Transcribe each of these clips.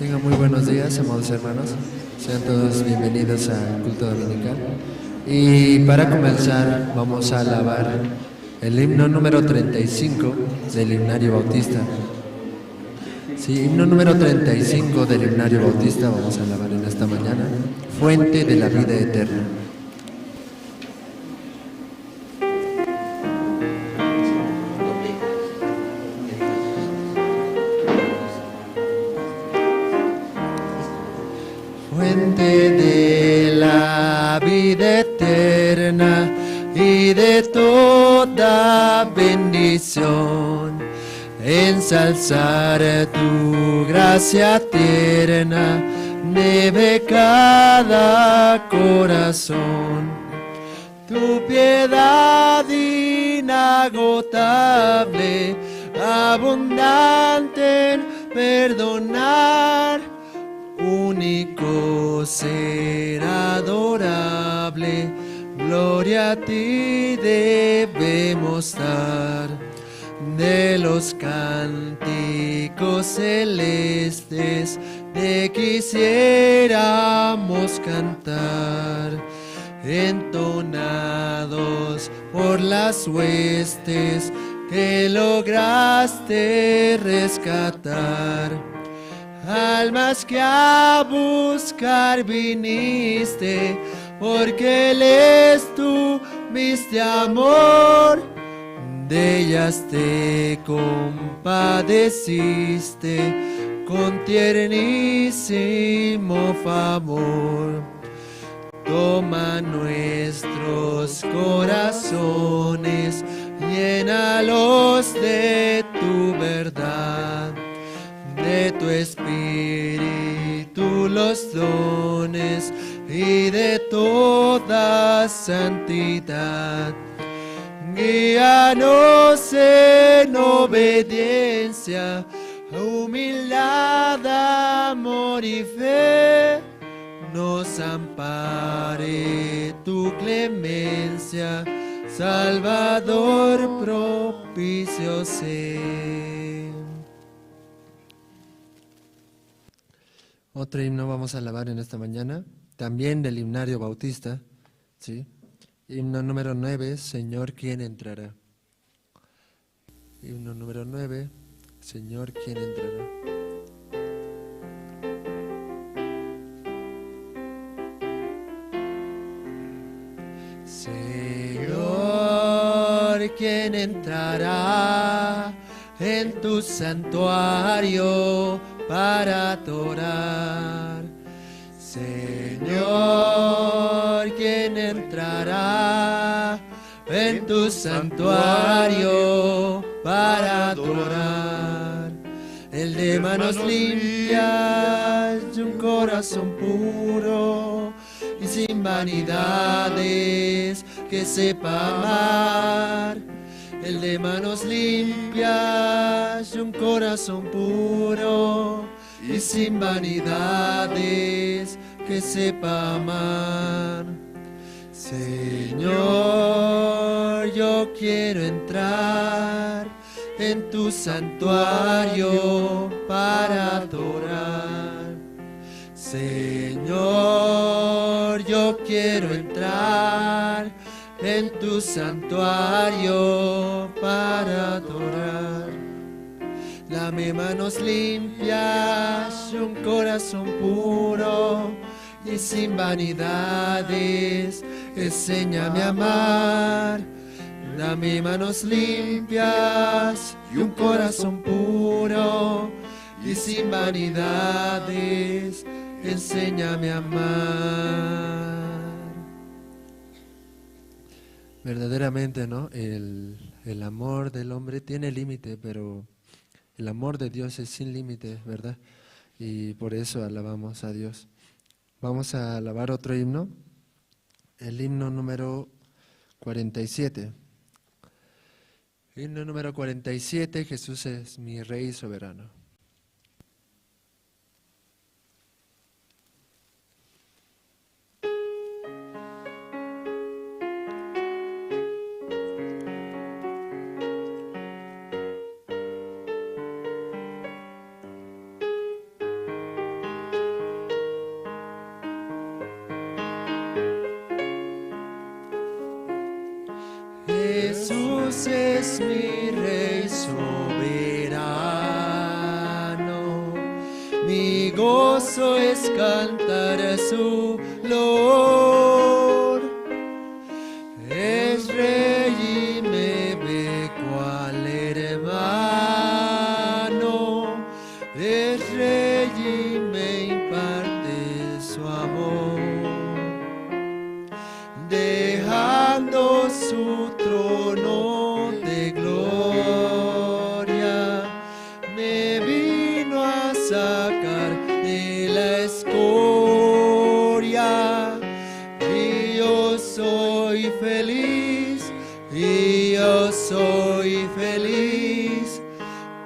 Tengan muy buenos días, amados hermanos. Sean todos bienvenidos al culto dominical. Y para comenzar, vamos a alabar el himno número 35 del Himnario Bautista. Sí, himno número 35 del Himnario Bautista vamos a alabar en esta mañana. Fuente de la vida eterna. Fuente de la vida eterna y de toda bendición, ensalzar tu gracia tierna debe cada corazón. Tu piedad inagotable, abundante en perdonar, único ser adorable, gloria a ti debemos dar. De los cánticos celestes te quisiéramos cantar, entonados por las huestes que lograste rescatar. Almas que a buscar viniste, porque Él es tu viste amor, de ellas te compadeciste con tiernísimo favor. Toma nuestros corazones, llénalos de tu verdad, de tu espíritu los dones y de toda santidad. Guíanos en obediencia, humildad, amor y fe. Nos ampare tu clemencia, Salvador propicio sé. Otro himno vamos a alabar en esta mañana, también del Himnario Bautista, ¿sí? Himno número 9, Señor, ¿quién entrará? Himno número 9, Señor, ¿quién entrará? Señor, ¿quién entrará en tu santuario para adorar? Señor, ¿quién entrará en tu santuario para adorar? El de manos limpias y un corazón puro y sin vanidades, que sepa amar. El de manos limpias y un corazón puro y sin vanidades, que sepa amar. Señor, yo quiero entrar en tu santuario para adorar. Señor, yo quiero entrar en tu santuario para adorar. Dame manos limpias y un corazón puro y sin vanidades, enséñame a amar. Dame manos limpias y un corazón puro y sin vanidades, enséñame a amar. Verdaderamente, ¿no? El amor del hombre tiene límite, pero el amor de Dios es sin límite, ¿verdad? Y por eso alabamos a Dios. Vamos a alabar otro himno, el himno número 47. Himno número 47, Jesús es mi Rey soberano. Jesús es mi Rey soberano, mi gozo es cantar a su loor. Es Rey y me ve cual hermano, es Rey y me imparte su amor, dejando su trono de gloria, me vino a sacar de la escoria, y yo soy feliz, y yo soy feliz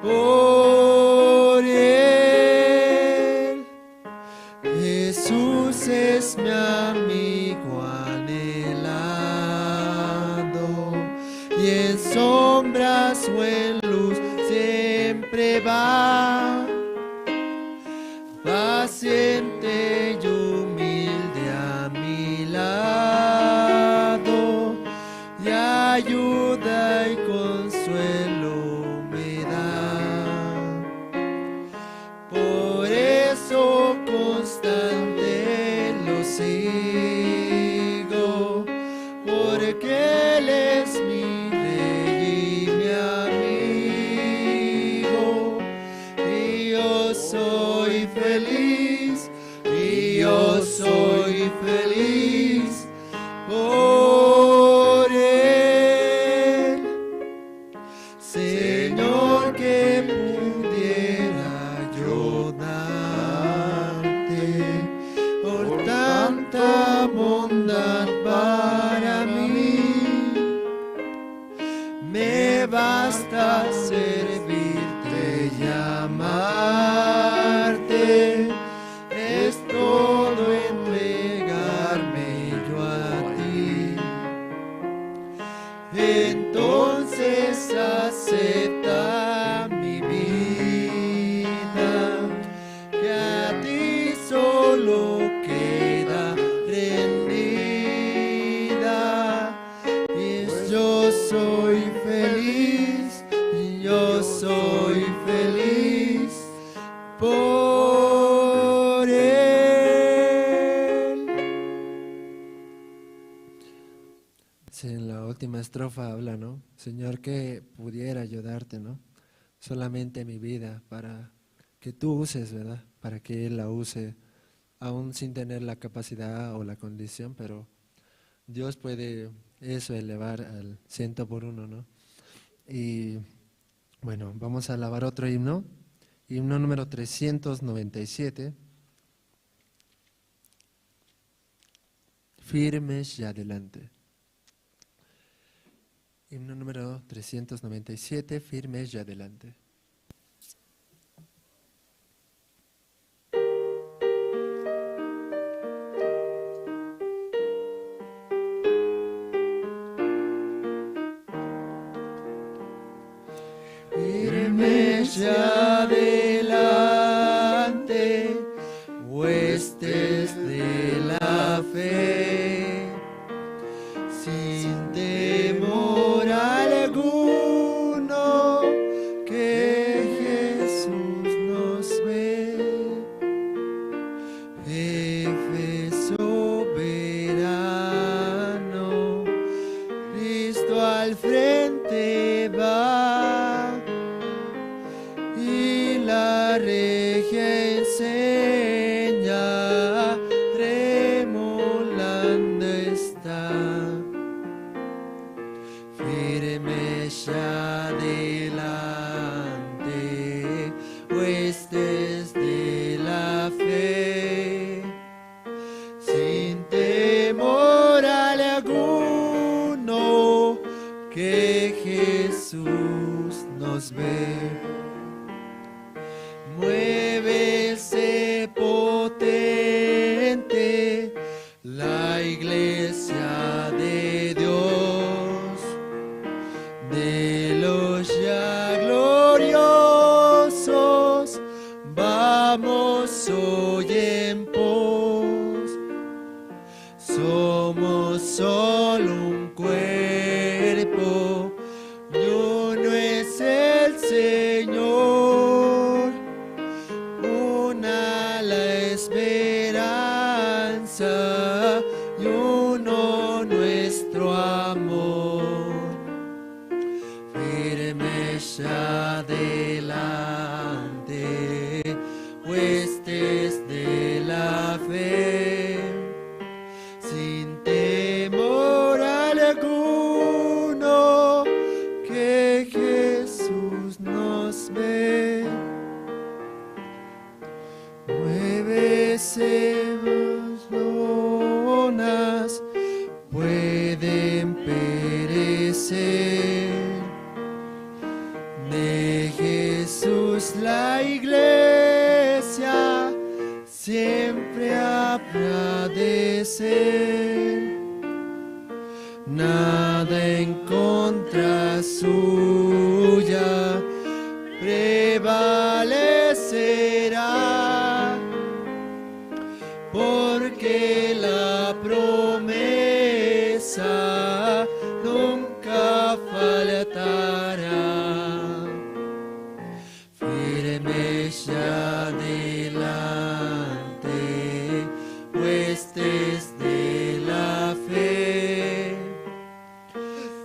por él. Jesús es mi amigo anhelado, y en sombras o en luz siempre va, paciente y humilde a mi lado, y ayuda y consuelo me da. Por eso constante lo sigo, porque Él es mi Rey y mi amigo, y yo soy feliz, y yo soy feliz por Él. Señor, que pudiera yo darte por tanta bondad para mí, me basta servirte y amarte, es todo entregarme yo a ti. Entonces acepta mi vida, que a ti solo queda rendida, y yo soy feliz, y yo soy feliz por él. Sí, en la última estrofa habla, ¿no? Señor, que pudiera ayudarte, ¿no? Solamente mi vida para que tú uses, ¿verdad? Para que Él la use, aún sin tener la capacidad o la condición, pero Dios puede eso elevar al 100 por 1, ¿no? Y bueno, vamos a alabar otro himno, himno número 397, firmes y adelante. Himno número 397, firmes y adelante. Firmes y adelante, huestes de la fe, sin temor alguno, que Jesús nos ve. Jefe soberano, Cristo al frente va, y la regia enseña, tremolando está. Firme ya adelante, huestes de la fe, sin temor alguno, que Jesús nos ve. Muévese potente la iglesia de Dios, de los ya gloriosos, vamos hoy en pos. Somos solo un cuerpo, nuestro amor, firmes ya adelante, huestes de la fe, sin temor alguno, que Jesús nos ve. Muévese lonas, pueden perecer. De Jesús la iglesia siempre habrá de ser. Nada en contra suya prevalecerá, porque la promesa nunca faltará. Firmes ya adelante, huestes de la fe,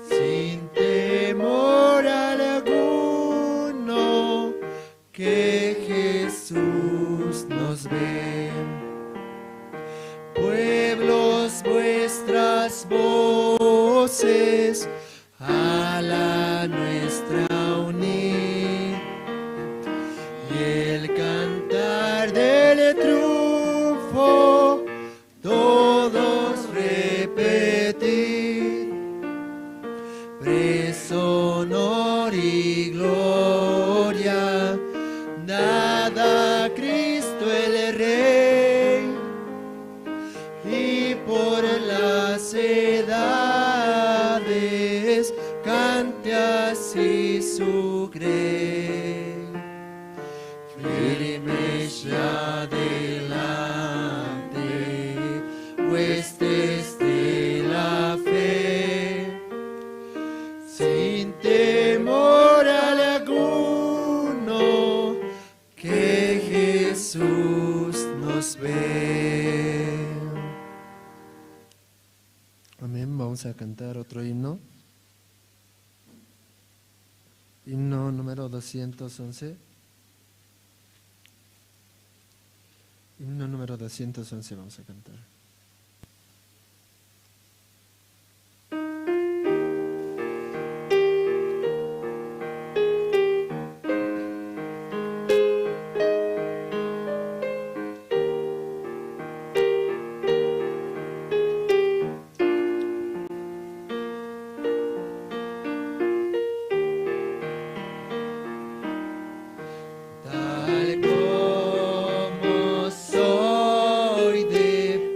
sin temor alguno, que Jesús nos ve. Pueblos, vuestras voces a la nuestra unir, y el cantar del triunfo todos repetir. Preso honor y gloria, dada a Cristo el Rey, y por las edades cante así su grey. Firmes ya adelante, huestes de la fe, sin temor alguno, que Jesús nos ve. Amén. Vamos a cantar otro himno. Himno número 211. Himno número 211 vamos a cantar. Tal como soy de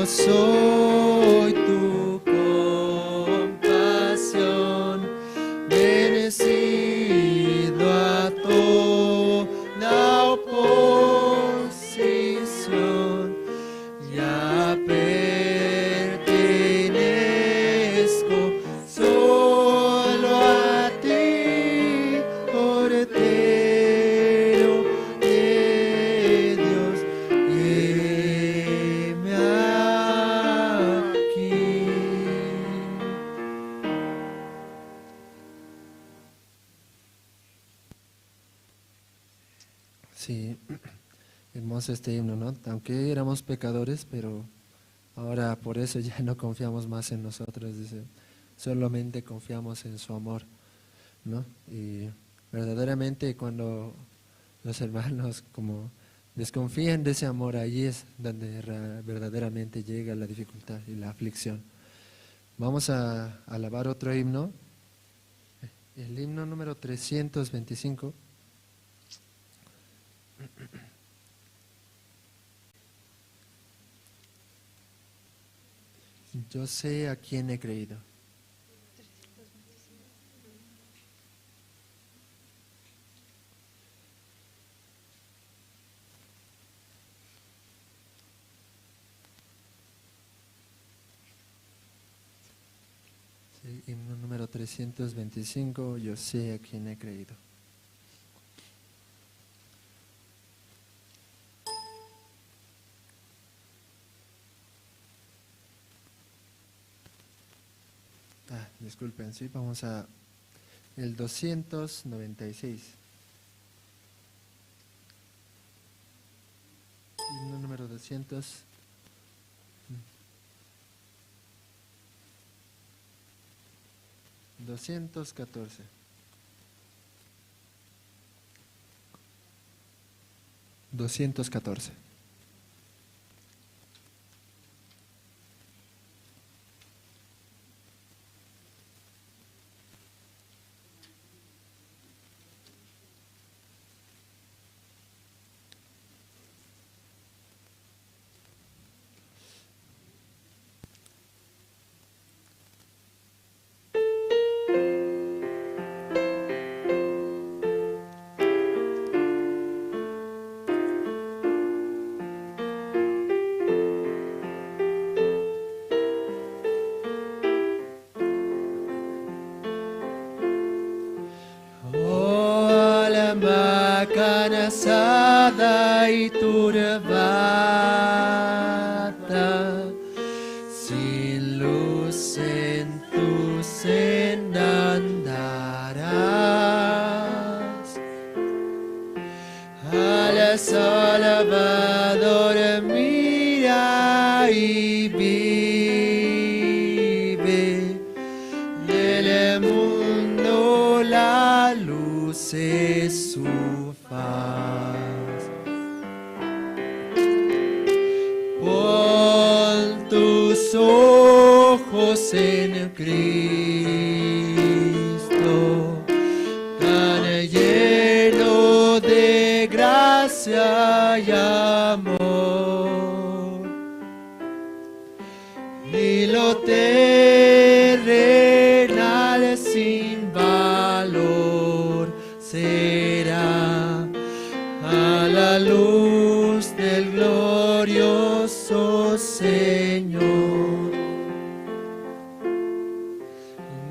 soy tu compasión, vencido a toda oposición, ya pertenezco solo a ti, Cordero de Dios, heme aquí. Sí, hermoso este himno, ¿no? Aunque éramos pecadores, pero ahora por eso ya no confiamos más en nosotros, dice, solamente confiamos en su amor, ¿no? Y verdaderamente cuando los hermanos como desconfían de ese amor, allí es donde verdaderamente llega la dificultad y la aflicción. Vamos a alabar otro himno, el himno número 325. Yo sé a quién he creído. Sí, himno número 325, yo sé a quién he creído. Disculpen, sí, vamos a el 296. Himno número 200. 214. $214. Cansada y turbada, sin luz en tu senda andarás. Al Salvador mira y vive, del mundo la luz es su faz. Pon tus ojos en Cristo, tan lleno de gracia y amor, y lo terrenal sin valor será a la luz del glorioso Señor.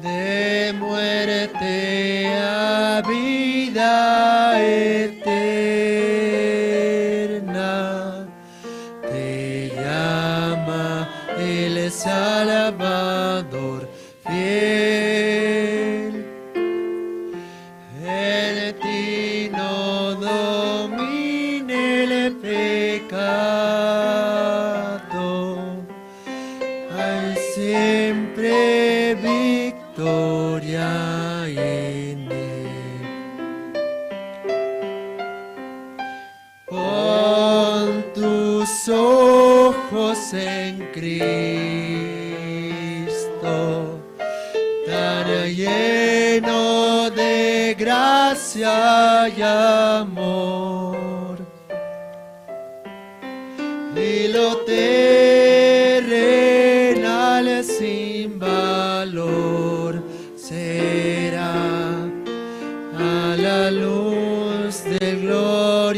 De muerte a vida eterna te llama el Salvador fiel. En ti no domine el pecado, hay siempre victoria en él. Pon tus ojos en Cristo, tan lleno de gracia y amor, y lo terrenal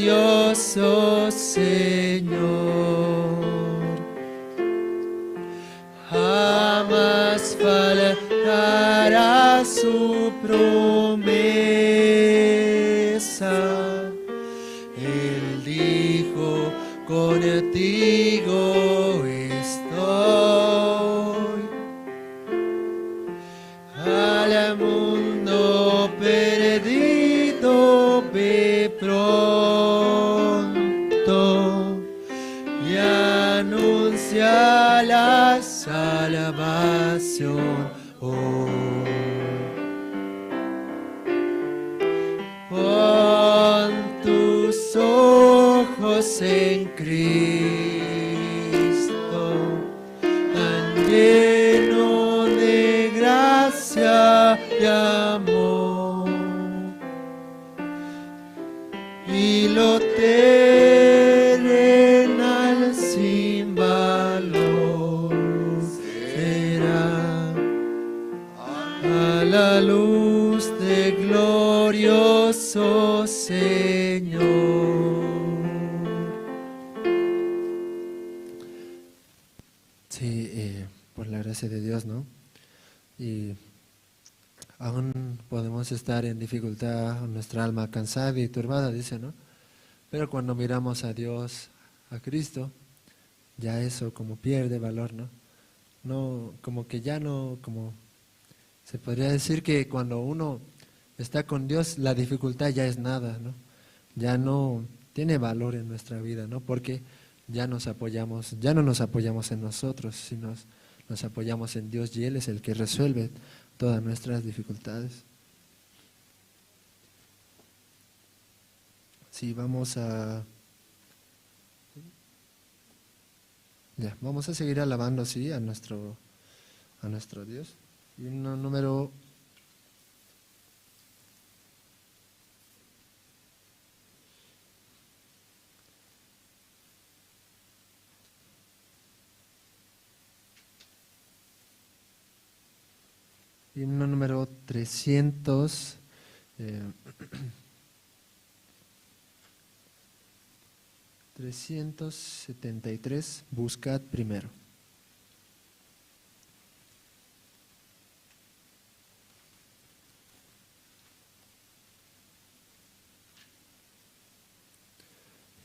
glorioso Señor. Jamás faltará su promesa. Él dijo, contigo estoy. Al mundo perdido ve pronto y anuncia la salvación hoy. Pon tus ojos en Cristo, tan lleno de gracia y amor, y lo terrenal sin valor será a la luz de glorioso Señor. Sí, por la gracia de Dios, ¿no? Y aún podemos estar en dificultad, nuestra alma cansada y turbada, dice, ¿no? Pero cuando miramos a Dios, a Cristo, ya eso como pierde valor, ¿no? No, como que ya no, como se podría decir que cuando uno está con Dios, la dificultad ya es nada, ¿no? Ya no tiene valor en nuestra vida, ¿no? Porque ya no nos apoyamos en nosotros, sino nos apoyamos en Dios y Él es el que resuelve todas nuestras dificultades. Sí, vamos a seguir alabando, sí, a nuestro Dios. Himno número 300. 373, buscad primero.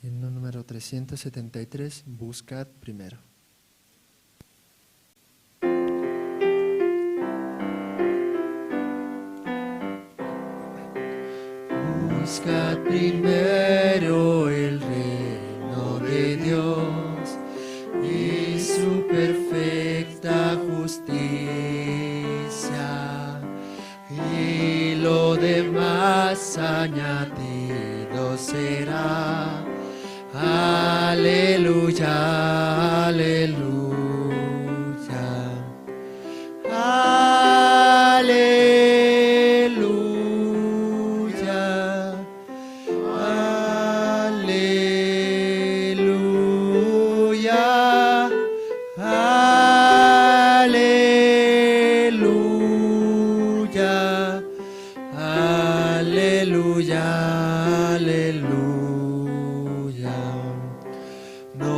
Himno número 373, buscad primero. Buscad primero el reino de Dios y su perfecta justicia, y lo demás añadido será. Aleluya, aleluya.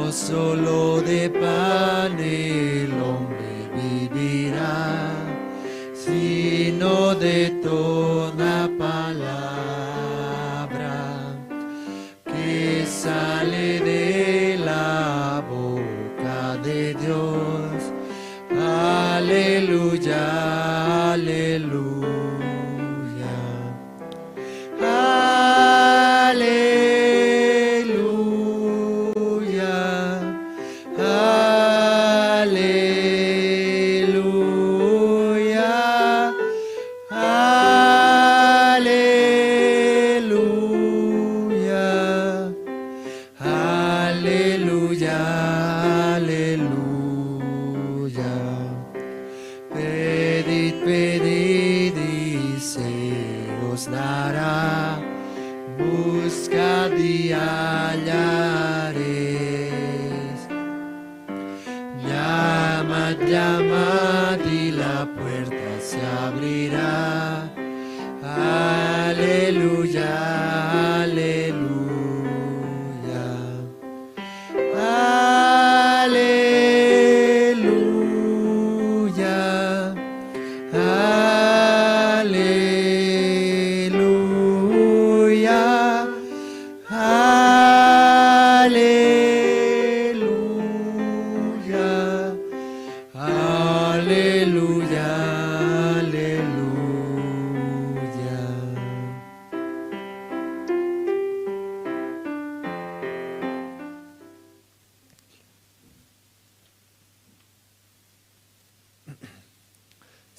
Solo de pan el hombre vivirá, sino de toda palabra que sale de la boca de Dios. Aleluya, aleluya. Pedid y se os dará, buscad y hallaréis, llamad, llamad y la puerta se abrirá. Aleluya, aleluya.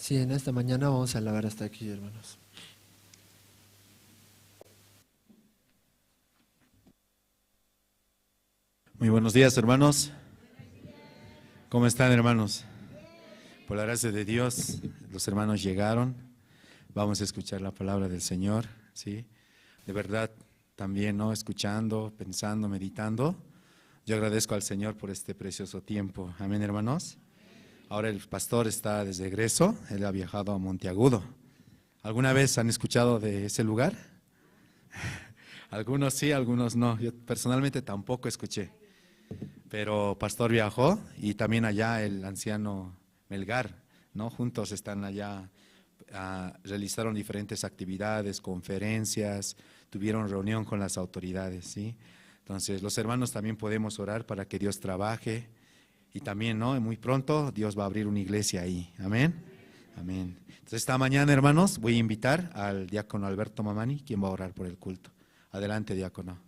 Sí, en esta mañana vamos a alabar hasta aquí, hermanos. Muy buenos días, hermanos. ¿Cómo están, hermanos? Por la gracia de Dios, los hermanos llegaron. Vamos a escuchar la palabra del Señor, ¿sí? De verdad, también, ¿no? Escuchando, pensando, meditando. Yo agradezco al Señor por este precioso tiempo. Amén, hermanos. Ahora el pastor está de regreso. Él ha viajado a Monteagudo. ¿Alguna vez han escuchado de ese lugar? Algunos sí, algunos no. Yo personalmente tampoco escuché. Pero pastor viajó y también allá el anciano Melgar, ¿no? Juntos están allá, realizaron diferentes actividades, conferencias, tuvieron reunión con las autoridades, ¿sí? Entonces los hermanos también podemos orar para que Dios trabaje y también, ¿no? Muy pronto Dios va a abrir una iglesia ahí, amén. Amén. Entonces esta mañana, hermanos, voy a invitar al diácono Alberto Mamani, quien va a orar por el culto. Adelante, diácono.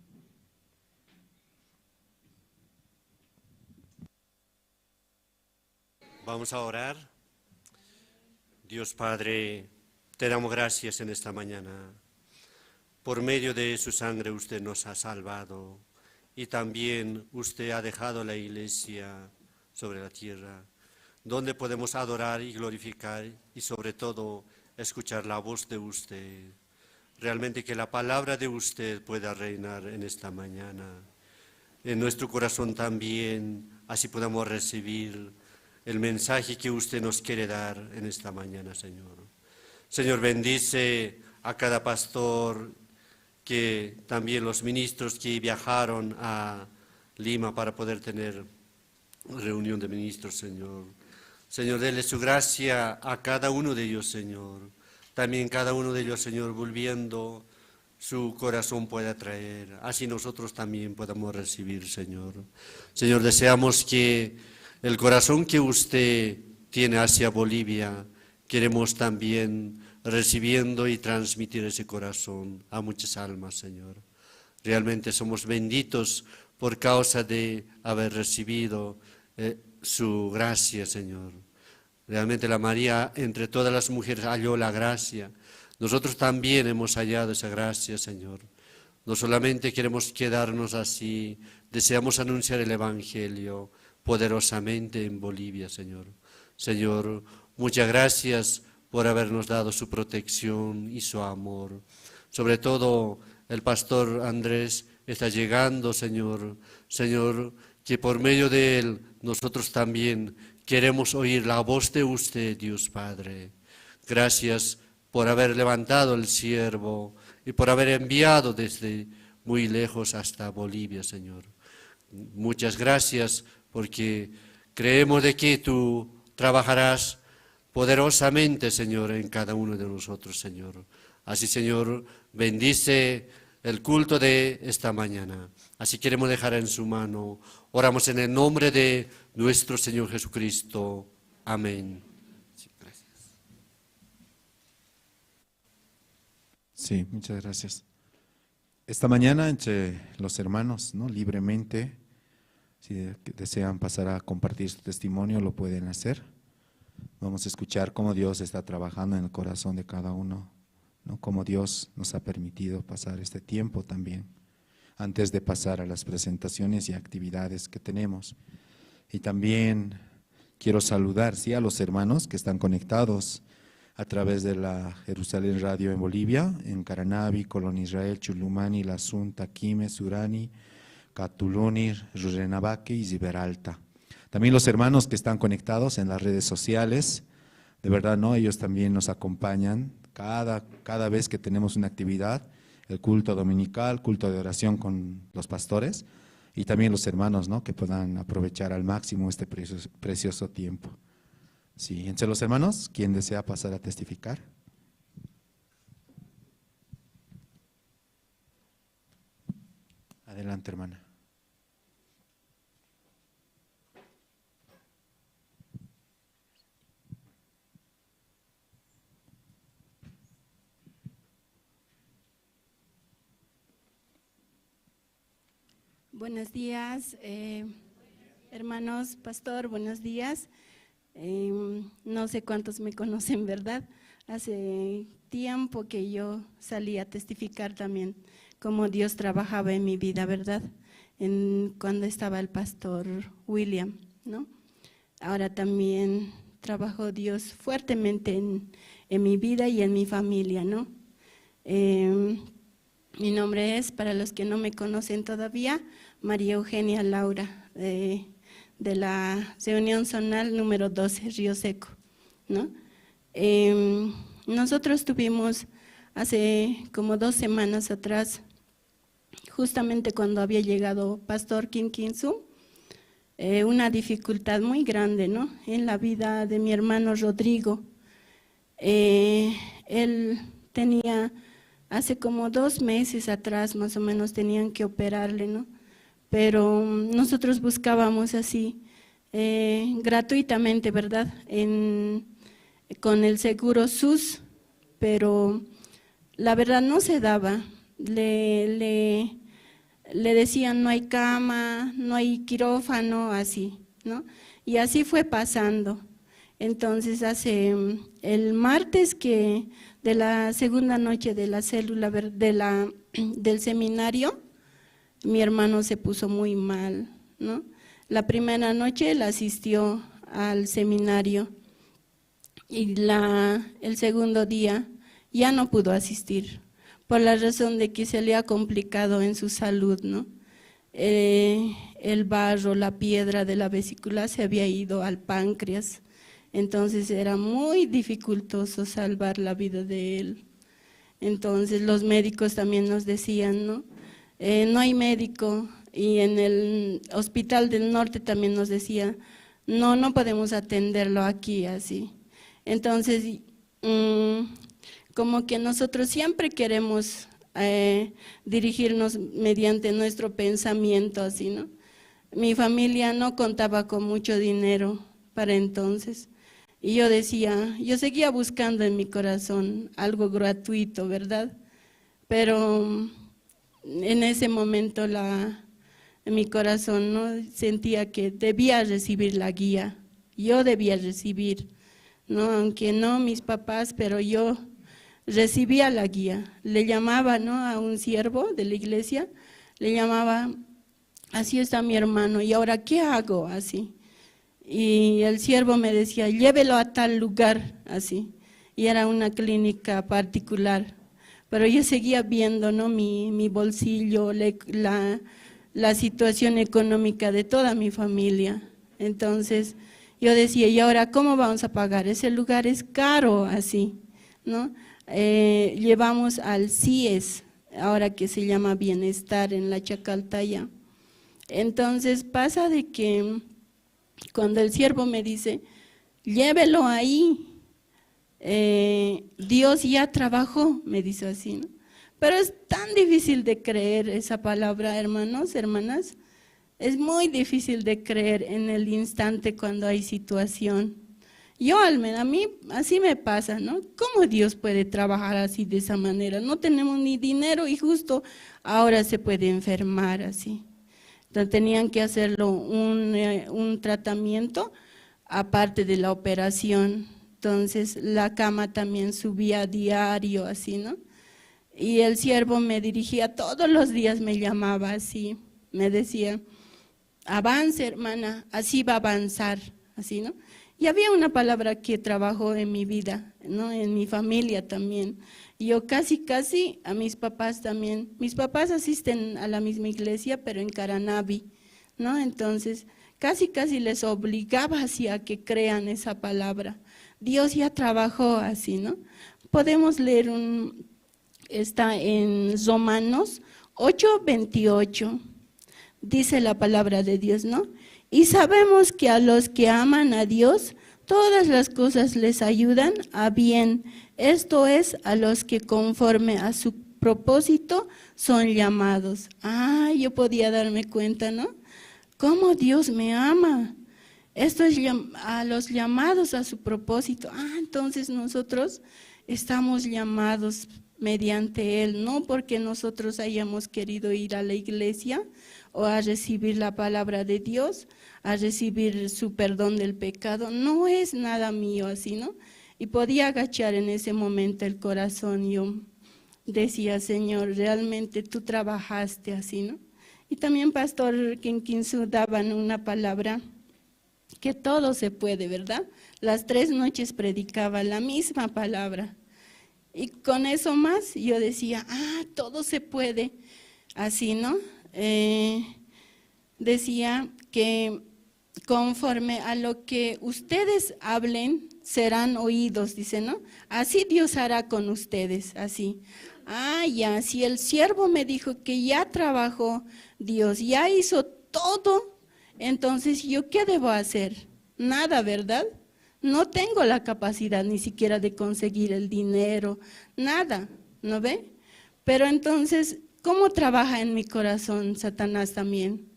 Vamos a orar. Dios Padre, te damos gracias en esta mañana. Por medio de su sangre usted nos ha salvado y también usted ha dejado la iglesia sobre la tierra, donde podemos adorar y glorificar y sobre todo escuchar la voz de usted. Realmente que la palabra de usted pueda reinar en esta mañana. En nuestro corazón también, así podamos recibir el mensaje que usted nos quiere dar en esta mañana, Señor. Señor, bendice a cada pastor, que también los ministros que viajaron a Lima para poder tener reunión de ministros, Señor. Señor, dele su gracia a cada uno de ellos, Señor. También cada uno de ellos, Señor, volviendo, su corazón pueda traer. Así nosotros también podamos recibir, Señor. Señor, deseamos que el corazón que usted tiene hacia Bolivia, queremos también recibiendo y transmitir ese corazón a muchas almas, Señor. Realmente somos benditos por causa de haber recibido su gracia, Señor. Realmente la María entre todas las mujeres halló la gracia. Nosotros también hemos hallado esa gracia, Señor. No solamente queremos quedarnos así, deseamos anunciar el Evangelio poderosamente en Bolivia, Señor. Señor, muchas gracias por habernos dado su protección y su amor. Sobre todo el pastor Andrés está llegando, Señor. Señor, que por medio de él nosotros también queremos oír la voz de usted, Dios Padre. Gracias por haber levantado el siervo y por haber enviado desde muy lejos hasta Bolivia, Señor. Muchas gracias porque creemos de que tú trabajarás poderosamente, Señor, en cada uno de nosotros, Señor. Así, Señor, bendice el culto de esta mañana. Así queremos dejar en su mano. Oramos en el nombre de nuestro Señor Jesucristo. Amén. Sí, gracias. Sí, muchas gracias. Esta mañana entre los hermanos, ¿no? Libremente, si desean pasar a compartir su testimonio, lo pueden hacer. Vamos a escuchar cómo Dios está trabajando en el corazón de cada uno, ¿no? Cómo Dios nos ha permitido pasar este tiempo también, antes de pasar a las presentaciones y actividades que tenemos. Y también quiero saludar, ¿sí?, a los hermanos que están conectados a través de la Jerusalén Radio en Bolivia, en Caranavi, Colón Israel, Chulumani, La Sunta, Quime, Surani, Catuluni, Rurrenabaque y Ziberalta. También los hermanos que están conectados en las redes sociales, de verdad, ¿no? Ellos también nos acompañan cada vez que tenemos una actividad, el culto dominical, culto de oración con los pastores, y también los hermanos, ¿no?, que puedan aprovechar al máximo este precioso tiempo. Sí, entre los hermanos, ¿quién desea pasar a testificar? Adelante, hermana. Buenos días, hermanos, pastor, buenos días. No sé cuántos me conocen, ¿verdad? Hace tiempo que yo salí a testificar también cómo Dios trabajaba en mi vida, ¿verdad? Cuando estaba el pastor William, ¿no? Ahora también trabajó Dios fuertemente en mi vida y en mi familia, ¿no? Mi nombre es, para los que no me conocen todavía, María Eugenia Laura, de la reunión zonal número 12, Río Seco, ¿no? Nosotros tuvimos hace como 2 semanas atrás, justamente cuando había llegado Pastor Kim Kim-soo, una dificultad muy grande, ¿no?, en la vida de mi hermano Rodrigo. Él tenía, hace como 2 meses atrás más o menos tenían que operarle, ¿no? Pero nosotros buscábamos así, gratuitamente, ¿verdad?, con el seguro SUS, pero la verdad no se daba. Le decían no hay cama, no hay quirófano, así, ¿no? Y así fue pasando. Entonces hace el martes de la segunda noche de la célula del seminario, mi hermano se puso muy mal, ¿no? La primera noche él asistió al seminario y el segundo día ya no pudo asistir por la razón de que se le ha complicado en su salud, ¿no? El barro, la piedra de la vesícula se había ido al páncreas, entonces era muy dificultoso salvar la vida de él. Entonces los médicos también nos decían, ¿no? No hay médico, y en el Hospital del Norte también nos decía, no podemos atenderlo aquí así. Entonces, como que nosotros siempre queremos dirigirnos mediante nuestro pensamiento, así, ¿no? Mi familia no contaba con mucho dinero para entonces, y yo decía, yo seguía buscando en mi corazón algo gratuito, ¿verdad? Pero en ese momento en mi corazón, ¿no?, sentía que debía recibir la guía, yo debía recibir, ¿no?, aunque no mis papás, pero yo recibía la guía. Le llamaba, ¿no?, a un siervo de la iglesia, le llamaba, así está mi hermano, ¿y ahora qué hago? Así. Y el siervo me decía, llévelo a tal lugar, así, y era una clínica particular. Pero yo seguía viendo, ¿no?, mi bolsillo, la situación económica de toda mi familia. Entonces yo decía, ¿y ahora cómo vamos a pagar? Ese lugar es caro, así, ¿no? Llevamos al CIES, ahora que se llama Bienestar, en la Chacaltaya. Entonces pasa de que cuando el siervo me dice, llévelo ahí, Dios ya trabajó, me dice así, ¿no? Pero es tan difícil de creer esa palabra, hermanos, hermanas, es muy difícil de creer en el instante cuando hay situación. Yo al menos, a mí así me pasa, ¿no? ¿Cómo Dios puede trabajar así de esa manera? No tenemos ni dinero y justo ahora se puede enfermar así. Entonces tenían que hacerlo un tratamiento aparte de la operación. Entonces la cama también subía a diario así, ¿no? Y el siervo me dirigía todos los días, me llamaba así, me decía, avance hermana, así va a avanzar, así, ¿no? Y había una palabra que trabajó en mi vida, ¿no?, en mi familia también. Y yo casi a mis papás también, mis papás asisten a la misma iglesia, pero en Caranavi, ¿no? Entonces casi les obligaba así a que crean esa palabra. Dios ya trabajó así, ¿no? Podemos leer está en Romanos 8:28, dice la palabra de Dios, ¿no? Y sabemos que a los que aman a Dios, todas las cosas les ayudan a bien, esto es, a los que conforme a su propósito son llamados. Yo podía darme cuenta, ¿no? Cómo Dios me ama. Esto es a los llamados a su propósito. Entonces nosotros estamos llamados mediante Él, no porque nosotros hayamos querido ir a la iglesia o a recibir la palabra de Dios, a recibir su perdón del pecado, no es nada mío así, ¿no? Y podía agachar en ese momento el corazón, yo decía, Señor, realmente tú trabajaste así, ¿no? Y también Pastor Quinquinzú daban una palabra, que todo se puede, ¿verdad? Las 3 noches predicaba la misma palabra. Y con eso más yo decía, todo se puede, así, ¿no? Decía que conforme a lo que ustedes hablen, serán oídos, dice, ¿no? Así Dios hará con ustedes, así. Ya, si el siervo me dijo que ya trabajó Dios, ya hizo todo, entonces ¿yo qué debo hacer? Nada, ¿verdad? No tengo la capacidad ni siquiera de conseguir el dinero, nada, ¿no ve? Pero entonces, ¿cómo trabaja en mi corazón Satanás también?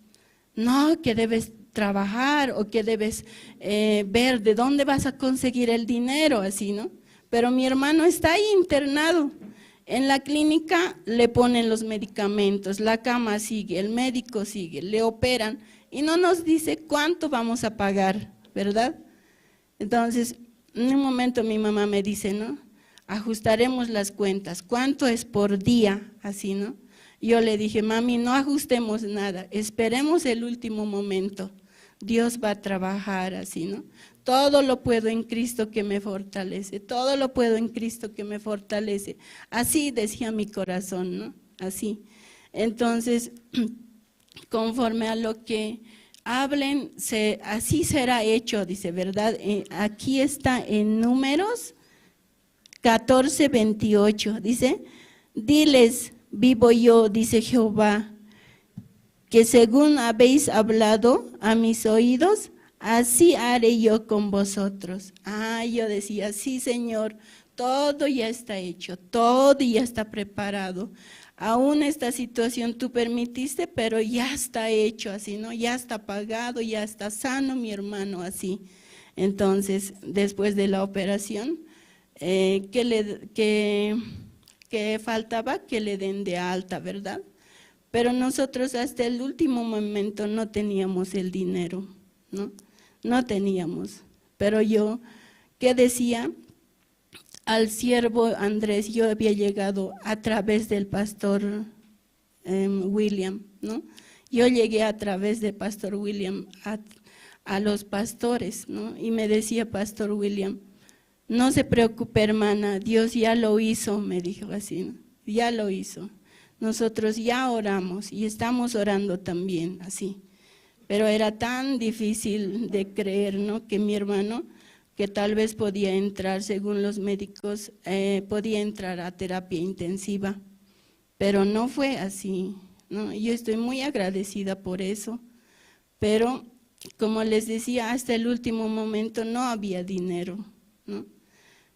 No, que debes trabajar o que debes ver de dónde vas a conseguir el dinero, así, ¿no? Pero mi hermano está ahí internado. En la clínica le ponen los medicamentos, la cama sigue, el médico sigue, le operan y no nos dice cuánto vamos a pagar, ¿verdad? Entonces, en un momento mi mamá me dice, ¿no? Ajustaremos las cuentas, ¿cuánto es por día? Así, ¿no? Yo le dije, mami, no ajustemos nada, esperemos el último momento, Dios va a trabajar así, ¿no? Todo lo puedo en Cristo que me fortalece, todo lo puedo en Cristo que me fortalece. Así decía mi corazón, ¿no? Así. Entonces, conforme a lo que hablen, así será hecho, dice, ¿verdad? Aquí está en Números 14:28, dice, diles, vivo yo, dice Jehová, que según habéis hablado a mis oídos, así haré yo con vosotros. Yo decía, sí, Señor, todo ya está hecho, todo ya está preparado. Aún esta situación tú permitiste, pero ya está hecho así, ¿no? Ya está pagado, ya está sano mi hermano así. Entonces, después de la operación, que faltaba que le den de alta, ¿verdad? Pero nosotros hasta el último momento no teníamos el dinero, ¿no? No teníamos, pero yo, ¿qué decía? Al siervo Andrés, yo había llegado a través del pastor William, ¿no? Yo llegué a través del pastor William a los pastores, ¿no? Y me decía Pastor William, no se preocupe hermana, Dios ya lo hizo, me dijo así, ¿no? Ya lo hizo. Nosotros ya oramos y estamos orando también, así. Pero era tan difícil de creer, ¿no? Que mi hermano, que tal vez podía entrar, según los médicos, podía entrar a terapia intensiva, pero no fue así, ¿no? Yo estoy muy agradecida por eso, pero como les decía, hasta el último momento no había dinero, ¿no?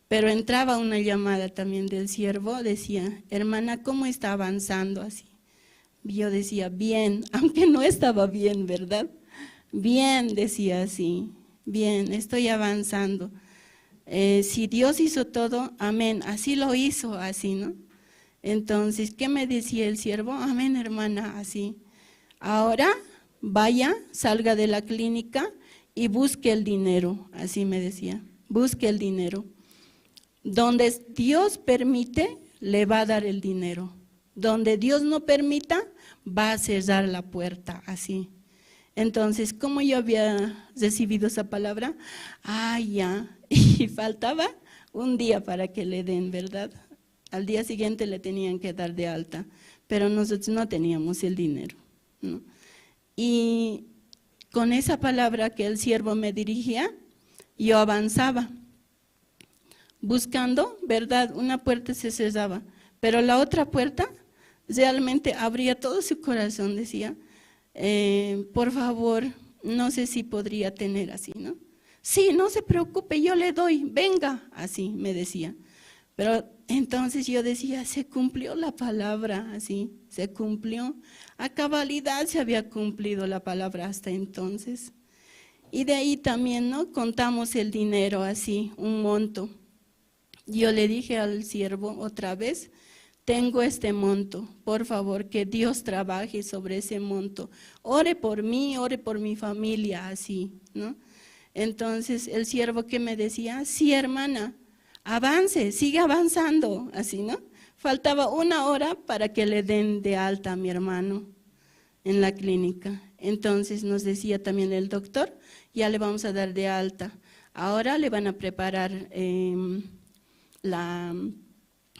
Pero entraba una llamada también del siervo, decía, hermana, ¿cómo está avanzando así? Yo decía, bien, aunque no estaba bien, ¿verdad? Bien, decía así, bien, estoy avanzando. Si Dios hizo todo, amén, así lo hizo, así, ¿no? Entonces, ¿qué me decía el siervo? Amén, hermana, así. Ahora, vaya, salga de la clínica y busque el dinero, así me decía, busque el dinero. Donde Dios permite, le va a dar el dinero. Donde Dios no permita, va a cerrar la puerta, así. Entonces, ¿cómo yo había recibido esa palabra? Ya, y faltaba un día para que le den, ¿verdad? Al día siguiente le tenían que dar de alta, pero nosotros no teníamos el dinero, ¿no? Y con esa palabra que el siervo me dirigía, yo avanzaba, buscando, ¿verdad? Una puerta se cerraba, pero la otra puerta realmente abría todo su corazón, decía, por favor, no sé si podría tener así, ¿no? Sí, no se preocupe, yo le doy, venga, así me decía. Pero entonces yo decía, se cumplió la palabra, así, se cumplió. A cabalidad se había cumplido la palabra hasta entonces. Y de ahí también, ¿no? Contamos el dinero así, un monto. Yo le dije al siervo otra vez, tengo este monto, por favor, que Dios trabaje sobre ese monto. Ore por mí, ore por mi familia, así, ¿no? Entonces el siervo que me decía, sí hermana, avance, sigue avanzando, así, ¿no? Faltaba 1 hora para que le den de alta a mi hermano en la clínica. Entonces nos decía también el doctor, ya le vamos a dar de alta. Ahora le van a preparar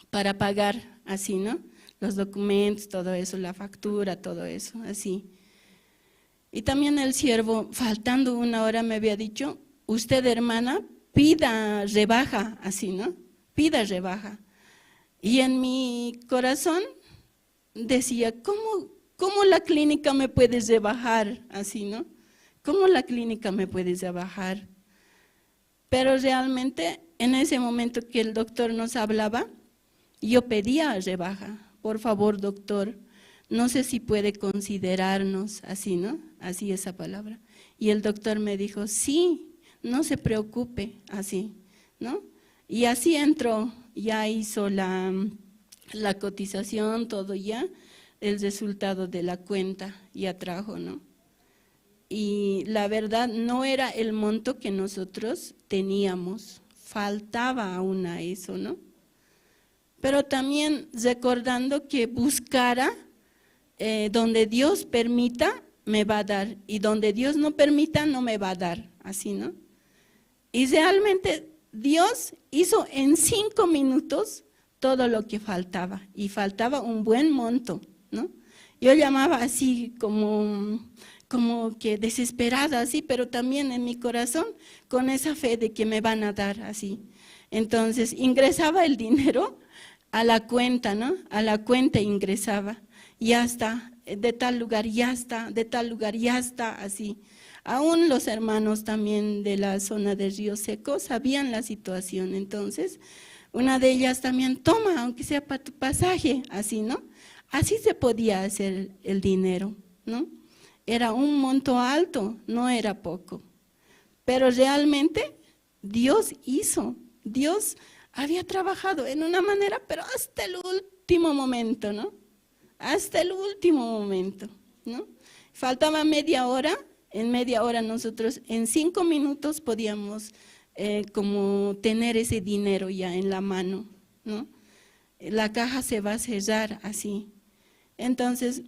para pagar, así, ¿no? Los documentos, todo eso, la factura, todo eso, así. Y también el siervo, faltando 1 hora, me había dicho, usted hermana, pida rebaja, así, ¿no? Pida rebaja. Y en mi corazón decía, ¿cómo la clínica me puede rebajar? Así, ¿no? ¿Cómo la clínica me puede rebajar? Pero realmente, en ese momento que el doctor nos hablaba, yo pedía rebaja. Por favor, doctor, no sé si puede considerarnos, así, ¿no? Así esa palabra. Y el doctor me dijo, sí, no se preocupe, así, ¿no? Y así entró, ya hizo la cotización, todo ya, el resultado de la cuenta ya trajo, ¿no? Y la verdad no era el monto que nosotros teníamos, faltaba aún a eso, ¿no? Pero también recordando que buscara donde Dios permita, me va a dar, y donde Dios no permita, no me va a dar, así, ¿no? Y realmente Dios hizo en 5 minutos todo lo que faltaba, y faltaba un buen monto, ¿no? Yo llamaba así como que desesperada, así, pero también en mi corazón con esa fe de que me van a dar, así. Entonces ingresaba el dinero a la cuenta, ¿no? A la cuenta ingresaba, ya está, de tal lugar ya está, de tal lugar ya está, así. Aún los hermanos también de la zona de Río Seco sabían la situación, entonces una de ellas también, toma, aunque sea para tu pasaje, así, ¿no? Así se podía hacer el dinero, ¿no? Era un monto alto, no era poco, pero realmente Dios hizo, Dios había trabajado en una manera, pero hasta el último momento, ¿no? Hasta el último momento, ¿no? Faltaba media hora, en media hora nosotros en 5 minutos podíamos como tener ese dinero ya en la mano, ¿no? La caja se va a cerrar así. Entonces,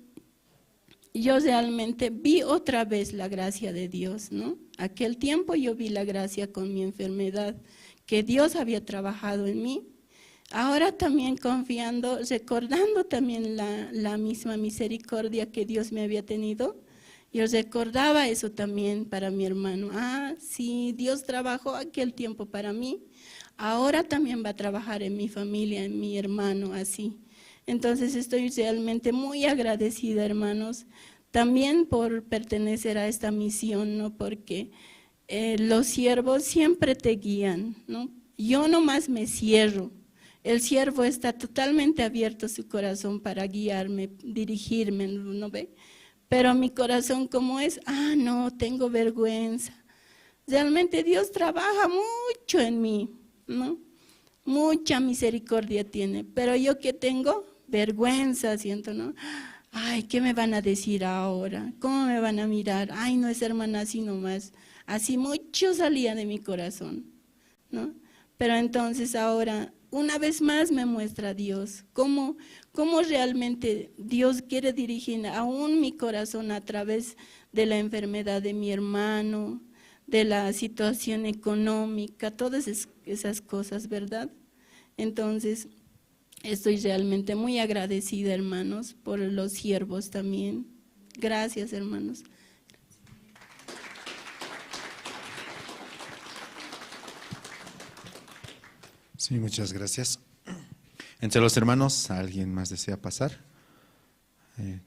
yo realmente vi otra vez la gracia de Dios, ¿no? Aquel tiempo yo vi la gracia con mi enfermedad, que Dios había trabajado en mí. Ahora también confiando, recordando también la misma misericordia que Dios me había tenido, yo recordaba eso también para mi hermano. Ah, sí, Dios trabajó aquel tiempo para mí, ahora también va a trabajar en mi familia, en mi hermano, así. Entonces estoy realmente muy agradecida, hermanos, también por pertenecer a esta misión, ¿no? Porque los siervos siempre te guían, ¿no? Yo nomás me cierro, el siervo está totalmente abierto su corazón para guiarme, dirigirme, ¿no ve? Pero mi corazón como es, no, tengo vergüenza. Realmente Dios trabaja mucho en mí, ¿no? Mucha misericordia tiene, pero yo que tengo vergüenza, siento, ¿no? Ay, ¿qué me van a decir ahora? ¿Cómo me van a mirar? Ay, no es hermana así nomás. Así mucho salía de mi corazón, ¿no? Pero entonces ahora, una vez más me muestra Dios, cómo realmente Dios quiere dirigir aún mi corazón a través de la enfermedad de mi hermano, de la situación económica, todas esas cosas, ¿verdad? Entonces, estoy realmente muy agradecida, hermanos, por los siervos también. Gracias, hermanos. Sí, muchas gracias. Entre los hermanos, ¿alguien más desea pasar?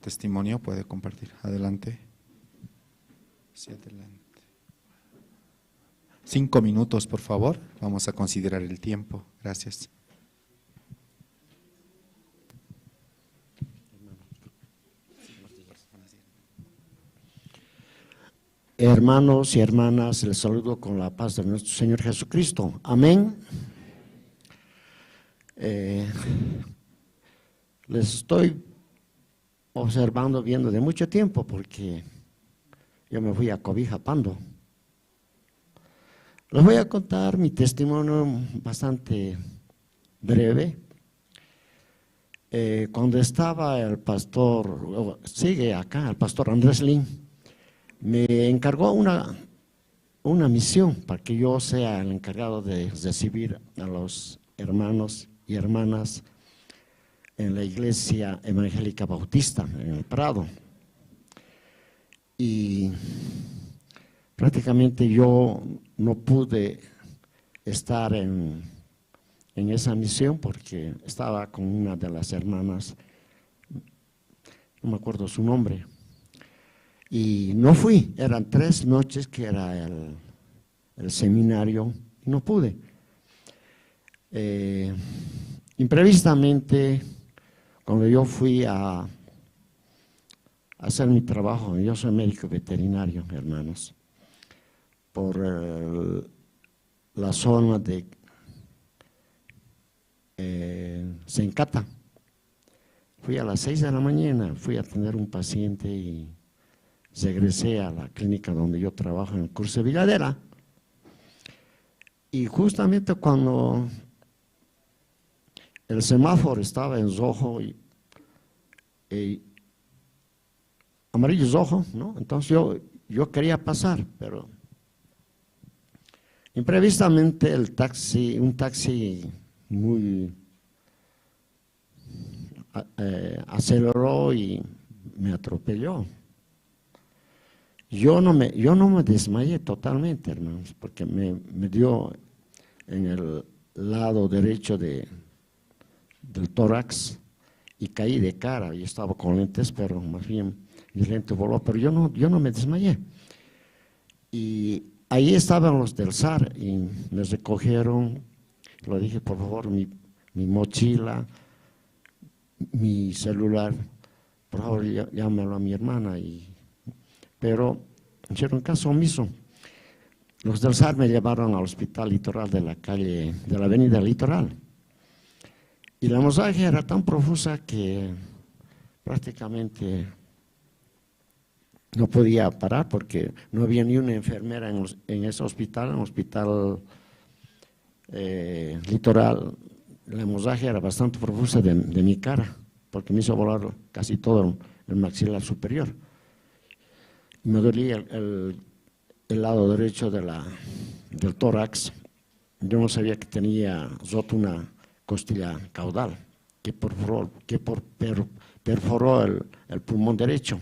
Testimonio, puede compartir. Adelante. Sí, adelante. 5 minutos, por favor. Vamos a considerar el tiempo. Gracias. Hermanos y hermanas, les saludo con la paz de nuestro Señor Jesucristo. Amén. Les estoy observando, viendo de mucho tiempo, porque yo me fui a Cobija Pando. Les voy a contar mi testimonio bastante breve. Cuando estaba el pastor, sigue acá, el pastor Andrés Lin, me encargó una misión para que yo sea el encargado de recibir a los hermanos y hermanas en la iglesia evangélica bautista en el Prado. Y prácticamente yo no pude estar en esa misión porque estaba con una de las hermanas, no me acuerdo su nombre, y no fui. Eran 3 noches que era el seminario y no pude. Imprevistamente, cuando yo fui a hacer mi trabajo, yo soy médico veterinario, hermanos, por la zona de Sencata. Fui a las 6 de la mañana, fui a atender un paciente y regresé a la clínica donde yo trabajo en el curso de Villadera. Y justamente cuando el semáforo estaba en rojo y amarillo es rojo, ¿no? Entonces yo quería pasar, pero imprevistamente un taxi muy aceleró y me atropelló. Yo no me desmayé totalmente, hermanos, porque me dio en el lado derecho del tórax y caí de cara. Yo estaba con lentes, pero más bien mi lente voló, pero yo no me desmayé. Y ahí estaban los del SAR y me recogieron. Le dije, por favor, mi mochila, mi celular, por favor, llámelo a mi hermana. Pero hicieron caso omiso. Los del SAR me llevaron al hospital litoral de la avenida Litoral. Y la hemorragia era tan profusa que prácticamente no podía parar porque no había ni una enfermera en ese hospital, en el hospital litoral. La hemorragia era bastante profusa de mi cara, porque me hizo volar casi todo el maxilar superior. Me dolía el lado derecho del tórax. Yo no sabía que tenía roto una costilla caudal que perforó el pulmón derecho.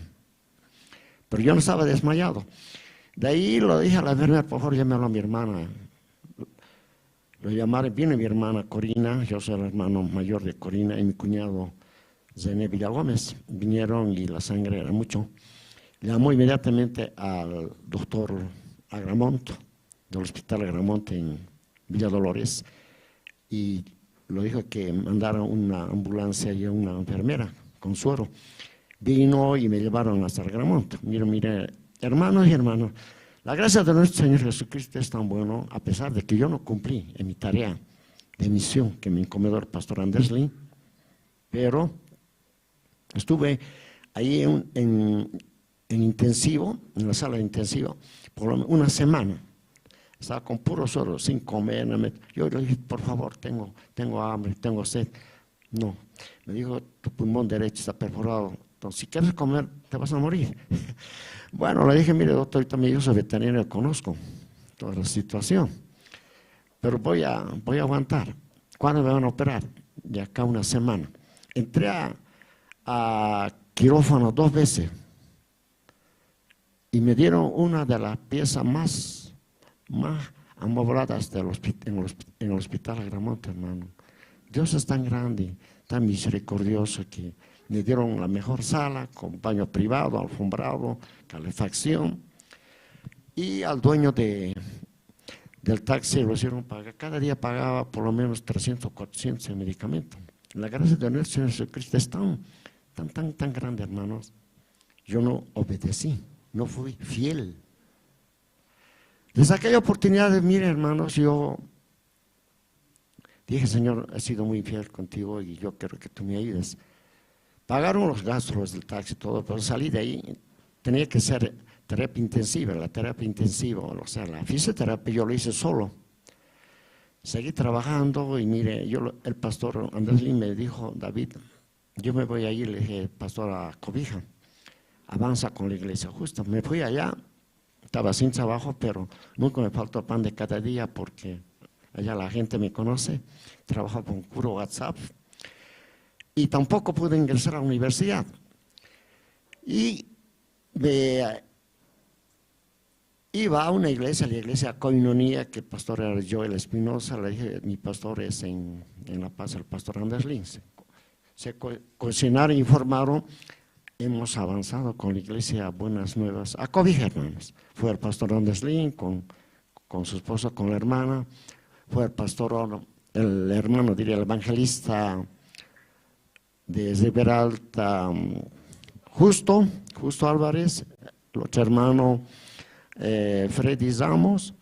Pero yo no estaba desmayado. De ahí lo dije a la enfermera, por favor, llámelo a mi hermana. Lo llamaron, vino mi hermana Corina, yo soy el hermano mayor de Corina, y mi cuñado Zené Villagómez. Vinieron y la sangre era mucho. Llamó inmediatamente al doctor Agramont, del hospital Agramont en Villa Dolores, y lo dijo que mandaron una ambulancia y una enfermera con suero. Vino y me llevaron hasta Agramont. Mire, hermanos y hermanas, la gracia de nuestro Señor Jesucristo es tan bueno, a pesar de que yo no cumplí en mi tarea de misión que me encomendó el pastor Andrés Lee, pero estuve ahí en intensivo, en la sala de intensivo, por lo menos una semana. Estaba con puro suero, sin comer. Yo le dije, por favor, tengo hambre, tengo sed. No, me dijo, tu pulmón derecho está perforado, entonces si quieres comer, te vas a morir. Bueno, le dije, mire doctor, ahorita yo soy veterinario, conozco toda la situación, pero voy a aguantar. ¿Cuándo me van a operar? De acá una semana. Entré a quirófano 2 veces y me dieron una de las piezas más amobladas en el hospital Agramonte, hermano. Dios es tan grande, tan misericordioso que me dieron la mejor sala con baño privado, alfombrado, calefacción, y al dueño del taxi lo hicieron pagar. Cada día pagaba por lo menos 300 o 400 en medicamentos. La gracia de nuestro Señor Jesucristo es tan grande, hermanos. Yo no obedecí, no fui fiel. Desde aquella oportunidad, mire, hermanos, yo dije, Señor, he sido muy fiel contigo y yo quiero que tú me ayudes. pagaron los gastos del taxi y todo, pero salí de ahí, tenía que ser terapia intensiva, la terapia intensiva, o sea, la fisioterapia yo lo hice solo. Seguí trabajando y mire, el pastor Andrés Lin me dijo, David, yo me voy a ir, le dije, pastor, a Cobija, avanza con la iglesia. Justo me fui allá, estaba sin trabajo, pero nunca me faltó pan de cada día porque allá la gente me conoce, trabajo con puro WhatsApp y tampoco pude ingresar a la universidad. Y iba a una iglesia, la iglesia Koinonia, que el pastor era Joel Espinosa, le dije, mi pastor es en La Paz, el pastor Andrés Lin. Se coordinaron, informaron, hemos avanzado con la iglesia Buenas Nuevas a Cobija, hermanos. Fue el pastor Andrés Lin con su esposa, con la hermana, fue el pastor, el hermano, diría, el evangelista de Ribera Alta, Justo Álvarez, el otro hermano Freddy Ramos,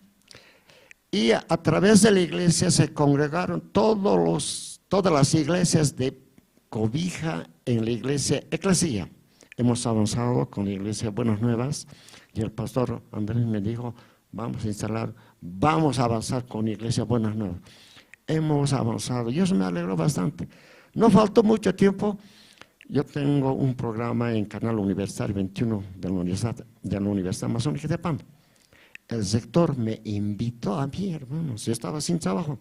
y a través de la iglesia se congregaron todas las iglesias de Cobija en la iglesia Eclesia. Hemos avanzado con la iglesia Buenas Nuevas y el pastor Andrés me dijo, vamos a avanzar con la iglesia Buenas Nuevas. Hemos avanzado y eso me alegró bastante. No faltó mucho tiempo. Yo tengo un programa en Canal Universitario 21 de la Universidad Masónica de Pan. El sector me invitó a mí, hermanos, yo estaba sin trabajo.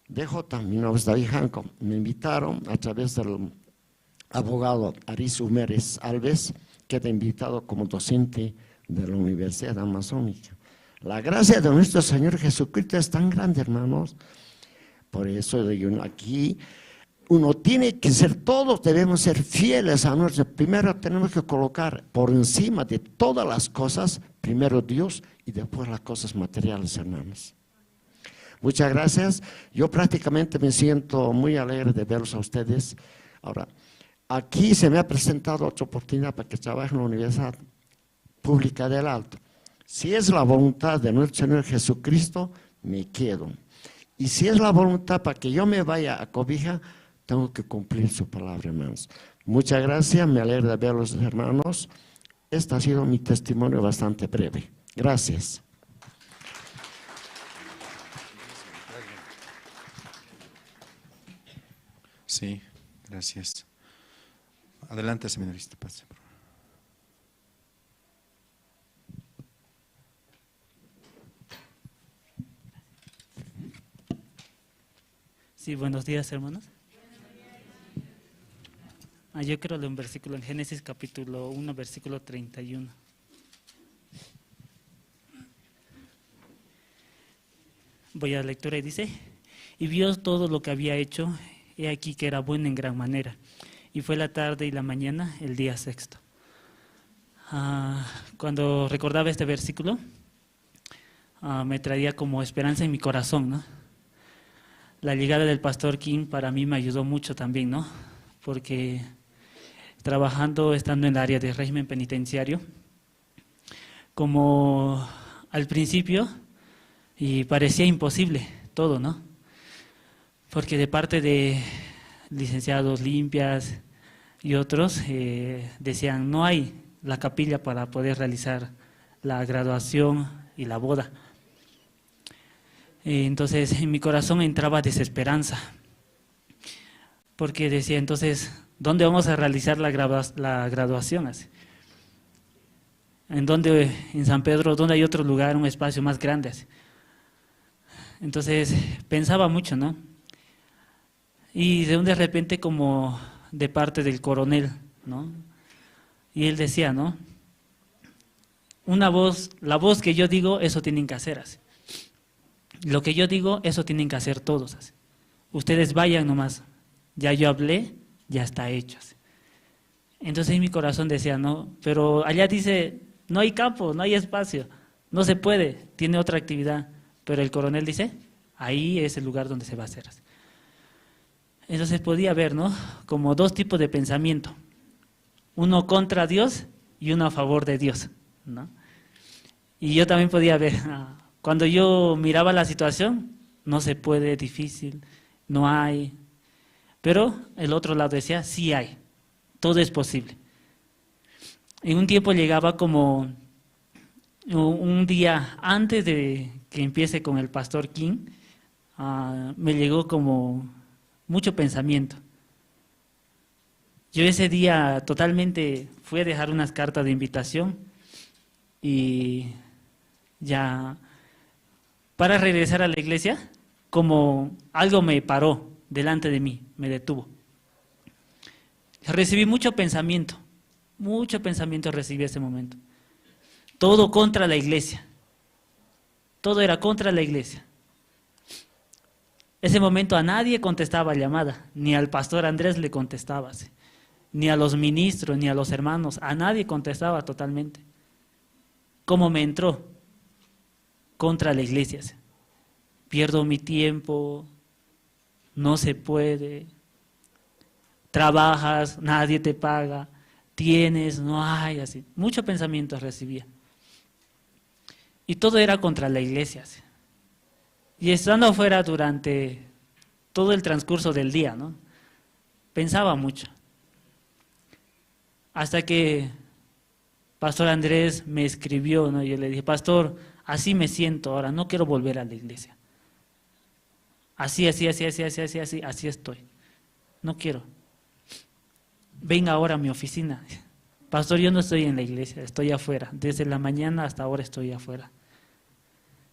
DJ, mi nombre es David Janco, me invitaron a través del abogado Aris Humérez Alves, que era invitado como docente de la Universidad Masónica. La gracia de nuestro Señor Jesucristo es tan grande, hermanos. Por eso aquí uno tiene que ser, todos debemos ser fieles a nuestro. Primero tenemos que colocar por encima de todas las cosas, primero Dios y después las cosas materiales, hermanos. Muchas gracias. Yo prácticamente me siento muy alegre de verlos a ustedes. Ahora, aquí se me ha presentado otra oportunidad para que trabaje en la Universidad Pública del Alto. Si es la voluntad de nuestro Señor Jesucristo, me quedo. Y si es la voluntad para que yo me vaya a Cobija, tengo que cumplir su palabra, hermanos. Muchas gracias, me alegra de verlos, hermanos. Este ha sido mi testimonio bastante breve. Gracias. Sí, gracias. Adelante, seminarista, pase. Sí, buenos días, hermanos. Yo quiero leer un versículo en Génesis capítulo 1, versículo 31. Voy a la lectura y dice, y vio todo lo que había hecho, he aquí que era bueno en gran manera, y fue la tarde y la mañana el día sexto. Cuando recordaba este versículo, me traía como esperanza en mi corazón, ¿no? La llegada del pastor Kim para mí me ayudó mucho también, ¿no? Porque estando en el área de régimen penitenciario, como al principio, y parecía imposible todo, ¿no? Porque de parte de licenciados limpias y otros decían, no hay la capilla para poder realizar la graduación y la boda. Entonces en mi corazón entraba desesperanza, porque decía, entonces, ¿dónde vamos a realizar la graduación? En San Pedro, ¿dónde hay otro lugar, un espacio más grande? Entonces pensaba mucho, ¿no? Y de repente como de parte del coronel, ¿no? Y él decía, ¿no? La voz que yo digo, eso tienen que hacer, así. Lo que yo digo, eso tienen que hacer todos, así. Ustedes vayan nomás, ya yo hablé, ya está hecho, así. Entonces en mi corazón decía, no, pero allá dice, no hay campo, no hay espacio, no se puede, tiene otra actividad. Pero el coronel dice, ahí es el lugar donde se va a hacer, así. Entonces podía ver, ¿no? Como dos tipos de pensamiento, uno contra Dios y uno a favor de Dios, ¿no? Y yo también podía ver, cuando yo miraba la situación, no se puede, difícil, no hay, pero el otro lado decía, sí hay, todo es posible. En un tiempo llegaba como un día antes de que empiece con el pastor King, me llegó como mucho pensamiento. Yo ese día totalmente fui a dejar unas cartas de invitación y ya para regresar a la iglesia, como algo me paró delante de mí, me detuvo. Recibí mucho pensamiento recibí ese momento. Todo contra la iglesia, todo era contra la iglesia. Ese momento a nadie contestaba llamada, ni al pastor Andrés le contestaba, ni a los ministros, ni a los hermanos, a nadie contestaba totalmente. ¿Cómo me entró? Contra la iglesia. Pierdo mi tiempo, no se puede, trabajas, nadie te paga, tienes, no hay, así. Mucho pensamiento recibía. Y todo era contra la iglesia. Y estando afuera durante todo el transcurso del día, ¿no? Pensaba mucho. Hasta que Pastor Andrés me escribió, ¿no? Yo le dije, pastor, así me siento ahora, no quiero volver a la iglesia. Así estoy. No quiero. Venga ahora a mi oficina. Pastor, yo no estoy en la iglesia, estoy afuera. Desde la mañana hasta ahora estoy afuera.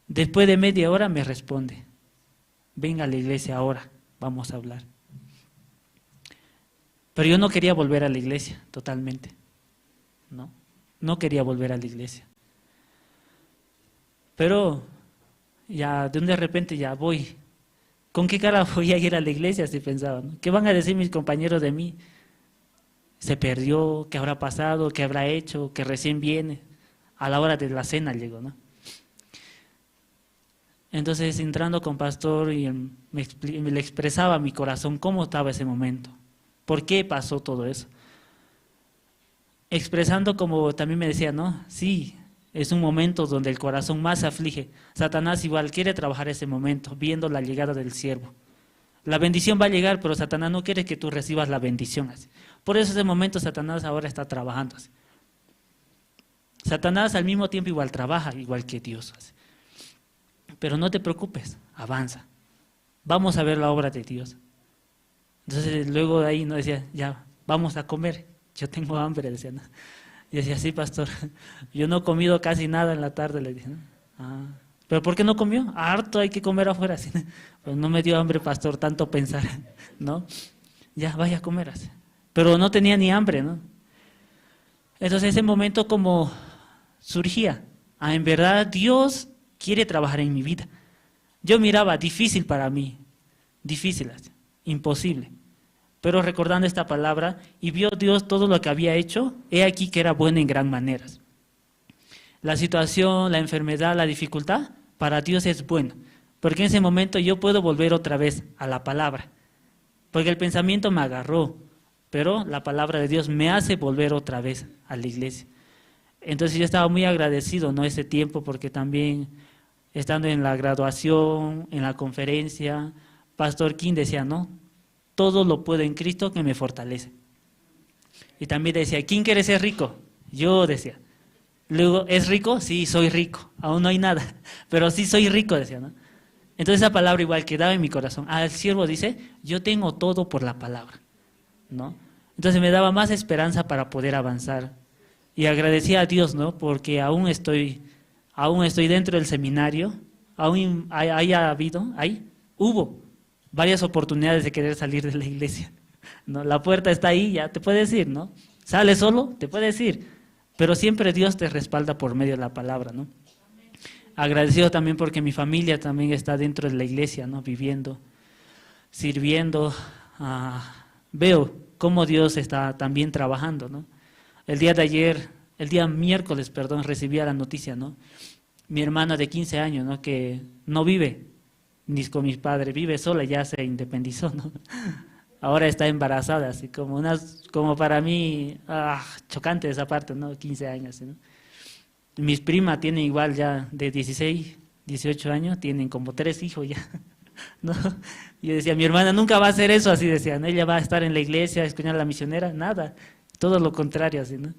Después de media hora me responde, venga a la iglesia ahora, vamos a hablar. Pero yo no quería volver a la iglesia totalmente. No quería volver a la iglesia. Pero ya de repente ya voy. ¿Con qué cara voy a ir a la iglesia? Así pensaba, ¿no? ¿Qué van a decir mis compañeros de mí? Se perdió, ¿qué habrá pasado? ¿Qué habrá hecho? Que recién viene. A la hora de la cena llegó, ¿no? Entonces, entrando con pastor, y me le expresaba a mi corazón cómo estaba ese momento. ¿Por qué pasó todo eso? Expresando como también me decía, ¿no? Sí, es un momento donde el corazón más se aflige. Satanás igual quiere trabajar ese momento, viendo la llegada del siervo. La bendición va a llegar, pero Satanás no quiere que tú recibas la bendición. Así. Por eso ese momento Satanás ahora está trabajando. Así. Satanás al mismo tiempo igual trabaja, igual que Dios. Así. Pero no te preocupes, avanza. Vamos a ver la obra de Dios. Entonces luego de ahí no decía, ya, vamos a comer. Yo tengo hambre, decía. ¿No? Y decía, sí, pastor, yo no he comido casi nada en la tarde, le dije. ¿No? ¿Pero por qué no comió? Harto hay que comer afuera. ¿Sí? Pues no me dio hambre, pastor, tanto pensar, ¿no? Ya, vaya a comer. Así. Pero no tenía ni hambre, ¿no? Entonces ese momento como surgía, en verdad Dios quiere trabajar en mi vida. Yo miraba, difícil para mí, difícil, así, imposible. Pero recordando esta palabra, y vio Dios todo lo que había hecho, he aquí que era bueno en gran manera. La situación, la enfermedad, la dificultad, para Dios es bueno, porque en ese momento yo puedo volver otra vez a la palabra, porque el pensamiento me agarró, pero la palabra de Dios me hace volver otra vez a la iglesia. Entonces yo estaba muy agradecido, ¿no? Ese tiempo, porque también estando en la graduación, en la conferencia, Pastor King decía, ¿no? Todo lo puedo en Cristo que me fortalece. Y también decía, ¿quién quiere ser rico? Yo decía. Luego, ¿es rico? Sí, soy rico. Aún no hay nada, pero sí soy rico, decía, ¿no? Entonces esa palabra igual quedaba en mi corazón. El siervo dice, yo tengo todo por la palabra, ¿no? Entonces me daba más esperanza para poder avanzar. Y agradecía a Dios, ¿no? Porque aún estoy dentro del seminario, aún hubo varias oportunidades de querer salir de la iglesia, ¿no? La puerta está ahí, ya te puedes ir, ¿no? Sales solo, te puedes ir, pero siempre Dios te respalda por medio de la palabra, ¿no? Agradecido también porque mi familia también está dentro de la iglesia, ¿no? Viviendo, sirviendo, veo cómo Dios está también trabajando, ¿no? El día miércoles, recibía la noticia, ¿no? Mi hermana de 15 años, ¿no? Que no vive ni con mis padres, vive sola, ya se independizó, ¿no? Ahora está embarazada, así como para mí, chocante esa parte, ¿no? 15 años, ¿no? Mis primas tienen igual ya de 16, 18 años, tienen como 3 hijos ya, ¿no? Yo decía, mi hermana nunca va a hacer eso, así decían, ella va a estar en la iglesia, escuchar a la misionera, nada. todo lo contrario, así, ¿no?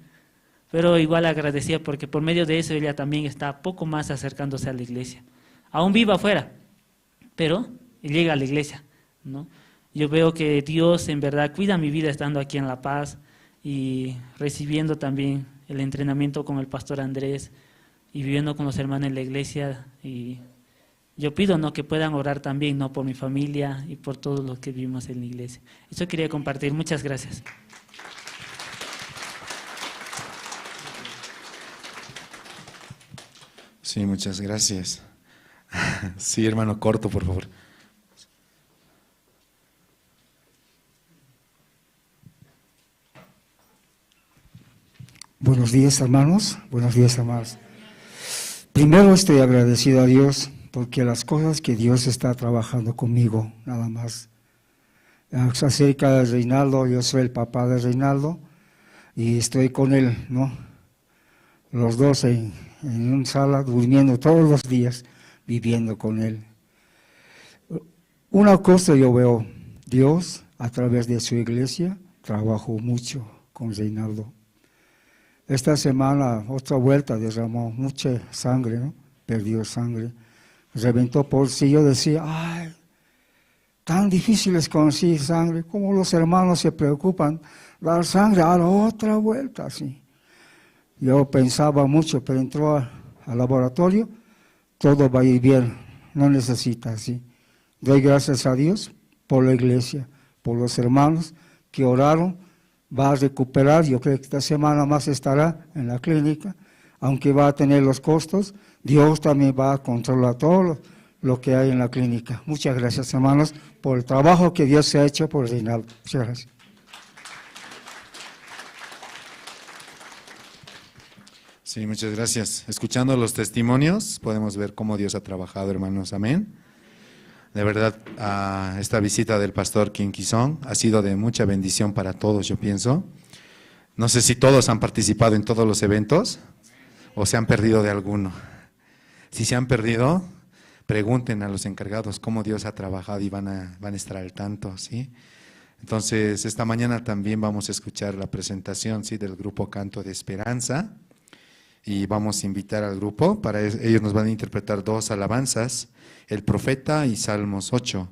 Pero igual agradecía porque por medio de eso ella también está poco más acercándose a la iglesia. Aún vive afuera, pero llega a la iglesia, ¿no? Yo veo que Dios en verdad cuida mi vida estando aquí en La Paz y recibiendo también el entrenamiento con el pastor Andrés y viviendo con los hermanos en la iglesia. Y yo pido, ¿no?, que puedan orar también, ¿no?, por mi familia y por todos los que vivimos en la iglesia. Eso quería compartir. Muchas gracias. Sí, muchas gracias. Sí, hermano, corto, por favor. Buenos días, hermanos. Buenos días, hermanos. Primero estoy agradecido a Dios porque las cosas que Dios está trabajando conmigo, nada más. Acerca de Reinaldo, yo soy el papá de Reinaldo y estoy con él, ¿no? Los dos en una sala, durmiendo todos los días, viviendo con él. Una cosa yo veo, Dios a través de su iglesia trabajó mucho con Reinaldo. Esta semana, otra vuelta, derramó mucha sangre, ¿no? Perdió sangre, reventó bolsillo, decía, ay, tan difícil es conseguir sangre, como los hermanos se preocupan, dar sangre a la otra vuelta, así. Yo pensaba mucho, pero entró al laboratorio, todo va a ir bien, no necesita así. Doy gracias a Dios por la iglesia, por los hermanos que oraron. Va a recuperar, yo creo que esta semana más estará en la clínica, aunque va a tener los costos, Dios también va a controlar todo lo que hay en la clínica. Muchas gracias, hermanos, por el trabajo que Dios se ha hecho por Reinaldo. Muchas gracias. Sí, muchas gracias. Escuchando los testimonios, podemos ver cómo Dios ha trabajado, hermanos. Amén. De verdad, esta visita del pastor Kim Ki-song ha sido de mucha bendición para todos, yo pienso. No sé si todos han participado en todos los eventos o se han perdido de alguno. Si se han perdido, pregunten a los encargados cómo Dios ha trabajado y van a estar al tanto, ¿sí? Entonces, esta mañana también vamos a escuchar la presentación, ¿sí?, del grupo Canto de Esperanza. Y vamos a invitar al grupo, ellos nos van a interpretar 2 alabanzas, El Profeta y Salmos 8.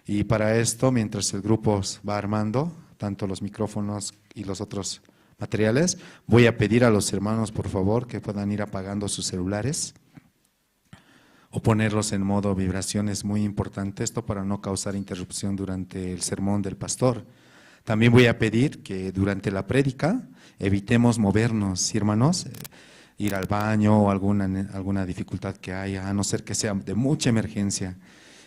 Y para esto, mientras el grupo va armando, tanto los micrófonos y los otros materiales, voy a pedir a los hermanos, por favor, que puedan ir apagando sus celulares o ponerlos en modo vibración. Es muy importante esto para no causar interrupción durante el sermón del pastor. También voy a pedir que durante la prédica evitemos movernos, ¿sí, hermanos? Ir al baño o alguna dificultad que haya, a no ser que sea de mucha emergencia.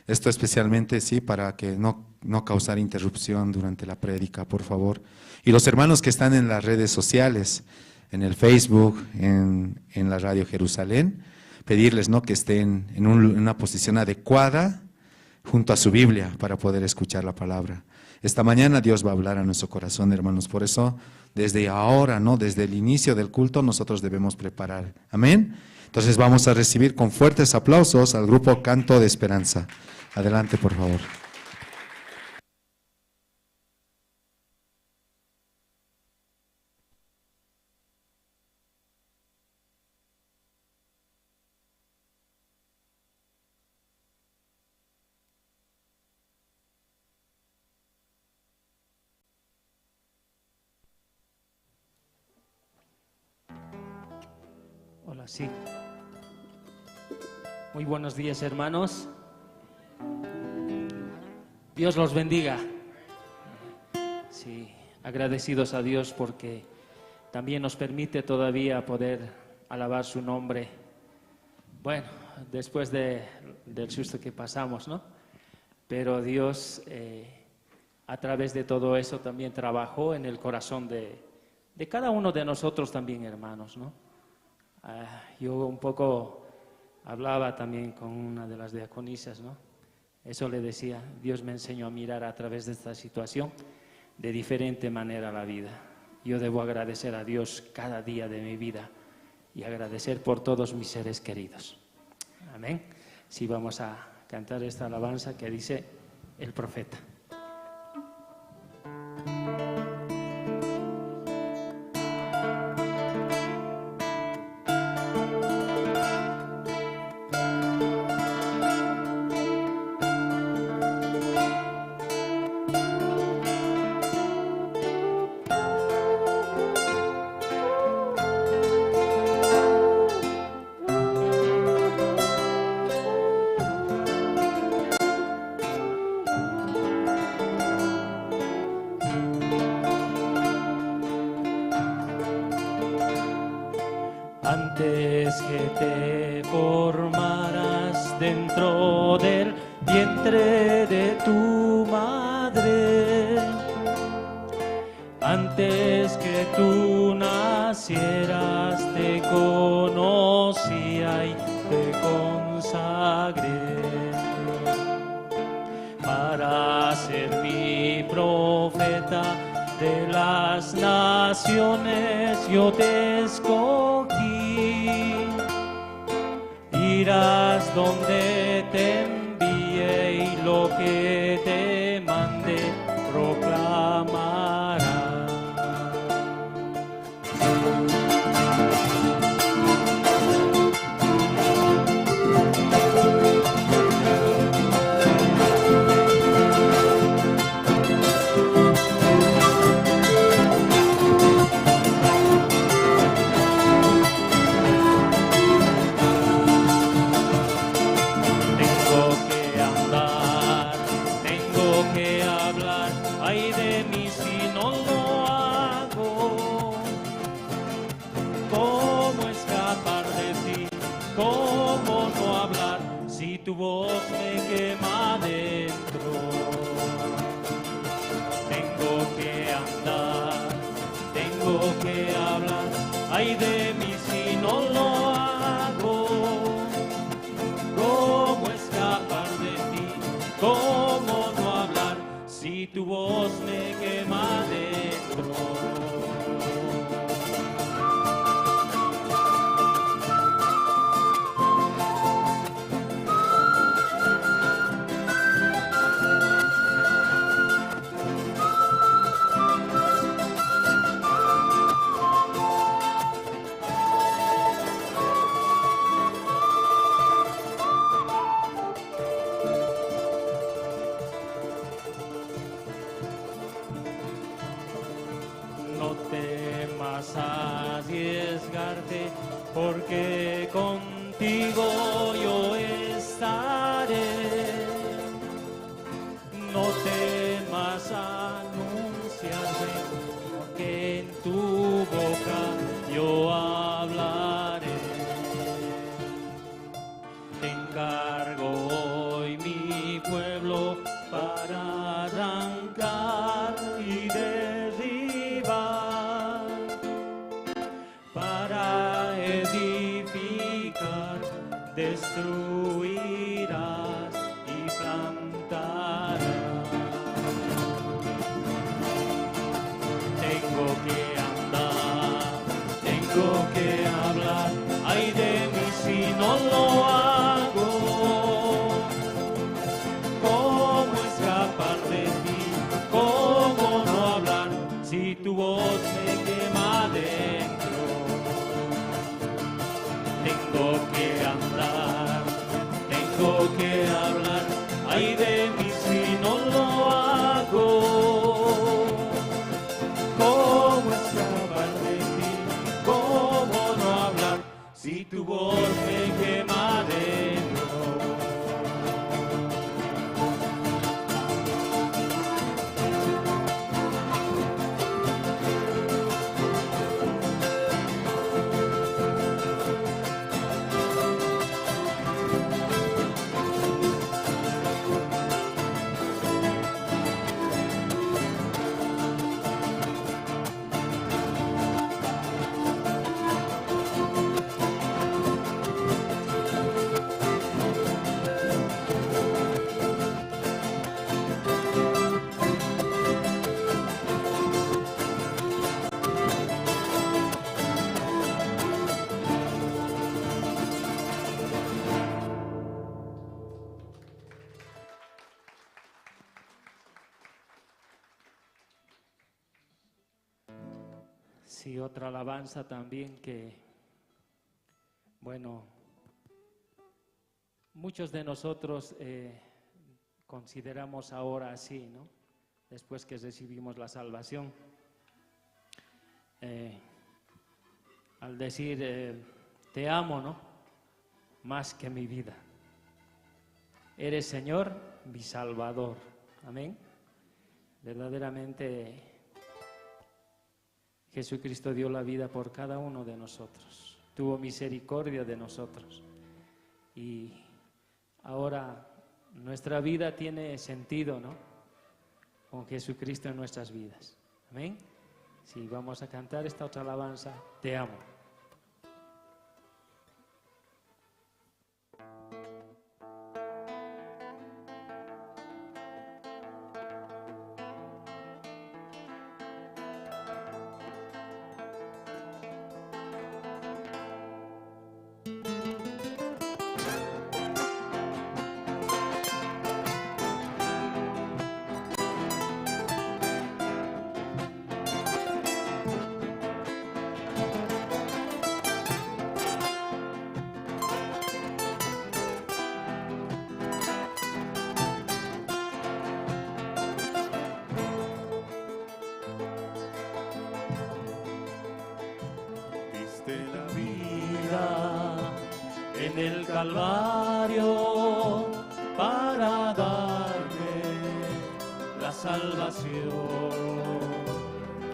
Esto especialmente, sí, para que no causar interrupción durante la prédica, por favor. Y los hermanos que están en las redes sociales, en el Facebook, en la Radio Jerusalén, pedirles, ¿no?, que estén en una posición adecuada junto a su Biblia para poder escuchar la palabra. Esta mañana Dios va a hablar a nuestro corazón, hermanos, por eso desde ahora, ¿no?, desde el inicio del culto nosotros debemos preparar. Amén. Entonces vamos a recibir con fuertes aplausos al grupo Canto de Esperanza. Adelante, por favor. Hola, sí. Muy buenos días, hermanos. Dios los bendiga. Sí, agradecidos a Dios porque también nos permite todavía poder alabar su nombre. Bueno, después del susto que pasamos, ¿no? Pero Dios, a través de todo eso, también trabajó en el corazón de cada uno de nosotros también, hermanos, ¿no? Yo un poco hablaba también con una de las diaconisas, ¿no? Eso le decía, Dios me enseñó a mirar a través de esta situación de diferente manera la vida. Yo debo agradecer a Dios cada día de mi vida y agradecer por todos mis seres queridos. Amén. Sí, vamos a cantar esta alabanza que dice El Profeta. que te formaras dentro del vientre de tu madre, antes que tú nacieras te conocía y te consagré para ser mi profeta de las naciones. Yo te escogí, irás donde te envíe y lo que te mande proclamarás. Ay de mí si no lo hago, ¿cómo escapar de ti? ¿Cómo no hablar si tu voz me quema adentro? Tengo que andar, tengo que hablar, ay de mí si no lo hago, ¿cómo escapar de ti? ¿Cómo no hablar si tu voz me quema dentro? No temas arriesgarte, porque contigo yo estaré. No temas anunciarme, porque en tu boca yo hablaré. Te encargo hoy mi pueblo para arrancar y derribar, para edificar, destruirás y plantarás. Tengo que andar, tengo que hablar, ay de mí si no lo hago. ¿Cómo escapar de ti? ¿Cómo no hablar si tu voz me quema dentro? Tengo que andar, tengo que hablar, ay de mí si no lo hago. ¿Cómo escapar de ti? ¿Cómo no hablar si tu voz me quema dentro? Sí, otra alabanza también que, bueno, muchos de nosotros consideramos ahora así, ¿no? Después que recibimos la salvación, al decir, te amo, ¿no? Más que mi vida. Eres, Señor, mi Salvador. Amén. Verdaderamente Jesucristo dio la vida por cada uno de nosotros. tuvo misericordia de nosotros. Y ahora nuestra vida tiene sentido, ¿no? Con Jesucristo en nuestras vidas. Amén. Sí, vamos a cantar esta otra alabanza. Te amo. En el Calvario para darme la salvación,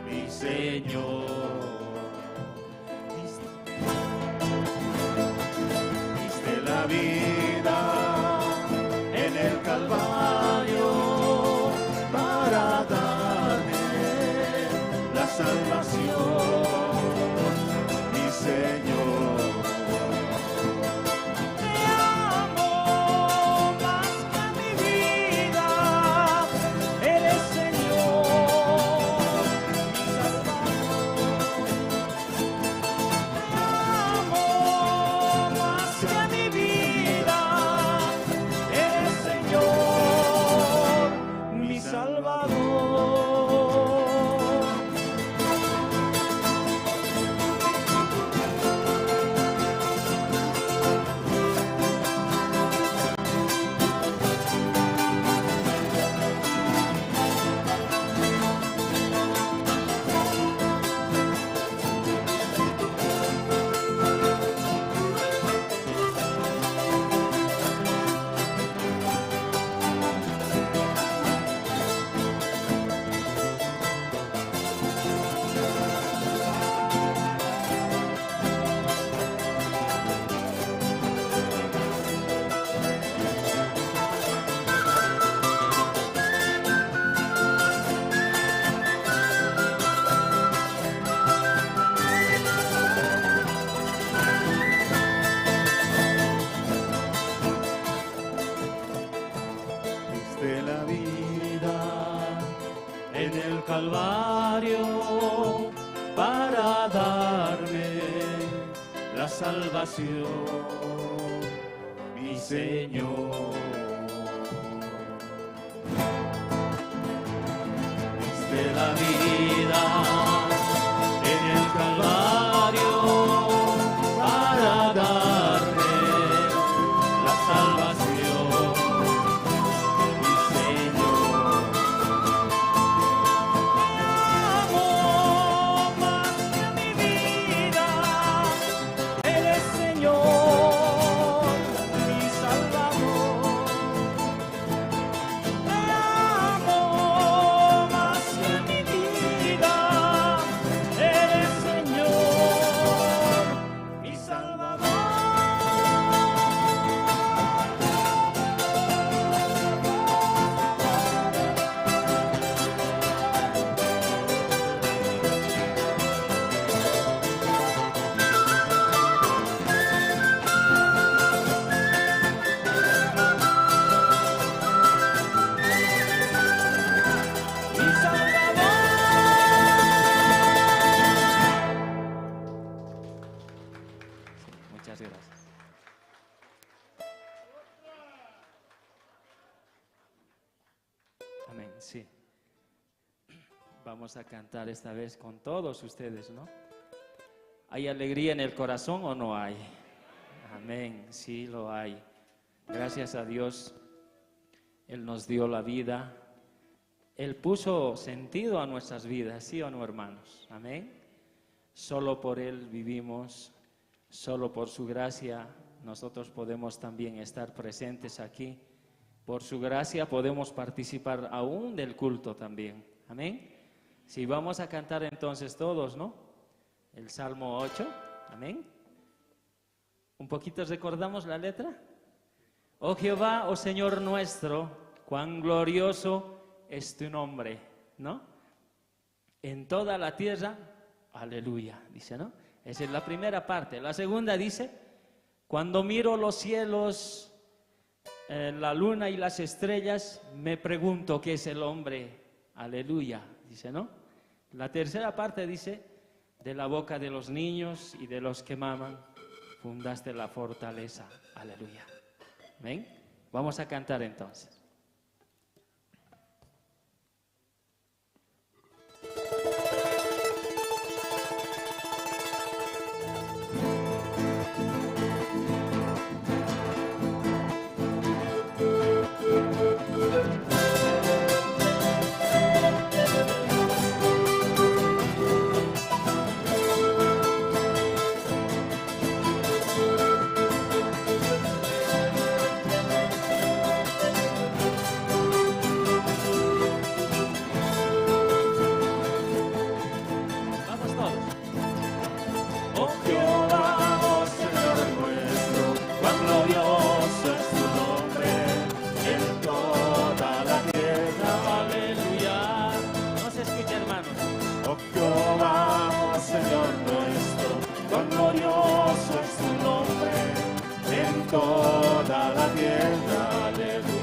mi Señor. Diste la vida en el Calvario para darme la salvación, mi Señor. Calvario para darme la salvación, mi Señor. Diste la vida en el Calvario para darme la salvación, mi Señor. Amén, sí. Vamos a cantar esta vez con todos ustedes, ¿no? ¿Hay alegría en el corazón o no hay? Amén, sí lo hay. Gracias a Dios, Él nos dio la vida. Él puso sentido a nuestras vidas, ¿sí o no, hermanos? Amén. Solo por Él vivimos, solo por su gracia nosotros podemos también estar presentes aquí. Por su gracia podemos participar aún del culto también. Amén. Si vamos a cantar entonces todos, ¿no? El Salmo 8. Amén. ¿Un poquito recordamos la letra? Oh Jehová, oh Señor nuestro, cuán glorioso es tu nombre, ¿no? En toda la tierra, aleluya, dice, ¿no? Esa es la primera parte. La segunda dice, cuando miro los cielos, la luna y las estrellas, me pregunto qué es el hombre, aleluya, dice, ¿no? La tercera parte dice, de la boca de los niños y de los que maman, fundaste la fortaleza, aleluya. ¿Ven? Vamos a cantar entonces. Toda la tierra, aleluya.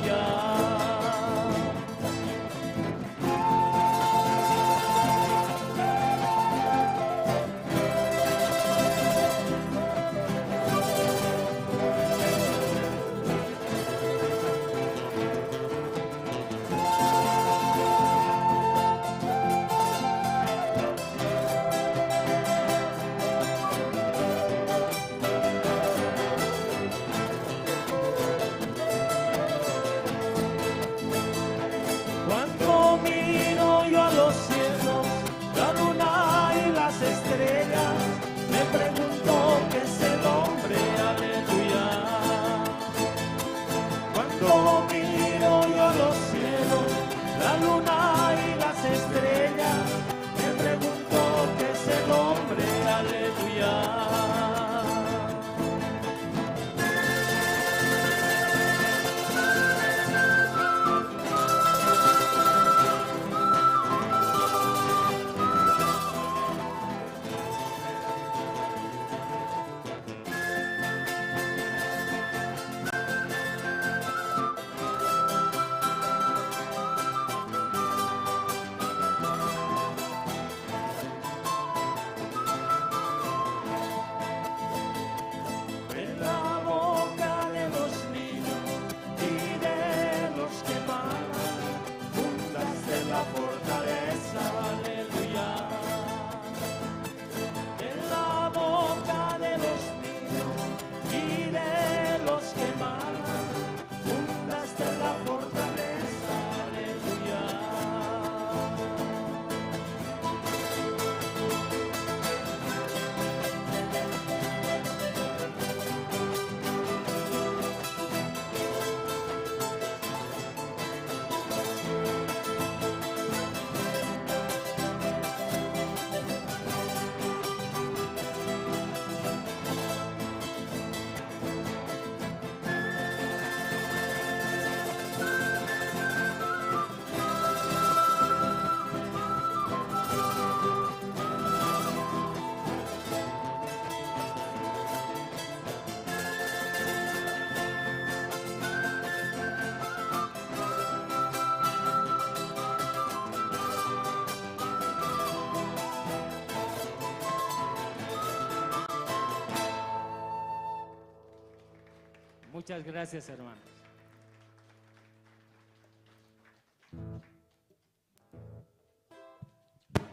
Muchas gracias, hermanos.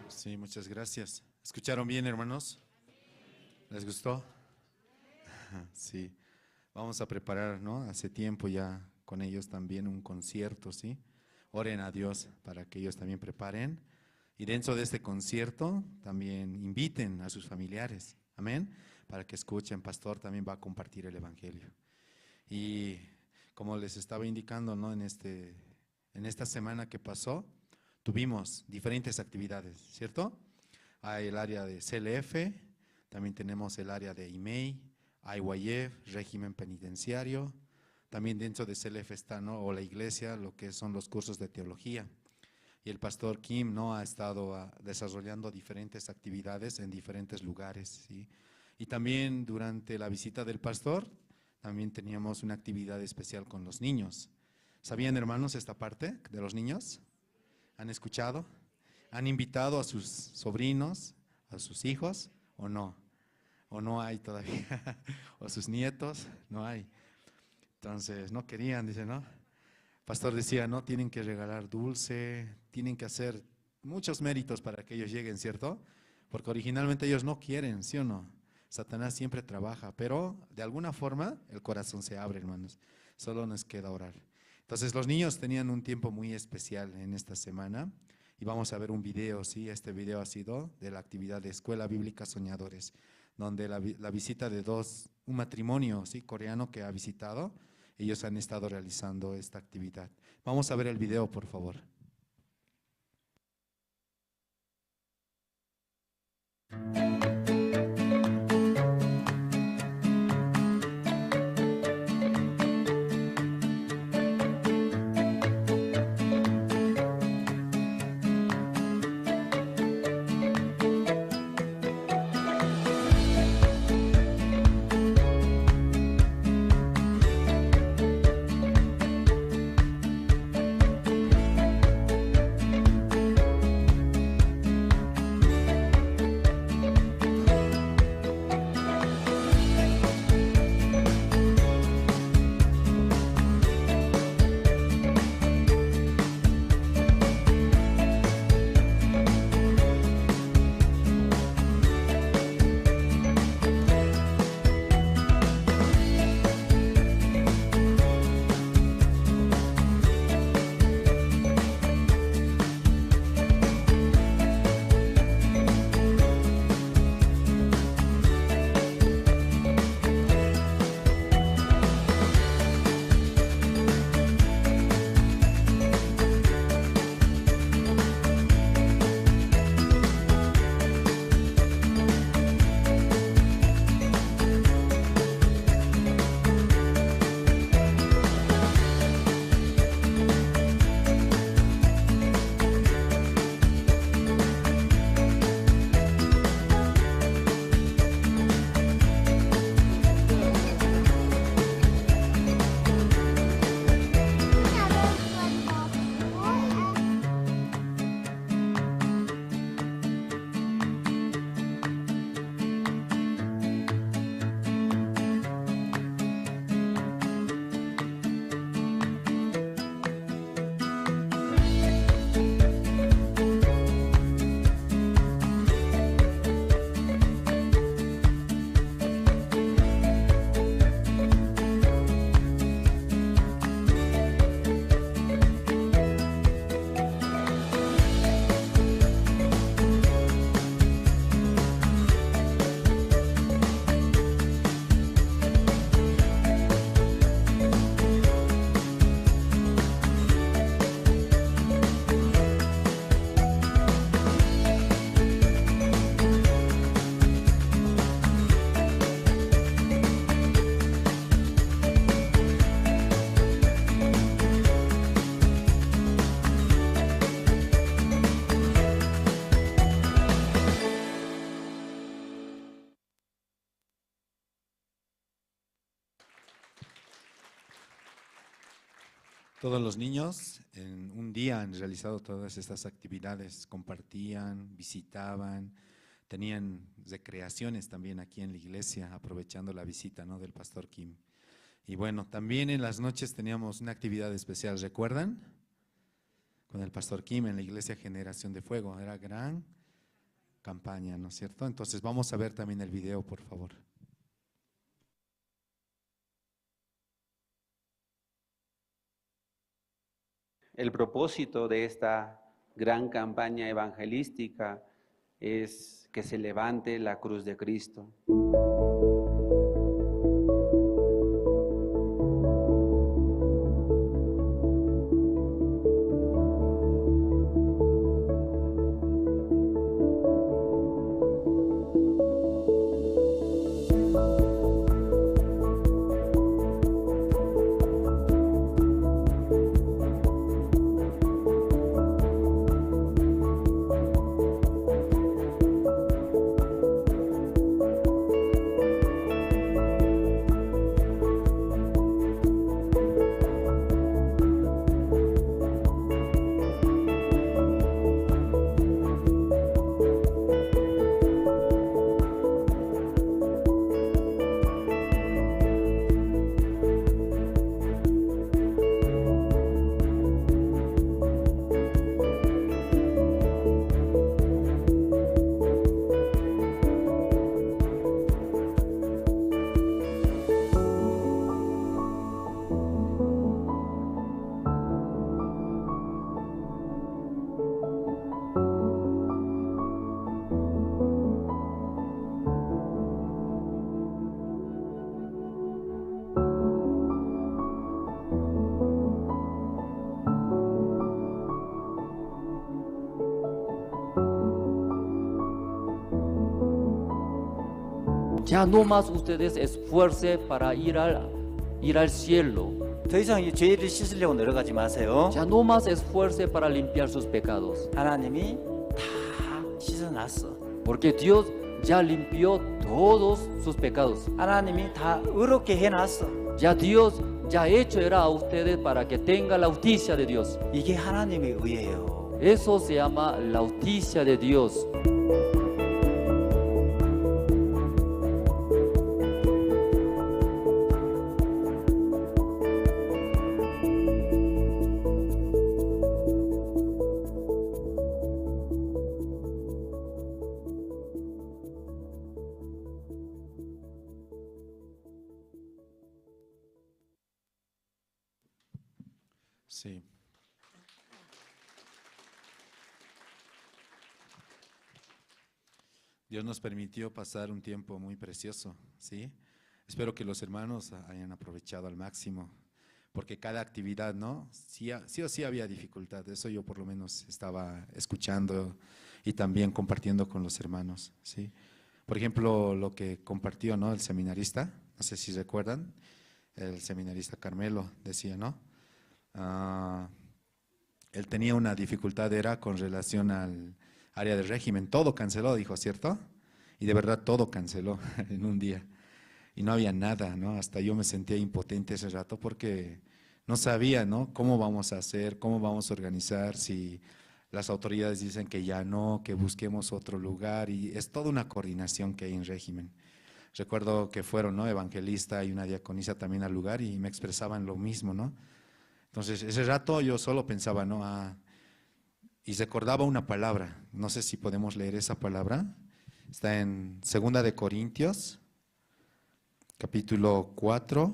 Sí, muchas gracias. ¿Escucharon bien, hermanos? ¿Les gustó? Sí. Vamos a preparar, ¿no? Hace tiempo ya con ellos también un concierto, ¿sí? Oren a Dios para que ellos también preparen. Y dentro de este concierto también inviten a sus familiares, amén, para que escuchen. Pastor también va a compartir el evangelio. Y como les estaba indicando, ¿no? En esta semana que pasó, tuvimos diferentes actividades, ¿cierto? Hay el área de CLF, también tenemos el área de IMEI, IYF, régimen penitenciario. También dentro de CELEF está, ¿no?, o la iglesia, lo que son los cursos de teología. Y el pastor Kim, ¿no?, ha estado desarrollando diferentes actividades en diferentes lugares, ¿sí? Y también durante la visita del pastor, también teníamos una actividad especial con los niños. ¿Sabían, hermanos, esta parte de los niños? ¿Han escuchado? ¿Han invitado a sus sobrinos, a sus hijos o no? ¿O no hay todavía? ¿O sus nietos? No hay. Entonces, no querían, dice, ¿no? El pastor decía, no, tienen que regalar dulce, tienen que hacer muchos méritos para que ellos lleguen, ¿cierto? Porque originalmente ellos no quieren, ¿sí o no? Satanás siempre trabaja, pero de alguna forma el corazón se abre, hermanos. Solo nos queda orar. Entonces, los niños tenían un tiempo muy especial en esta semana y vamos a ver un video, ¿sí? Este video ha sido de la actividad de Escuela Bíblica Soñadores, donde la visita de un matrimonio, ¿sí?, coreano que ha visitado, ellos han estado realizando esta actividad. Vamos a ver el video, por favor. Todos los niños en un día han realizado todas estas actividades, compartían, visitaban, tenían recreaciones también aquí en la iglesia, aprovechando la visita, ¿no?, del pastor Kim. Y bueno, también en las noches teníamos una actividad especial, ¿recuerdan? Con el pastor Kim en la iglesia Generación de Fuego, era gran campaña, ¿no es cierto? Entonces vamos a ver también el video, por favor. El propósito de esta gran campaña evangelística es que se levante la cruz de Cristo. Ya no más ustedes esfuercen para ir al cielo. 더 이상 이 죄를 씻으려고 노력하지 마세요. Ya no más esfuercen para limpiar sus pecados. 하나님이 다 씻어놨어. Porque Dios ya limpió todos sus pecados. 하나님이 다 의롭게 해놨어. Ya Dios ya hecho era a ustedes para que tengan la justicia de Dios. 이게 하나님의 의예요. Eso se llama la justicia de Dios. Sí. Dios nos permitió pasar un tiempo muy precioso, ¿sí? Espero que los hermanos hayan aprovechado al máximo, porque cada actividad, ¿no? Sí o sí había dificultad, eso yo por lo menos estaba escuchando y también compartiendo con los hermanos, ¿sí? Por ejemplo, lo que compartió, ¿no? El seminarista, no sé si recuerdan, el seminarista Carmelo decía, ¿no? Él tenía una dificultad, era con relación al área del régimen, todo canceló, dijo, ¿cierto? Y de verdad todo canceló en un día. Y no había nada, ¿no? Hasta yo me sentía impotente ese rato porque no sabía, ¿no? ¿Cómo vamos a hacer? ¿Cómo vamos a organizar? Si las autoridades dicen que ya no, que busquemos otro lugar. Y es toda una coordinación que hay en régimen. Recuerdo que fueron, ¿no? Evangelista y una diaconisa también al lugar y me expresaban lo mismo, ¿no? Entonces, ese rato yo solo pensaba, ¿no? Y recordaba una palabra, no sé si podemos leer esa palabra, está en 2 de Corintios, capítulo 4,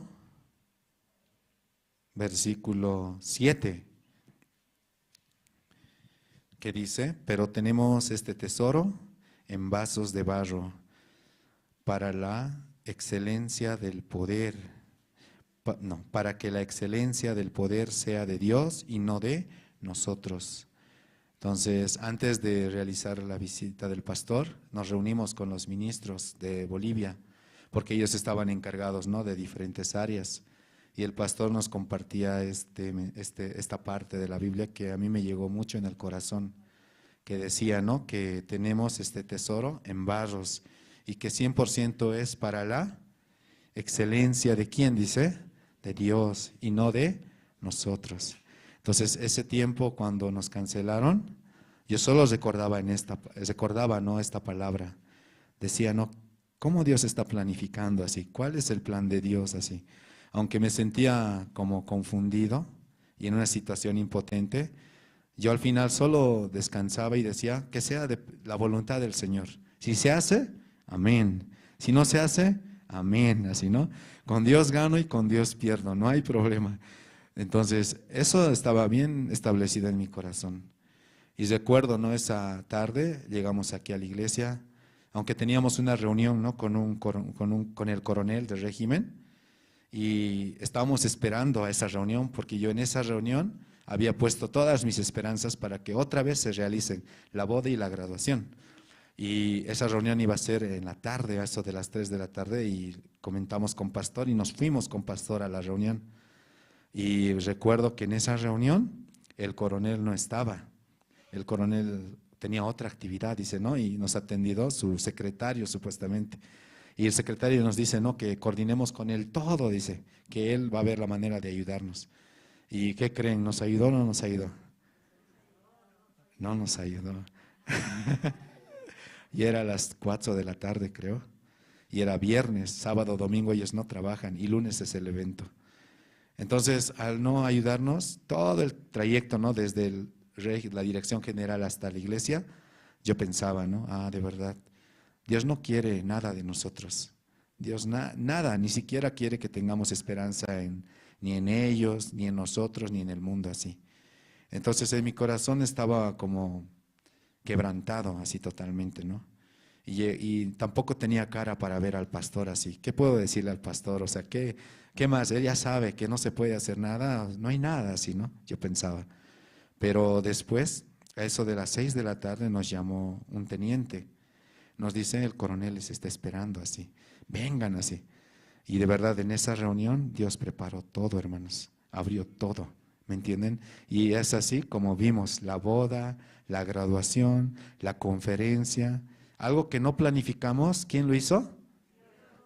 versículo 7, que dice, pero tenemos este tesoro en vasos de barro para la excelencia del poder. Para que la excelencia del poder sea de Dios y no de nosotros. Entonces, antes de realizar la visita del pastor, nos reunimos con los ministros de Bolivia, porque ellos estaban encargados, ¿no? de diferentes áreas. Y el pastor nos compartía esta parte de la Biblia que a mí me llegó mucho en el corazón, que decía, ¿no? que tenemos este tesoro en barros y que 100% es para la excelencia de ¿quién dice? De Dios y no de nosotros. Entonces, ese tiempo cuando nos cancelaron, yo solo recordaba ¿no? esta palabra. Decía, ¿no? ¿Cómo Dios está planificando así? ¿Cuál es el plan de Dios así? Aunque me sentía como confundido y en una situación impotente, yo al final solo descansaba y decía que sea de la voluntad del Señor. Si se hace, amén. Si no se hace, amén. Así, ¿no? Con Dios gano y con Dios pierdo, no hay problema. Entonces, eso estaba bien establecido en mi corazón. Y recuerdo, ¿no? Esa tarde llegamos aquí a la iglesia, aunque teníamos una reunión, ¿no? con el coronel del régimen, y estábamos esperando a esa reunión, porque yo en esa reunión había puesto todas mis esperanzas para que otra vez se realicen la boda y la graduación. Y esa reunión iba a ser en la tarde, a eso de las 3 de la tarde, y comentamos con pastor y nos fuimos con pastor a la reunión. Y recuerdo que en esa reunión el coronel no estaba, el coronel tenía otra actividad, dice, ¿no? Y nos atendió su secretario supuestamente. Y el secretario nos dice, ¿no? Que coordinemos con él todo, dice, que él va a ver la manera de ayudarnos. ¿Y qué creen? ¿Nos ayudó o no nos ayudó? No nos ayudó. Y era a las 4 de la tarde, creo. Y era viernes, sábado, domingo ellos no trabajan y lunes es el evento. Entonces, al no ayudarnos, todo el trayecto, ¿no? Desde la dirección general hasta la iglesia, yo pensaba, ¿no? De verdad, Dios no quiere nada de nosotros. Dios nada, ni siquiera quiere que tengamos esperanza ni en ellos, ni en nosotros, ni en el mundo así. Entonces, en mi corazón estaba como quebrantado así totalmente, ¿no? Y tampoco tenía cara para ver al pastor así. ¿Qué puedo decirle al pastor? O sea, ¿qué más? Él ya sabe que no se puede hacer nada, no hay nada así, ¿no? Yo pensaba. Pero después, a eso de las 6 de la tarde nos llamó un teniente. Nos dice, el coronel les está esperando así. vengan así. Y de verdad, en esa reunión, Dios preparó todo, hermanos, abrió todo, ¿me entienden? Y es así como vimos la boda, la graduación, la conferencia, algo que no planificamos. ¿Quién lo hizo?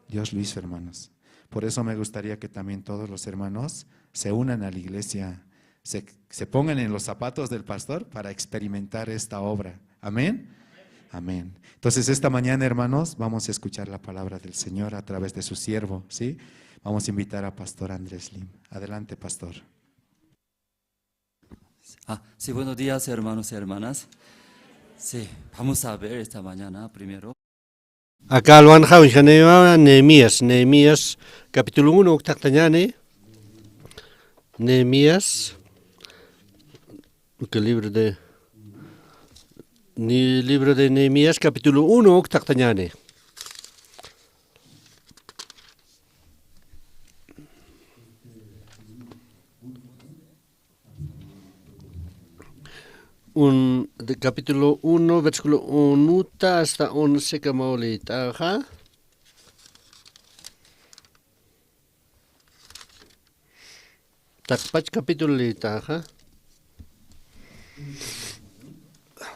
Dios lo hizo, hermanos. Por eso me gustaría que también todos los hermanos se unan a la iglesia, se pongan en los zapatos del pastor para experimentar esta obra. Amén. Amén. Entonces esta mañana, hermanos, vamos a escuchar la palabra del Señor a través de su siervo, ¿sí? Vamos a invitar a Pastor Andrés Lim. Adelante, pastor. Sí, buenos días, hermanos y hermanas. Sí, vamos a ver esta mañana primero. Acá lo han dejado en Nehemías, capítulo 1, octactañane. Nehemías, el libro de Nehemías, capítulo 1, octactañane. De capítulo 1, versículo 1 hasta 11 kamaulita, ¿ja? Takpach capítulo lita, ¿ja?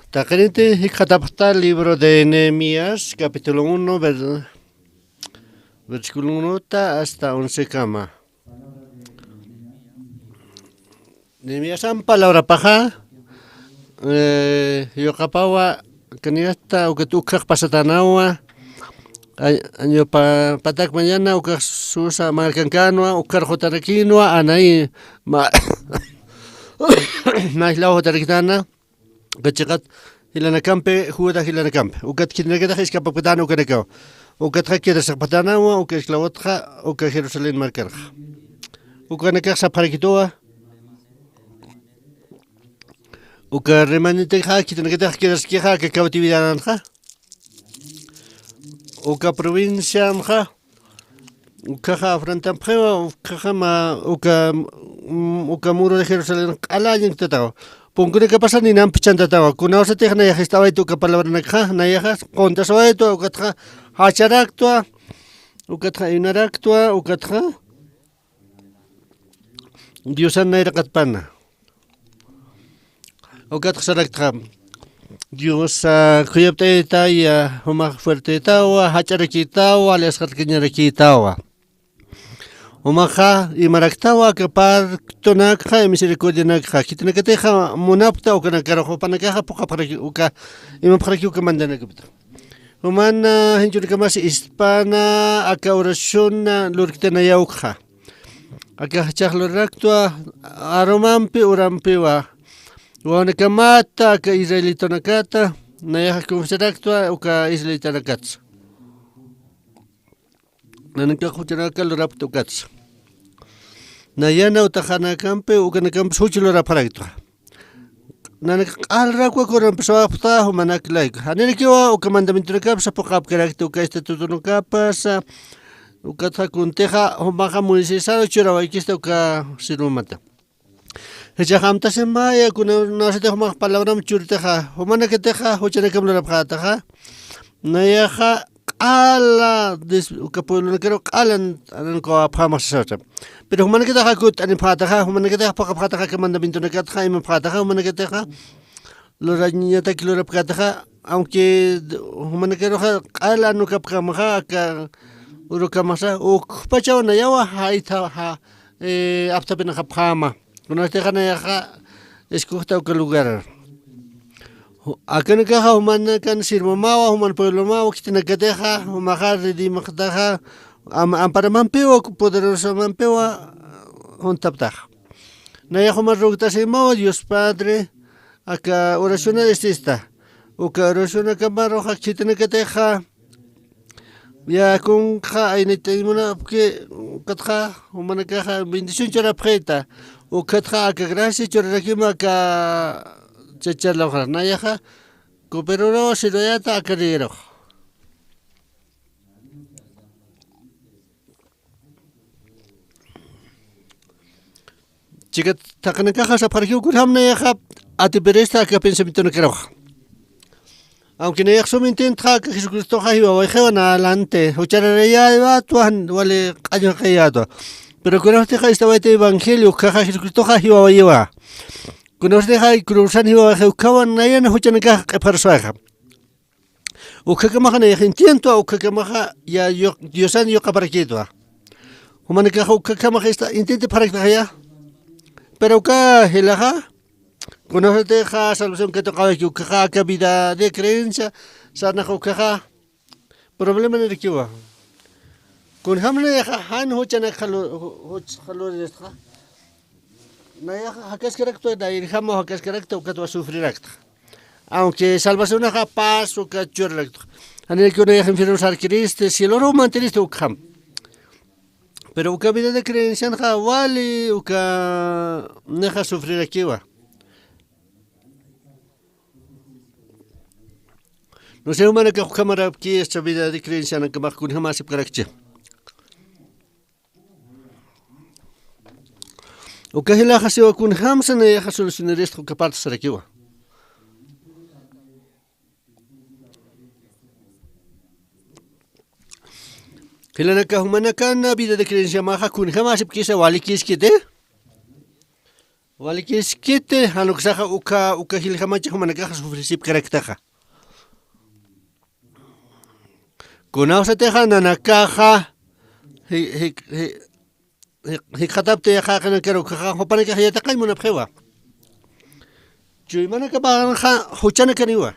Takrente hikatapta libro de Nehemías, capítulo 1, versículo 1 hasta 11 kama. Nehemías an palabra paja. Yo kapawa kaniasta uketukak pasatanawa año patak mañana ukak susa marcancanwa ukar jotarakinwa anai ma naislau jotarakitana gachikat hilana campe juda hilana campe ukat kinegada iskapa patana ukanekao ukat hakira sapatanawa ukat klawotja ukat Jerusalén marcarja ukanekak saparakitoa uka remanente ja kitnegeta kidaskija que cautividad ja uka provincia ja uka ja frontan prueba uka ma uka muro de Jerusalén alayen tatao pongure que pasa ni nam pichantatao kuna se tejna ya estaba tu que palabra na ja na ya conta soeto uka ja hacharaktua uka ja inaraktua uka ja Diosan na irakatpana Okat xaraktra Dios kuyapta ya huma fuerte tawa hacharakitawa les hatkiñarakitawa umaja imaraktawa kapar tonakha misericordia nakha kitnakateja munapta ukanakarajo panakaja poca para uka imapjaraki uka mandanakapta humana hinchurikamas hispana aka oración lurkitana yaukha aka chajloraktua aromampi urampiwa Wana kamata ka Israelita nakata na ya kumsaraktua o ka Israelita nakats. Na nagkakutiraka lorap to kats. Na yana utakana kampe o ka nakamp suchilo raparagtua. Na nagkalra ko ko ram pasapta humanak like. Hanirikiwa o ka mandamento nakap sa pokap karakto ka estatuto nakapa o ka takunteja humaka munisisaro chirawa ikista o ka sirumata. Hechajamta semaya kuna nasete homa palabra mchurteja homana que teja hochana kamla rapjataja nayaja ala des kapulo no quiero alan ko apama sasa pero homana que teja kut ani phataja homana que teja poca phataja que mandamiento na katja im phataja homana que teja lo rañata kilo rapjataja aunque homana que roja ala no kapkamaja ka urukamasa o pachao na yawa haita ha apta pena kapama Kuna tejana ya escoge otro lugar. Acá no caja humana can sirmamawa human pueblo mawa que tiene que dejar humajar de maktaja ampara mampeo poderoso mampeo un taptaj. Naya humar rogta se mawa Dios Padre acá oración de esta. O que oración acá barroja que tiene que dejar ya con ja en este mona que katja humana caja bendición chara preta. O katja que gracias chorakima ka chachar la hoja nayaja cooperó se lo ya ta carrero chica takana caja sa parquio kurham nayaja ati peresta que pensamiento no quiero Aunque no hay que intenta que Jesucristo iba adelante, ya tuan vale año callado. Pero con este estaba este evangelio que Jesucristo iba a llevar. Con este cruzan iba a buscar nadie no escucha nada que persona. O que más no hay intento o que más ya yo san yo caparquito. O man que más está intente para que pero que helaja con este salvación que tocaba que vida de creencia sana que problema no requiere. Con hamne han hochana halo destra. Naya hakas correcto da irjamo hakas correcto que tu sufrir acta. Aunque salvación ha paz o que chorrecto. Anel que no dejen firmar Cristo si lo manteniste ukam. Pero que vida de creencia ha vale o que deja sufrir aquí va. No sé humana que cámara aquí esta vida de creencia que más con jamás se correcto. O que hila hasiwa kun hamsa na ya solucionar esto que parte ser aquí va. Hila na ka humana kana vida de creencia maha kun jamás se kisa wali kiskite. Wali kiskite hanu ksaha uka hila hamacha humana ka sufrir sip karaktaha. Kuna sa teha na nakaha Hikatapte ya kakana kero kakapane ka hayata kai muna phewa. Chui mana ka ba huchana kaniwa.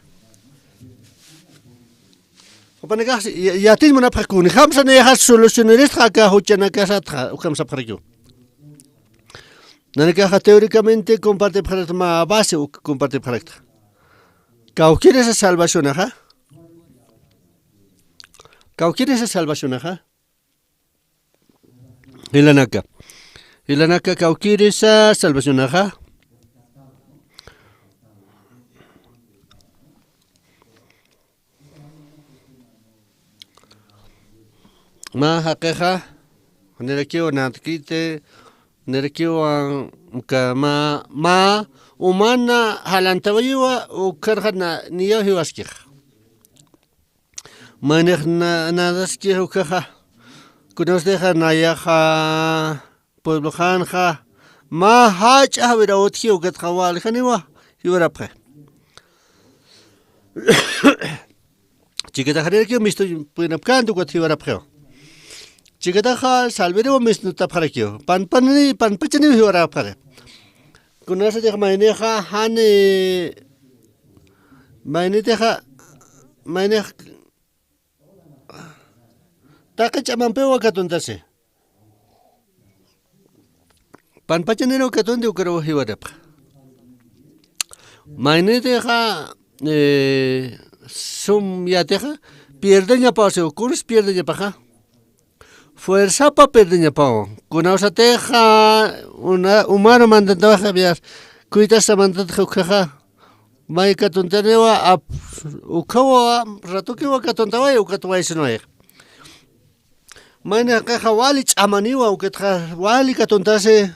Hopane ka ya tin muna phakuni khamsa ne ha soluciones ka huchana ka satha ukam sapharikyo. Nana ka teóricamente comparte paradigma base o comparte paradigma. Ka quiere esa salvación ha? Ka quiere esa salvación ha? Hilanaka kaukirisa salvación aja. Ma hakeja nerekio natkite nerekio ma umana halantawiwa o karhana niyo hiwaskih. Manehna nadaskih ukaja. Kunos deja nayaja pueblo janja ma hacha vera otio que trawal janiwa yura pre chiquita jare que misto puena canto que yura pre chiquita ja salvero misto taprakio pan pachani yura pre kunos deja maineja hane maineja Taka chamampewa katuntase. Pan pachanero katunde ukaro hiwarap. Maine deja sum ya deja pierdeña pase o kurs pierdeña paja. Fuerza pa pierdeña pao. Kunausa teja una humano mandando javias. Kuita samandant jukaja. Mai katuntanewa ap ukawa ratukiwa katuntawa ukatwa isnoe. Maina caja wali chamaniwa o que wali catontase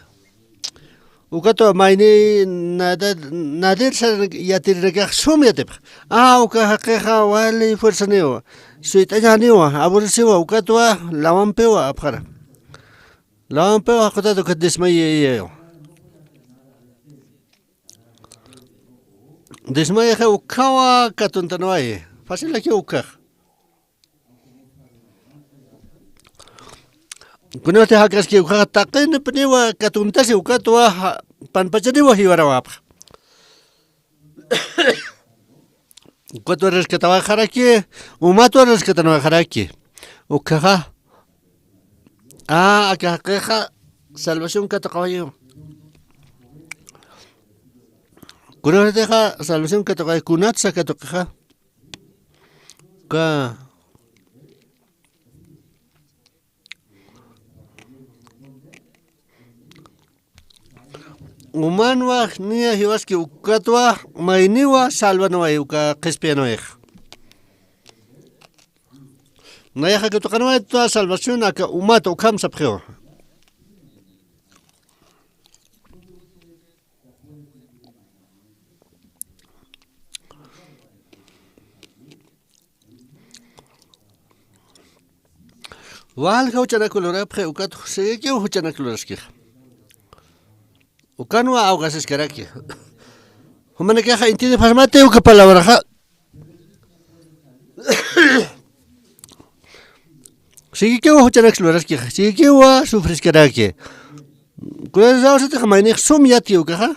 o que to maine nader ya tirga sumiate o caja wali fuerza neo suita niwa abursiwa o que to lawampewa apara lawampewa cotato que desmaye desmaye o kawa catontanoye fácil aquí o caja Kuno te hakas ki ukha taken pnewa katuntasi ukatwa panpachani wa hiwara Ukatwa rescataba haraki umatwa rescataba haraki ukha akaja salvación kataqayo Kuno te ha salvación kataqayo kunatsa kataqaja ka Umanwa niya hiwaski ukatwa mainiwa salvanwa uka kespianoej. Naya que tocanwa toda salvación aka umato ukam sapgeo. Walga uchanakulorapje ukat sege uchanakulorski. Ukanwa augas eskaraki. Humana caja entiende pasmate uka palabra. Sigue que uchanakulorski. Sigue que wa sufriskaraki. Kuya zao se te jamainik sum yati ukaha.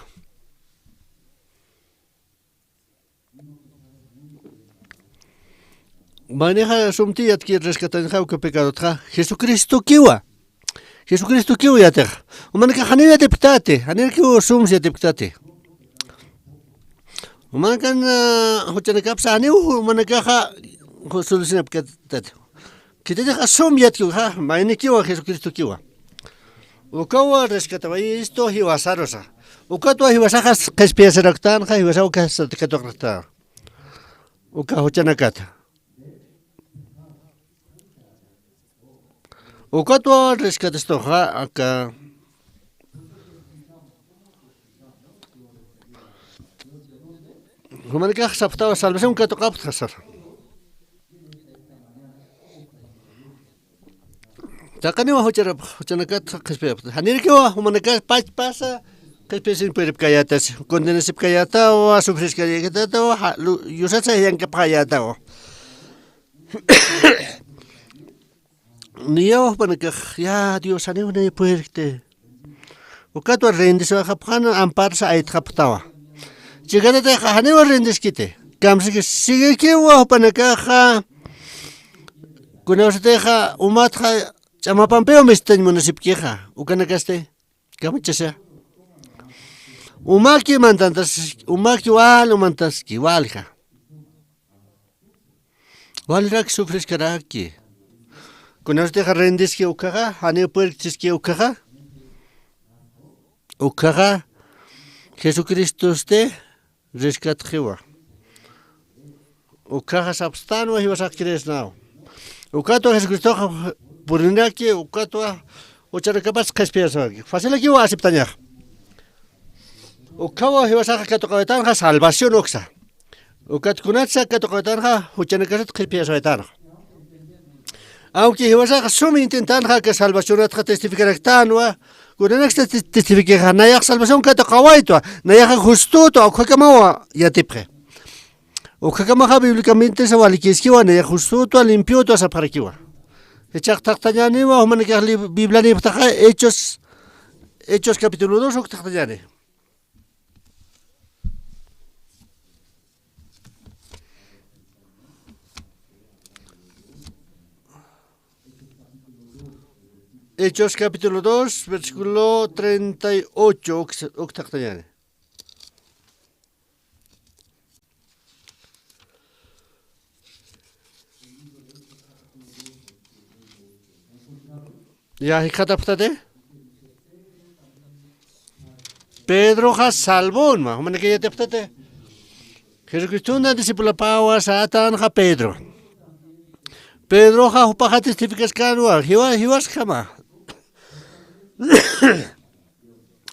Maneja sumti yatki rescatan jauka pecado tra. Jesucristo kiwa. Jesucristo kiwa yater. Umanaka hanira deputate. Hanira kiwa sum ya deputate. Umanaka huchanakapsa haniu umanaka solución pecatate. Kitete sum yatki ha. Maini kiwa Jesucristo kiwa. Ukawa rescataba esto hiwa sarosa. Ukatwa hiwa sajas kespias raktan ha hiwa sauka satkatokta. Uka huchanakata. Ukatwa rescatastoja acá. Humanica saptaba salvación que tocaba pasar. Takaniwa huchanakat kespea. Hanirkiwa humanica pasa kespea sin peripkayatas. Condenas pkayata o sufriskayata o yusatsa yang kapayata o. Niyo para que ya Dios ane una puerte. Ukato rendes wa kapana amparsa ait kaptawa. Chigada te hane wa rendes kite. Kamse que sigue que wa para que ha kuna usted ha umat ha chama pampeo misten municip queja. Ukana kaste. Kamachesa. Umaki mantantas umaki wal umantas ki walja. Walrak sufres karaki. ¿Conoces de rendes que ukaga? ¿Hane puertes que ukaga? Ukaga Jesucristo usted rescat jewa. Ukaga sabstano y vas a creer now. Ukato Jesucristo por una que ukato ochar capaz que espias aquí. Fácil aquí va a aceptar. Ukawa y vas a que toca tanja salvación oxa. Ukat kunatsa que toca tanja ochar que espias vetana. Aunque ibas a asumir intentar que salvación a testificar actanua, cuando no testificar nada salvación que te cawaito, nada justo o que camawa ya te pre. O que camaja bíblicamente se vale que esquiva nada justo o limpio to esa para kiwa. Echar tactayane o manejar Biblia ni ptaja Hechos capítulo 2 o tactayane. Hechos capítulo 2, versículo 38, octactayane. Ya, ¿hicataptate? Pedro has salvón, ma, hombre que ya te aptate. Jesucristo no discípula paua satan ha Pedro. Pedro ha upaja testificas canua, hiwas kama.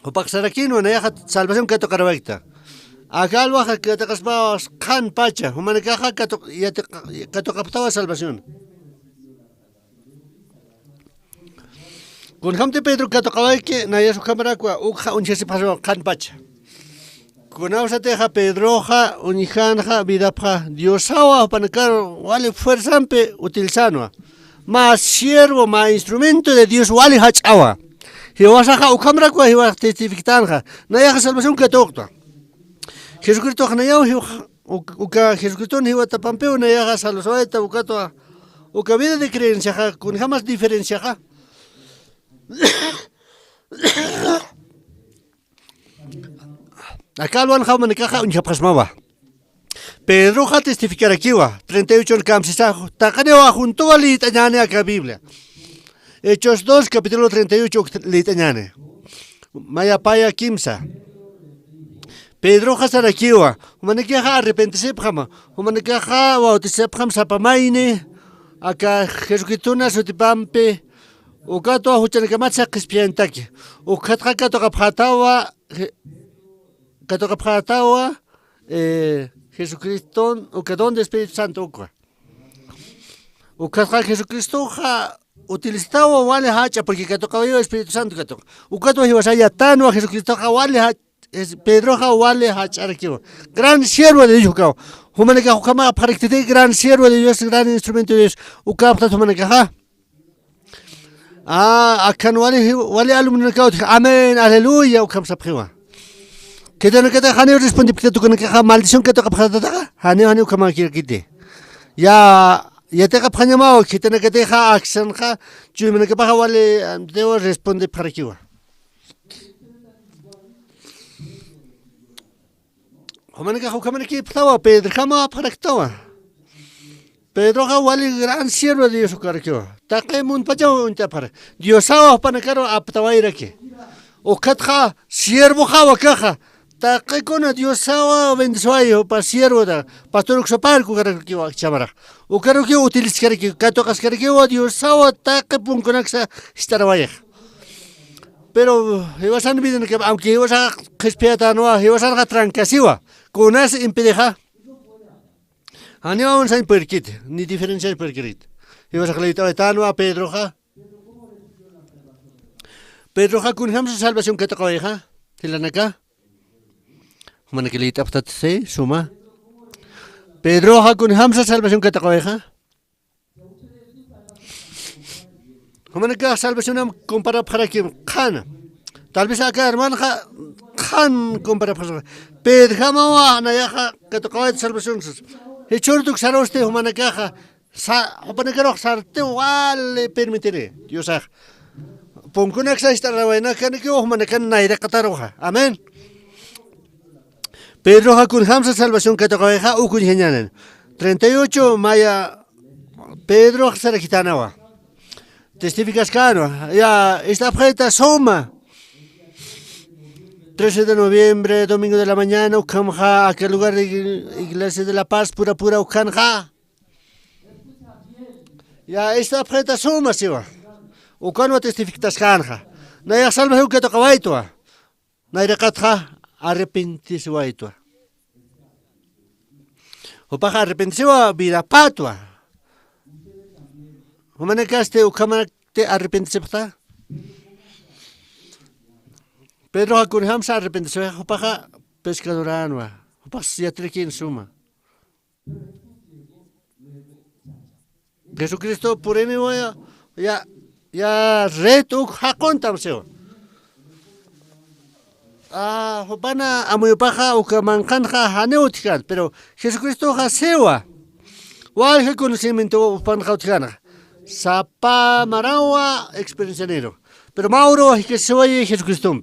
Upaxar aquí no hay salvación que tocar recta. Acá lo haga que te casbas can pacha, humana caja que tocaptaba salvación. Con hamte Pedro que tocaba que nadie su cámara uja un chese pasó can pacha. Con ausa teja Pedroja unijanja vidapja Diosawa panacar vale fuerzampe utilizano. Más siervo, más instrumento de Dios vale hachawa. Hiwasaja ukamra kwa hiwa testifictanja. Naya salvación que tocta. Jesucristo hanayao uka Jesucristo hiwa tapampeo naya salvación ukato uka vida de creencia con jamás diferencia. Acá lo han jauman de caja un chapasmaba. Pedro ha testificar aquí va 38 el camsisajo. Tacaneo junto a litañane acá Biblia. Hechos 2 capítulo 38 litañane. Maya paya kimsa. Pedro ha estar aquí va. Humanequeja arrepentirse pjama. Humanequeja bautizar pjam sapamaine. Acá Jesucristo na sutipampe. Ukato huchanecamatsa kispiantaki. Ukatra katokapatawa Jesucristo, ukadon de Espíritu Santo ukwa. Ukatra Jesucristo ha utilizado vale hacha porque que toca yo Espíritu Santo que toca. Ukato iba a ya tan a Jesucristo vale Pedro vale hacha arquivo. Gran siervo de Dios cao. Humana que jama para que te gran siervo de Dios, gran instrumento de Dios. Ukapta humana que ha. Akan wale alumno cao. Amén, aleluya, ukam sapriwa. Que te no que te haneo responde porque tú con que maldición que toca para tocar. Haneo ukama kirkite. Ya te kapanyamao que te que te ha acción ha. Chumana que para wale debo responde para kiwa. Humana que jama que ptawa Pedro jama para ktawa. Pedro wale gran siervo de Dios ukarkiwa. Takemun pachao unta para. Dios awa panakaro aptawa iraki. Ukatha siervo hawa kaha. Takai kona Dios awa bendisoayo pa siervo da pastor uksapar ku karkiwa chamara. Ukarkiwa utiliz karkiwa katokas karkiwa Dios awa takepun konaksa starawaya. Pero ibas a olvidar que aunque ibas a respetar no, ibas a trancasiwa. Con eso impedeja. Ani aún sin perquite, ni diferencia perquite. Ibas a acreditar etano a Pedro ja. Pedro ja con hamsa salvación que toca ja. Tilanaka. Manakilita patate suma. Pedro ja con hamsa salvación que toca ja. Manaka salvación compara para que khana. Tal vez acá hermano khan compara para Pedro jamawa na ya que toca salvación. Hechor tu xaro este humana caja. Opana que roxarte wale permitiré. Dios ah. Ponkuna xa esta la buena que humana que naira kataroja. Amén. Pedro ha con hamsa salvación que toca ja u kun genyanen. 38 maya Pedro sara kitanawa. Testificas caro. Ya esta preta soma. 13 de noviembre, domingo de la mañana, Ukamja, aquel lugar de Iglesia de la Paz, pura Ukanja. Ya esta preta suma, siwa. Ukanwa testificas kanja. Naya salva que toca waitua. Naya katja, arrepentis waitua. Upaja arrepentisiwa, vida patua. Humanekaste Ukama te arrepentisipta. Pedro hakun hamsa arrepentirse hopaja pescadoranwa. Hopas yatrikin suma. Jesucristo por emi voy ya reto hakontam seo. Hopana amuyopaja ukamanjanja haneutikan, pero Jesucristo hasewa. Wal he conocimiento upanja utkana. Sapa marawa experiencianero. Pero Mauro que se oye Jesucristo.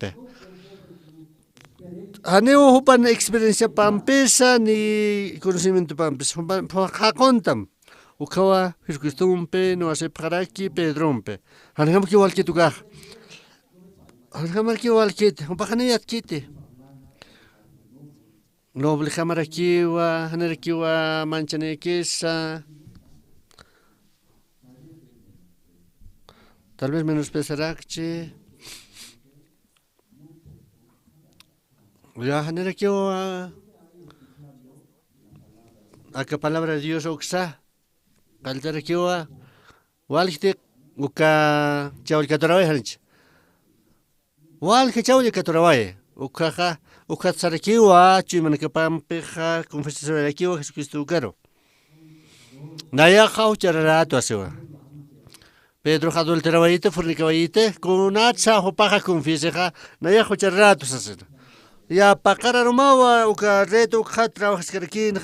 Haneo hupan experiencia pampesa ni conocimiento pampesa. Hakontam. Ukawa Jesucristo no hace para aquí Pedrompe. Hanham que igual que tu gaj. Hanham que igual que te. Un pajaneyat kite. Noble jamara kiwa, haner kiwa manchane kesa. Tal vez menos pesará que ya genera que a que palabra de Dios oxa caltera que walite uka chaul katorawe hanch wal que chaul katorawe uka tsarakiwa chiman que pampeja confesión de kiwa Jesucristo caro naya khau chararato asewa Pedro ha dado el trabayite, fornicabayite, con una hacha o paja confieseja, no hay ratos hacer. Ya pacara romawa, uka reto, uka trabajas carquín,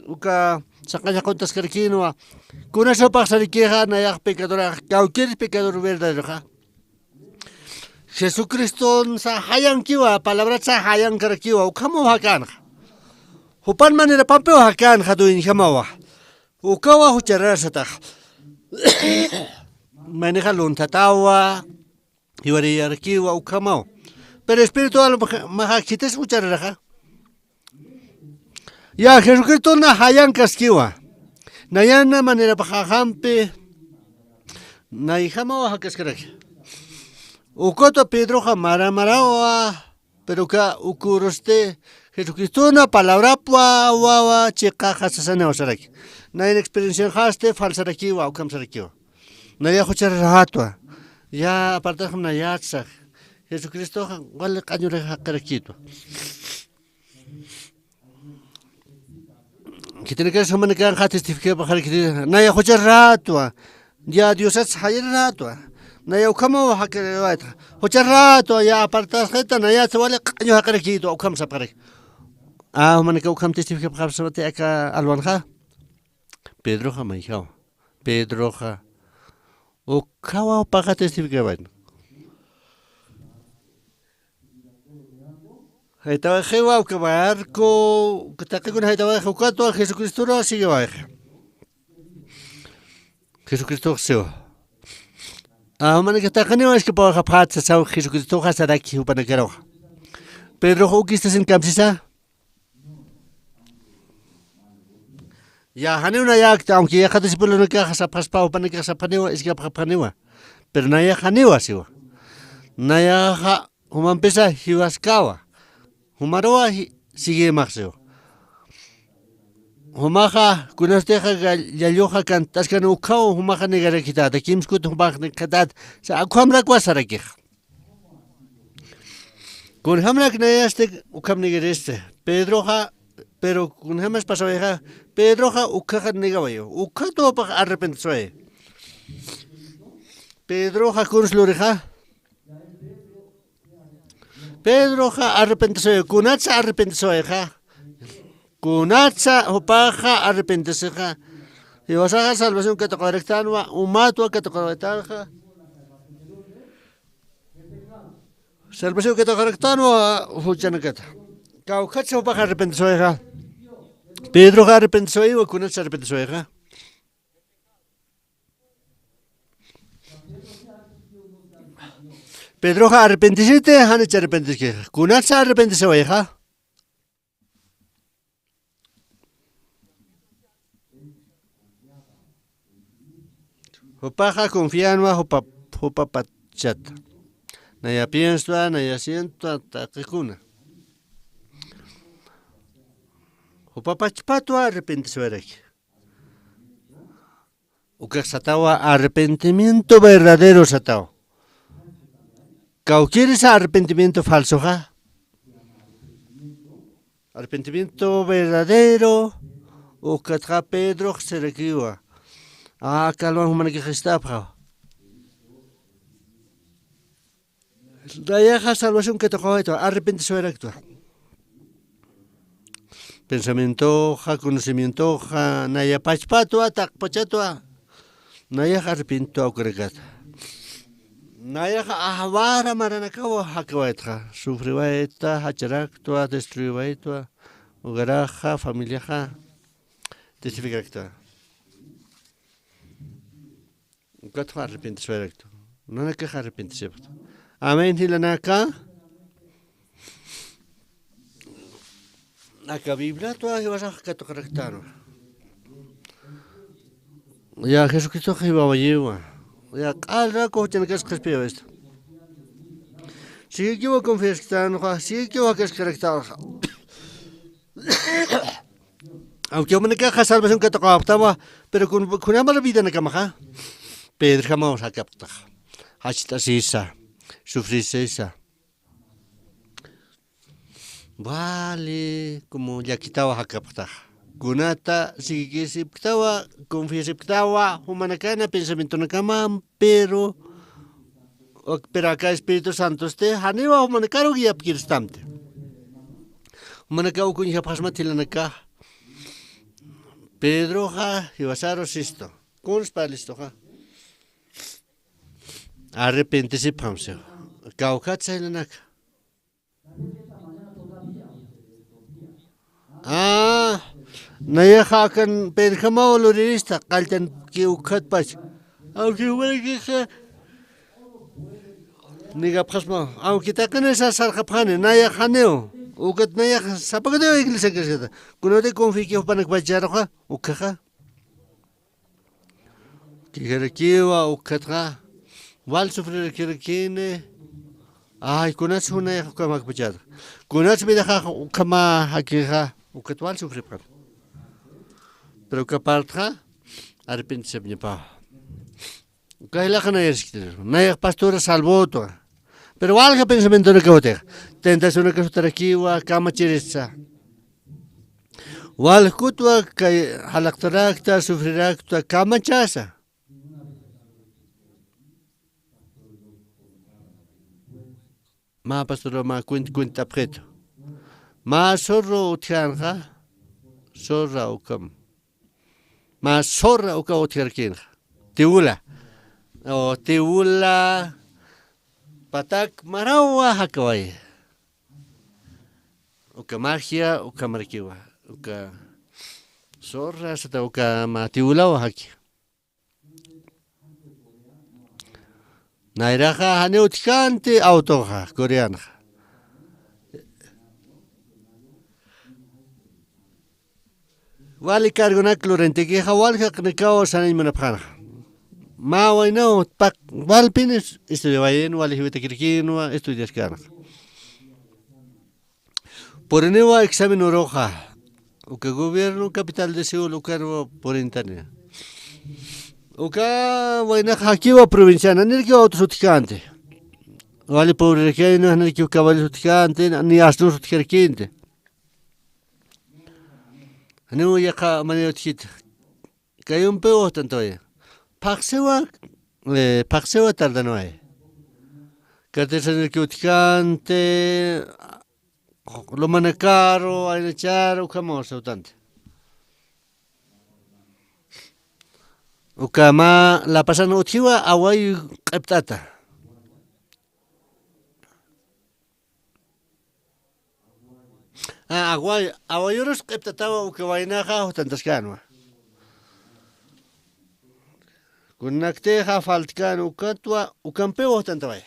uka sacaya contas carquín, con una sopa sariqueja, no hay pecadora, cualquier pecador verdadero. Jesucristo sa hayan kiwa, palabra sa hayan carquiwa, ukamo hakan. Hupan manera pampeo hakan, haduin hamawa. Ukawa hucharasata. Maneja luntatawa, ibariyarkiwa ukamao. Pero espiritual mahakite escuchar raja. Ya Jesucristo na hayan kaskiwa. Nayana manera pajampe. Naihama hakaskarak. Ukoto Pedro jamara marawa. Pero ka ukuroste Jesucristo na palabra wa checa hasasana osarak. Na experiencia haste falsarakiwa ukam sarakiwa. Naya huchar rahatwa. Ya aparta na yatsa. Jesucristo wala kanyure hakarakito. Que tiene que ser humana que han testificar para que naya huchar rahatwa. Ya Dios es hayar rahatwa. Naya ukamo hakarata. Huchar rahatwa ya aparta jeta naya wala kanyu hakarakito ukam sa parak. Humana que ukam testificar para sabate aka alwanja. Pedro ha maihao. Pedro ha. Ukawa para testificar. Haitawa jewa ukabarko kutaka kun haitawa jukato a Jesucristo ro sigue va. Jesucristo seo. Man que taka no es que para pat sa Jesucristo ha saraki upana kero. Pedro hukiste sin kamsisa. Ya hanuna yakta aunque ya khatis pulo no ka sa paspa upana ka sa panewa es que panewa. Pero na ya hanewa siwa. Na ya ha humampesa hiwaskawa. Humaroa sigue maxeo. Humaja kunasteja yalloja cantas que no cao humaja negara quitata. Kims kut humaja negatat sa akwamra kwasaraki. Con hamra knayaste ukam negereste. Pedro ha pero con hamas pasaveja Pedro ha ukaja negawayo. Ukato pa arrepentsoe. Pedro ha kurs loreja. Pedro ha arrepentese, kunatsa arrepentese ha. Kunatsa hopaja arrepentese ha. Y vas a salvación que te correctan wa umatua que te correctan ha. Salvación que te correctan wa huchanakata. Kaukatsa hopaja arrepentese ha. Pedro ha arrepentese wa kunatsa arrepentese ha. Pedro ha arrepentisite, han hecho arrepentisque. Kunatsa arrepentise oeja. Hopaja confianwa hopa pachat. Naya piensa, naya siento takekuna. Hopa pachpatua arrepentise oeja. Ukasatawa arrepentimiento verdadero satao. ¿Quieres arrepentimiento falso, ja? Arrepentimiento verdadero, o que Pedro se requiwa. Calma, humana que está, pa. La salvación que tocó esto, arrepentimiento directo. Pensamiento, ja, conocimiento, ja, naya pachpatua, tak pachatua. Naya arrepentimiento aucregata. Naya ahvara maranakawa hakawaitra, sufriwaita, hacharaktua, destruiwaita, ugaraja, familiaja, testificactua. Ukatwa arrepentes directo. No na queja arrepentes. Amén, hilanaka. Naka Biblia toa ibas a kato correctano. Ya Jesucristo que iba a llevar. Ya calra coche que es respiro esto. Sí que voy a confesar, sí que voy a correctar. Aunque yo me queja salvación que tocaba, pero con una mala vida en la cama. Pedro jamás a captar. Hasta sisa, sufrir sisa. Vale, como ya quitaba a captar. Gunata, si que se pictaba, confiesa pictaba, humanacana, pensamiento en la cama, pero acá Espíritu Santo esté, haneva humanacaro guía pirstante. Humanacao con hija pasmatilanacá. Pedro ja, y basaros esto. ¿Cómo es para esto ja? Arrepéntese, pamse. Caucatza en la naca. Naya hakan perjama olorista kaltan ki ukat pas. Aunque huele que niga pasma, aunque ta kana esa sarjapane naya haneo. Ukat naya sapagado iglesia que se. Kuno te confía que panak bajarja ukaja. Que jerkiwa ukatra. Wal sufrir kirkine. Ay, kunats una kama bajar. Kunats bidaja kama hakija ukatwal sufrir. Pero que partra, arrepentse bien pa. Kailaka na yerskiter. Na pastora salvoto. Pero algo pensamiento no cabote. Tentación que sutarakiwa kama chirisa. Wal kutwa kay halaktarakta sufrirakta kama chasa. Ma pastora ma cuenta preto. Ma sorro utianja. Sorra ukam. Ma sorra uka utiarkin. Tiula. O tiula. Patak marawa hakawai. Uka magia uka markiwa. Uka sorra sata uka ma tiula wa haki. Nairaja hane utkante autoja coreana. Wali cargonak lorente que hawalja knekao sanin manapana. Ma waino pak walpines estudio vayen wali hibete kirkinwa estudias kana. Por enewa examen roja. Uka gobierno capital de Seúl ukarwa por internet. Uka waina hakiwa provinciana nirki otro sutkante. Wali pobre que no nirki ukawali sutkante ni asno sutkerkinte. Anu yaka maneo tchit. Kayun peo tantoy. Paksewa tardanoy. Katesa nirki utkante lo manacaro ainacharo ukamos utante. Ukama la pasana uthiwa away qeptata. Away awayurus qeptatawa ukawainaja utantaskanwa. Kunakteja faltkan ukatwa ukampeo utantaway.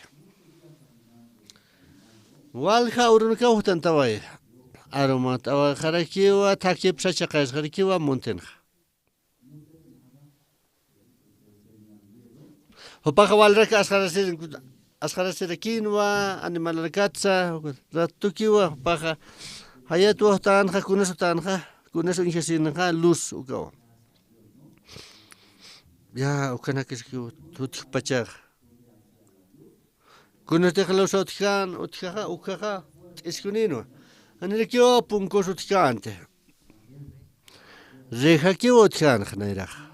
Walja urunka utantaway. Aromat awa kharakiwa takip sachaqas kharakiwa montenja. Hopaja walreka asjarasir quinoa, animal rakatsa, ratukiwa, hopaja hayatu tanja, kuneso ingesinja, luz ukawa. Ya ukanakis tutik pachaj. Kuneteja los otjan, ukaja, eskunino. Anirekio punkos utkante. Rejakio otjan jnairaj.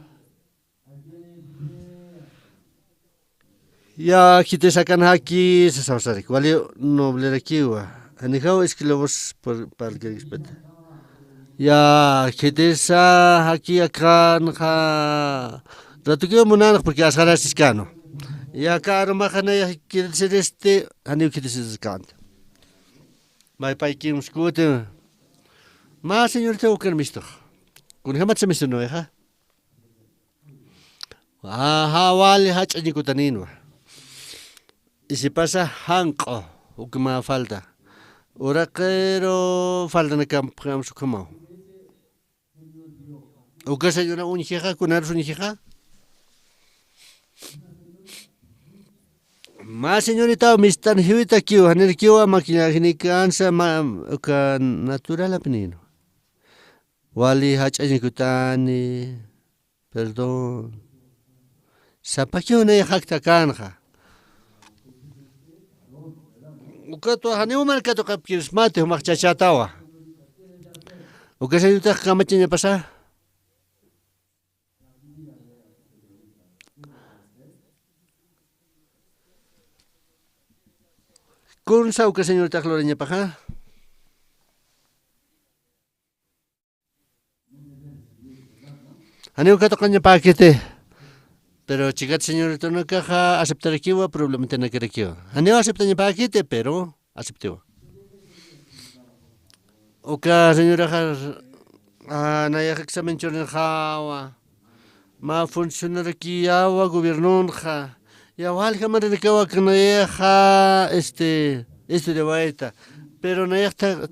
Ya kita sakan haki sesausari wali noble kiwa anihau esclavos por palgerispet ya kita sa haki akan ha ratukiwa munanak porque asara siskano ya karo makana ya kita sereste aniu kita siskan mai paikim skute ma señor te ukan misto kun hamat semisto no ha wali hachani kutanino. Y si pasa hanko, ukma falta. Uraquero falta na campo su como. Uka señora unhija kunar su unhija. Ma señorita mistan hiwita kiu hanir kiu makina hinikansa ma uka natural apnino. Wali hachani kutani. Perdón. Sapakio ne hakta kanja. Ukato haneu marcato capkirs mate humachachatawa. Ukasayuta kamachine pasa. Kun sa ukaseñorita Gloreña paja. Haneu kato kanya paquete. Pero chicat señorita no caja aceptar kiwa probablemente no quiere kiwa. Aneo aceptaña paquete pero aceptó. Oka señora naya examen chonen jawa. Ma funcionar aquí agua gobierno ja. Ya wal jamás de kawa que no ja esto de vuelta. Pero no está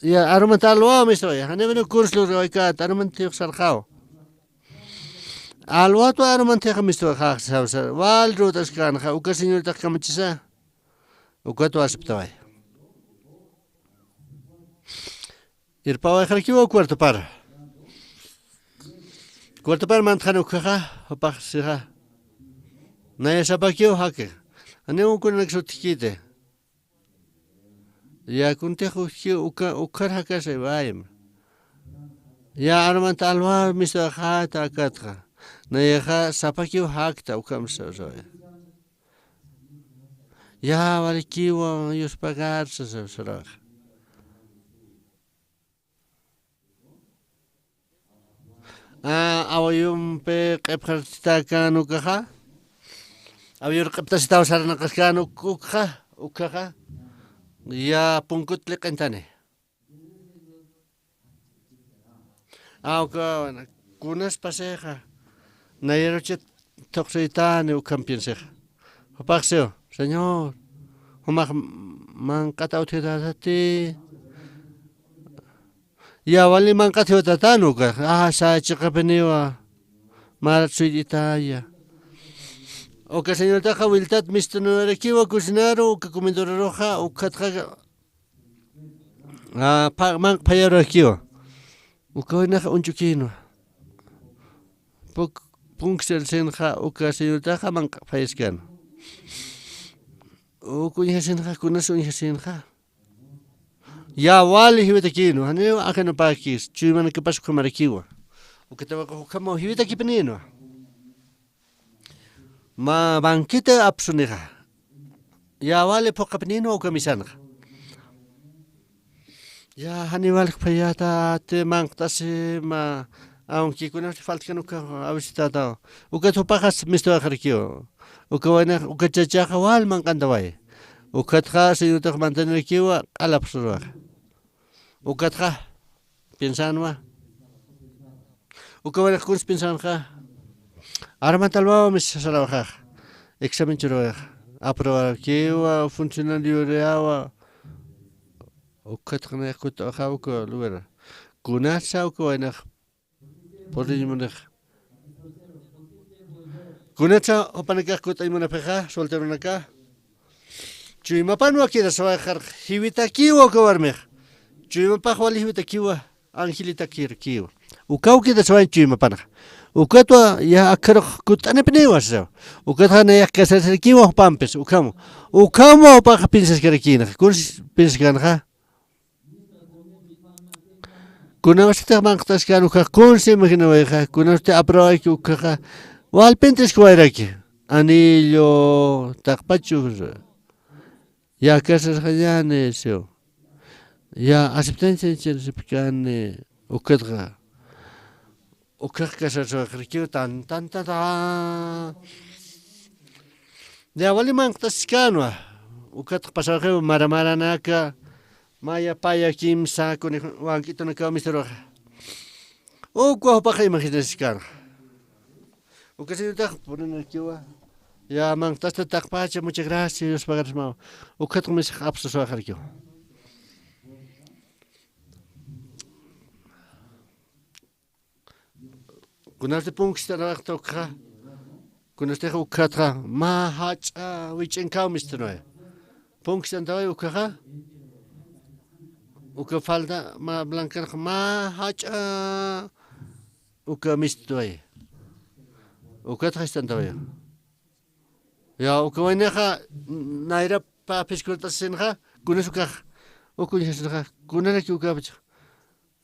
ya aromatal wa me soy. Haneo no curso lo rekat aromante xarjao. Alwatu aromanteja misto ja sausa wal rutas kan ja uka señorita kamachisa uka to aceptaba ir pa bajar aquí o cuarto para Cuarto para manjar ukaja, opach sija. Naya sapakio hake. Ane ukun exotikite. Ya kuntejo ukar haka se vaim. Ya arman talwa misa hata akatra. Naya ha sapakio hakta ukam soy. Ya valikiwa yos pagar se. Awayum pe qepqartita kan ukaja. Awayur qeptasita usarana qaskan ukaja. Ya punkut liqentane. Uka kunas paseja. Nayeroche toxitane ukam pienseja. Opaxeo, señor. Humag mankata utidadati. Ya wali mankati utatanu ka. Sa chikapeniwa. Maratsuidita ya. Oka señor taja wiltat mistonorekiwa cocinaro uka comedora roja ukatja. Mank payarokiwa. Uka winaja unchukino. Punksel senja uka señor taja mank payeskano. Ukunya senja kunas unya senja. Ya wali hiwita kino, haneo akano pakis, chuyman que paso con marikiwa. O que te va a como hiwita kipenino. Ma banquita absuniga. Ya wali poca penino o camisanga. Ya haniwal payata te manctase ma aunque con este falta que nunca ha visitado. O que tu pagas misto ajarkio. O que buena o que chacha wal mancandawai. O que tra se yo te mantener kiwa ala absurda. O que tra pensando o que buena cons pensanga. Arma talba mis salaja. Examen churo. Aprobar kiwa funcionario reawa. O que tra ne kuta ha o que luera. Kunasa o que buena por dimunek. Kunatsa opanika kuta imuna peja solteronaka. Chuyimapanu aquí de soajar hibita kiwa kawarmeh. Chuyimapah wali hibita kiwa angelita kiwa. Ukauki de soan chuyimapana. Ukatwa ya akar kutane pnewas. Ukatana ya kasar kiwa pampes ukamo. Ukamo opah pinses karakina. Kun pinses kanha. Kuna wasta mangtas kan ukah kun se magina weha. Kuna wasta aproa ki ukah. Wal pintes kwairaki. Anillo takpachu. Ya casas hayane seo. Ya aceptancia se picane ukadra. Ukah casas akhrikiu tan. Ya wali mangtas kanwa. Ukat pasareu maramaranaka. Maya paya kimsa con wankito na kamisero. O kwa pa kay makinas o kasi tak ponen kiwa. Ya mangtas takpacha muchas gracias pagar mau. O kat mis apso so akhrikiu. Kunas de punksta na tokha. Kunas te ukatra ma hacha wichin kaumistro. Punksta ndai ukha. Uka falda ma blanca ma hacha uka mistoi uka tristantoi ya uka wainaha naira pa piskulta senha kunasuka ukunya kunana ki uka bach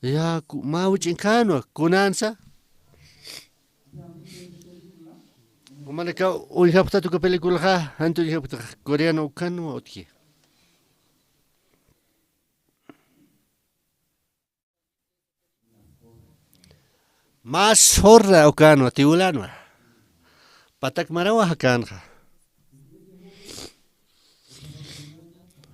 ya ma uchinkano kunansa umanaka ulhapta tu película ha antu ulhapta coreano kanu otki. Mas horra okano tiulano. Patak marawa hakanja.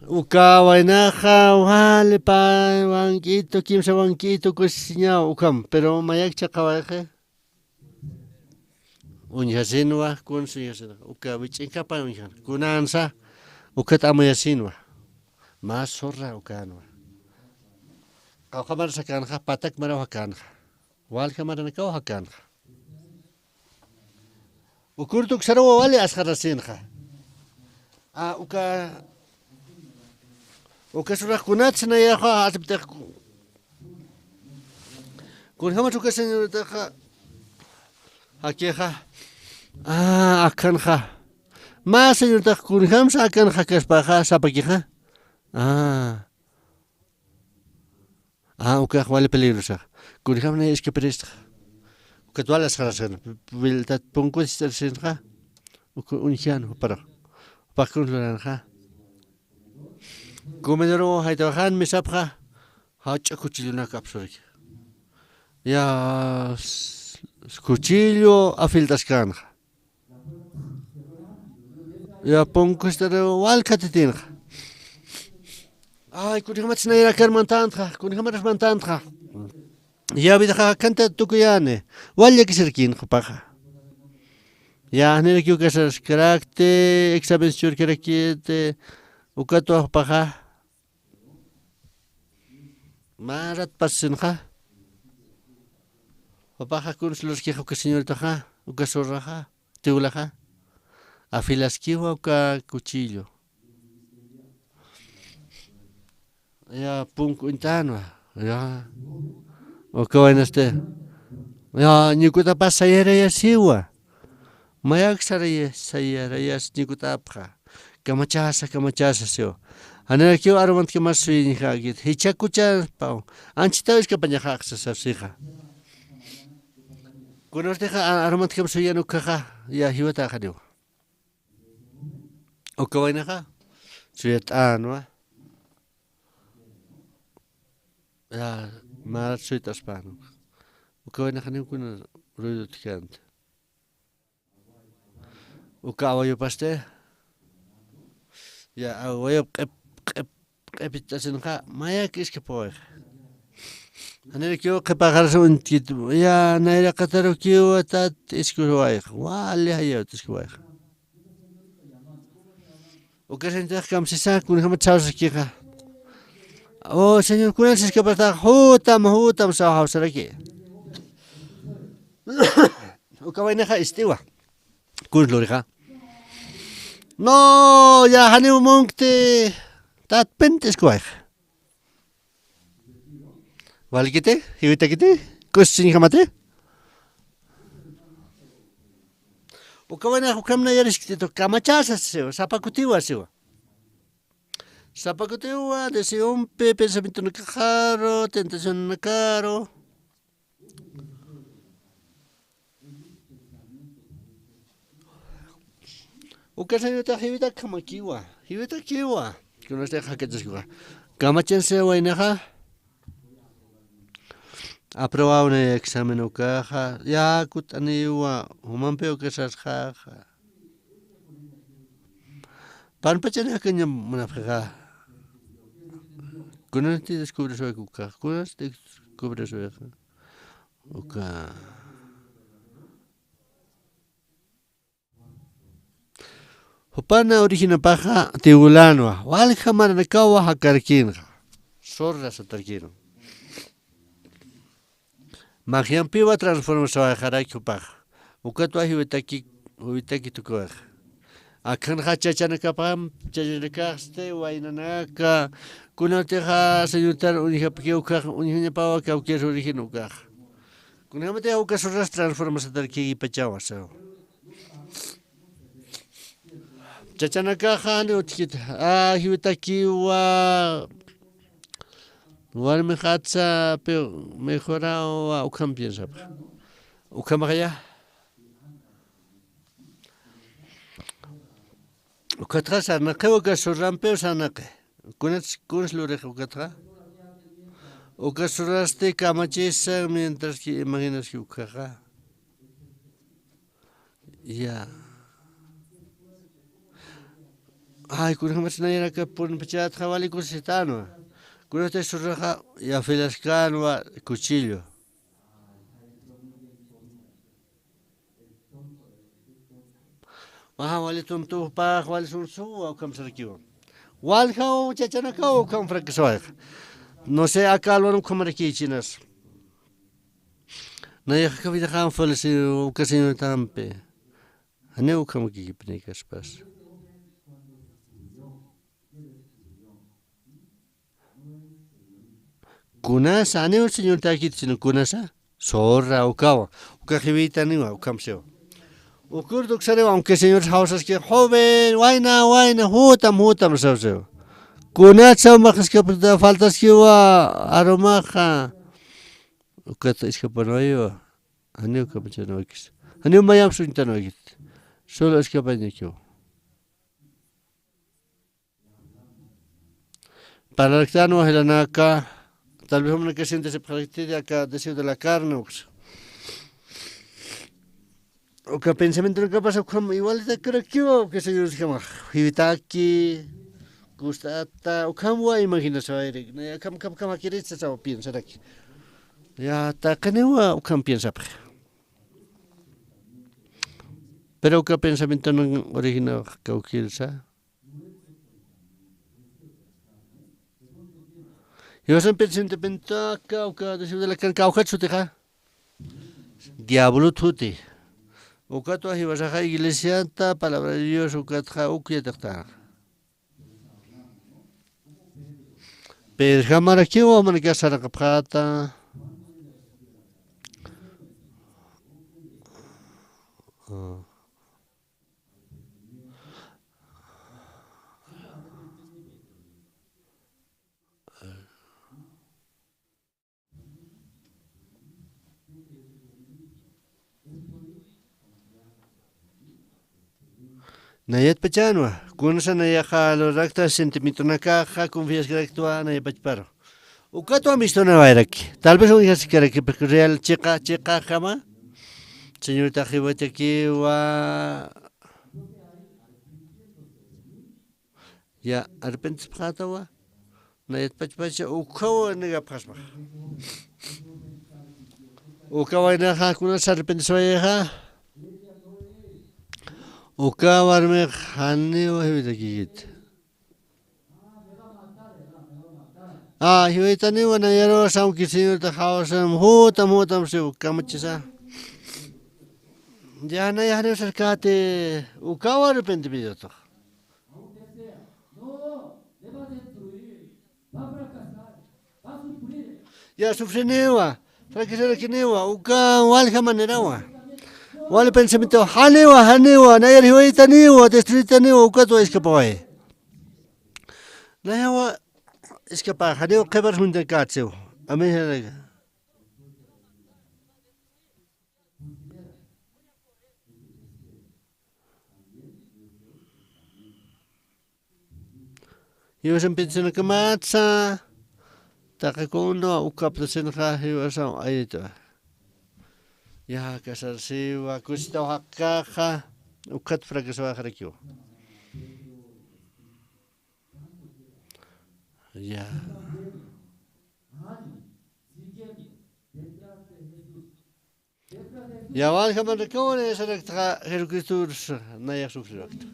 Uka wainaja wale pa wanquito kimsa wanquito cociñao ukam pero mayak chakawaje. Unyasinwa kun suyasinwa uka bichinka pa unyan kunansa ukat amayasinwa. Mas horra okano. Kaukamar sakanja patak marawa hakanja. Wal kamar nakau hakan. Ukurtuk sarawa wali askharasinha. Uka surah kunat na ya kha atbta. Kun hama tuka senyor ta Aqueja. Acanja. Más señor Kunjams acanja caspaja sapaquija. Uka vale peligrosa. Kunjam es que presta. Que todas las razones. Viltat pongo este senja. Unjiano para. Para con la Comedoro haitahan misapja. Hacha cuchillo na capsule. Ya cuchillo afiltas canja. Ya pongo este wal catitinja. Ay, kunjamats na ira karmantanja, kunjamaras mantanja. Ya vida canta tukuyane. Wal ya kisirkin paja. Ya nere kyu kasas karakte, exabensiur karakete, ukato paja. Marat pasinja. Papaja kun los que que señorita ja, ukasorraja, teulaja. Afilaskiwa uka cuchillo. Ya punku intano. Ya. Oka wainaste. Ya nikuta pasayera ya siwa. Mayak saraya sayera ya nikuta apja. Kamachasa sio. Anera kyo aromant que más suini hagit. Hichakucha pau. Anchita es que pañajaxa safsija. Kunos deja aromant que suya no caja. Ya hiwata jadiu. Oka wainaja. Suyat anwa. Ya marat suytas panu. Oka wainaja ni kuna ruido tikant. Oka awayo paste. Ya awayo epitasinja mayak es que poe. Anera kyo que pagar un título. Ya naira kataro kyo atat eskuruay. Wale hayo eskuruay. Oka senta kamsisa kun hama chausa kika. Oh señor kunan es que pasa hutam sa hausara ki. Oka vainaja estiwa. Kun lorija. No, ya haneu monkte tat pentes kuay. Valkite, hiwita kite, kusin kamate. Ukawana hukamna yarishkite to kamachasa seo, sapakutiwa seo. Sapakutiwa deseo pensamiento no caro, tentación no caro. Ukasayuta hiwita kamakiwa, hiwita kiwa. Que no esté jaquetes kiwa. Kamachense wainaja. Aprobado un examen o caja. Ya kutaniwa, humampeo que esas jaja. Pan pachana kanya munafja. Kunas te descubres hoy kuka. Kunas te descubres hoy. Uka. Hopana origina paja tiulano. Wal jamar na kawa hakarkinja. Sorra satarkino. Magian piwa transforma sa harak paja. Ukatua hiwitaki tukoa. Akan hachachana kapam chachanakaste wainanaka kunateja señutar unijapiuka unijapawa kauker originuka. Kunamate auka sorras transforma satarki pachawa so. Chachanaka han utkit hiwitaki wa warme hatsa pero mejorado ukam piensa. Ukamaya Ukatra sanake uka surrampeo sanake. Kunas lureja ukatra. Uka surraste kamachesa mientras que imaginas que ukaja. Ya. Ay, kunas machinayera que pon pechat javali kusitano. Kunas te surraja ya filascano cuchillo. Wale tonto pa wale sunsu o kam sarkiwo. Wal khao chachana khao kam frakisoy. No sé acá lo no comer aquí chinas. Na ya ka vida kham falsi o kasino tampe. Aneu kam ki pnikas pas. Kunas aneu señor takit sino kunasa zorra ukawa ukajivita niwa ukamseo ukurdo xareo aunque señor hausas que joven waina hutam seo kunacha majas que faltas que wa aromaja ukata iskapanoyo aneu kapachanoikis aneu mayam suintanoikit solo escapaño para el que no es la naca tal vez una que siente se practica acá deseo de la carne o que pensamiento lo que pasa como igual te creo que se yo se hibitaki gustata o cómo imaginación aire cam quieres esa piensa aquí ya ta canewa o cam piensa pero que pensamiento no original que ukilsa yo siempre siento pentaka o que deseo de la carne caucachuteja diablo tuti o que tú ibas a la iglesia ta palabra de Dios o que ta ukieta pero jamás aquí o man que sara capata Nayat pachanwa, kunasa nayaja los actas sentimiento na caja, confías que actúa nayat pachparo. Ukato amisto na vairaki. Tal vez un hija si quiere que porque real checa jama. Señorita Jibote aquí wa ya arrepentes pagata wa nayat pachpacha ukawa nega pasma. Ukawa naja kunasa arrepentes vayaja. Ukawarme hanne wa hibidakigit. Hibitani wa nayaro sam kisinyo ta hawasam hutam se ukamachisa. Ya nayahane sarkate ukawar repente bidoto. Ya sufrinewa, trakisera kinewa, walja manerawa. Wale pensamiento hanewa nayar hiwaitaniwa destruitaniwa ukato escapawai nayawa escapa hanewa kebar hunde katseo amen yo sem pensando que matsa takakondo ukapto senja hiwasa ayita ya casarse wa cosita caja ukat fracaso ajarekio ya ya wal jamás recone esa recta Jesucristo naya sufriracto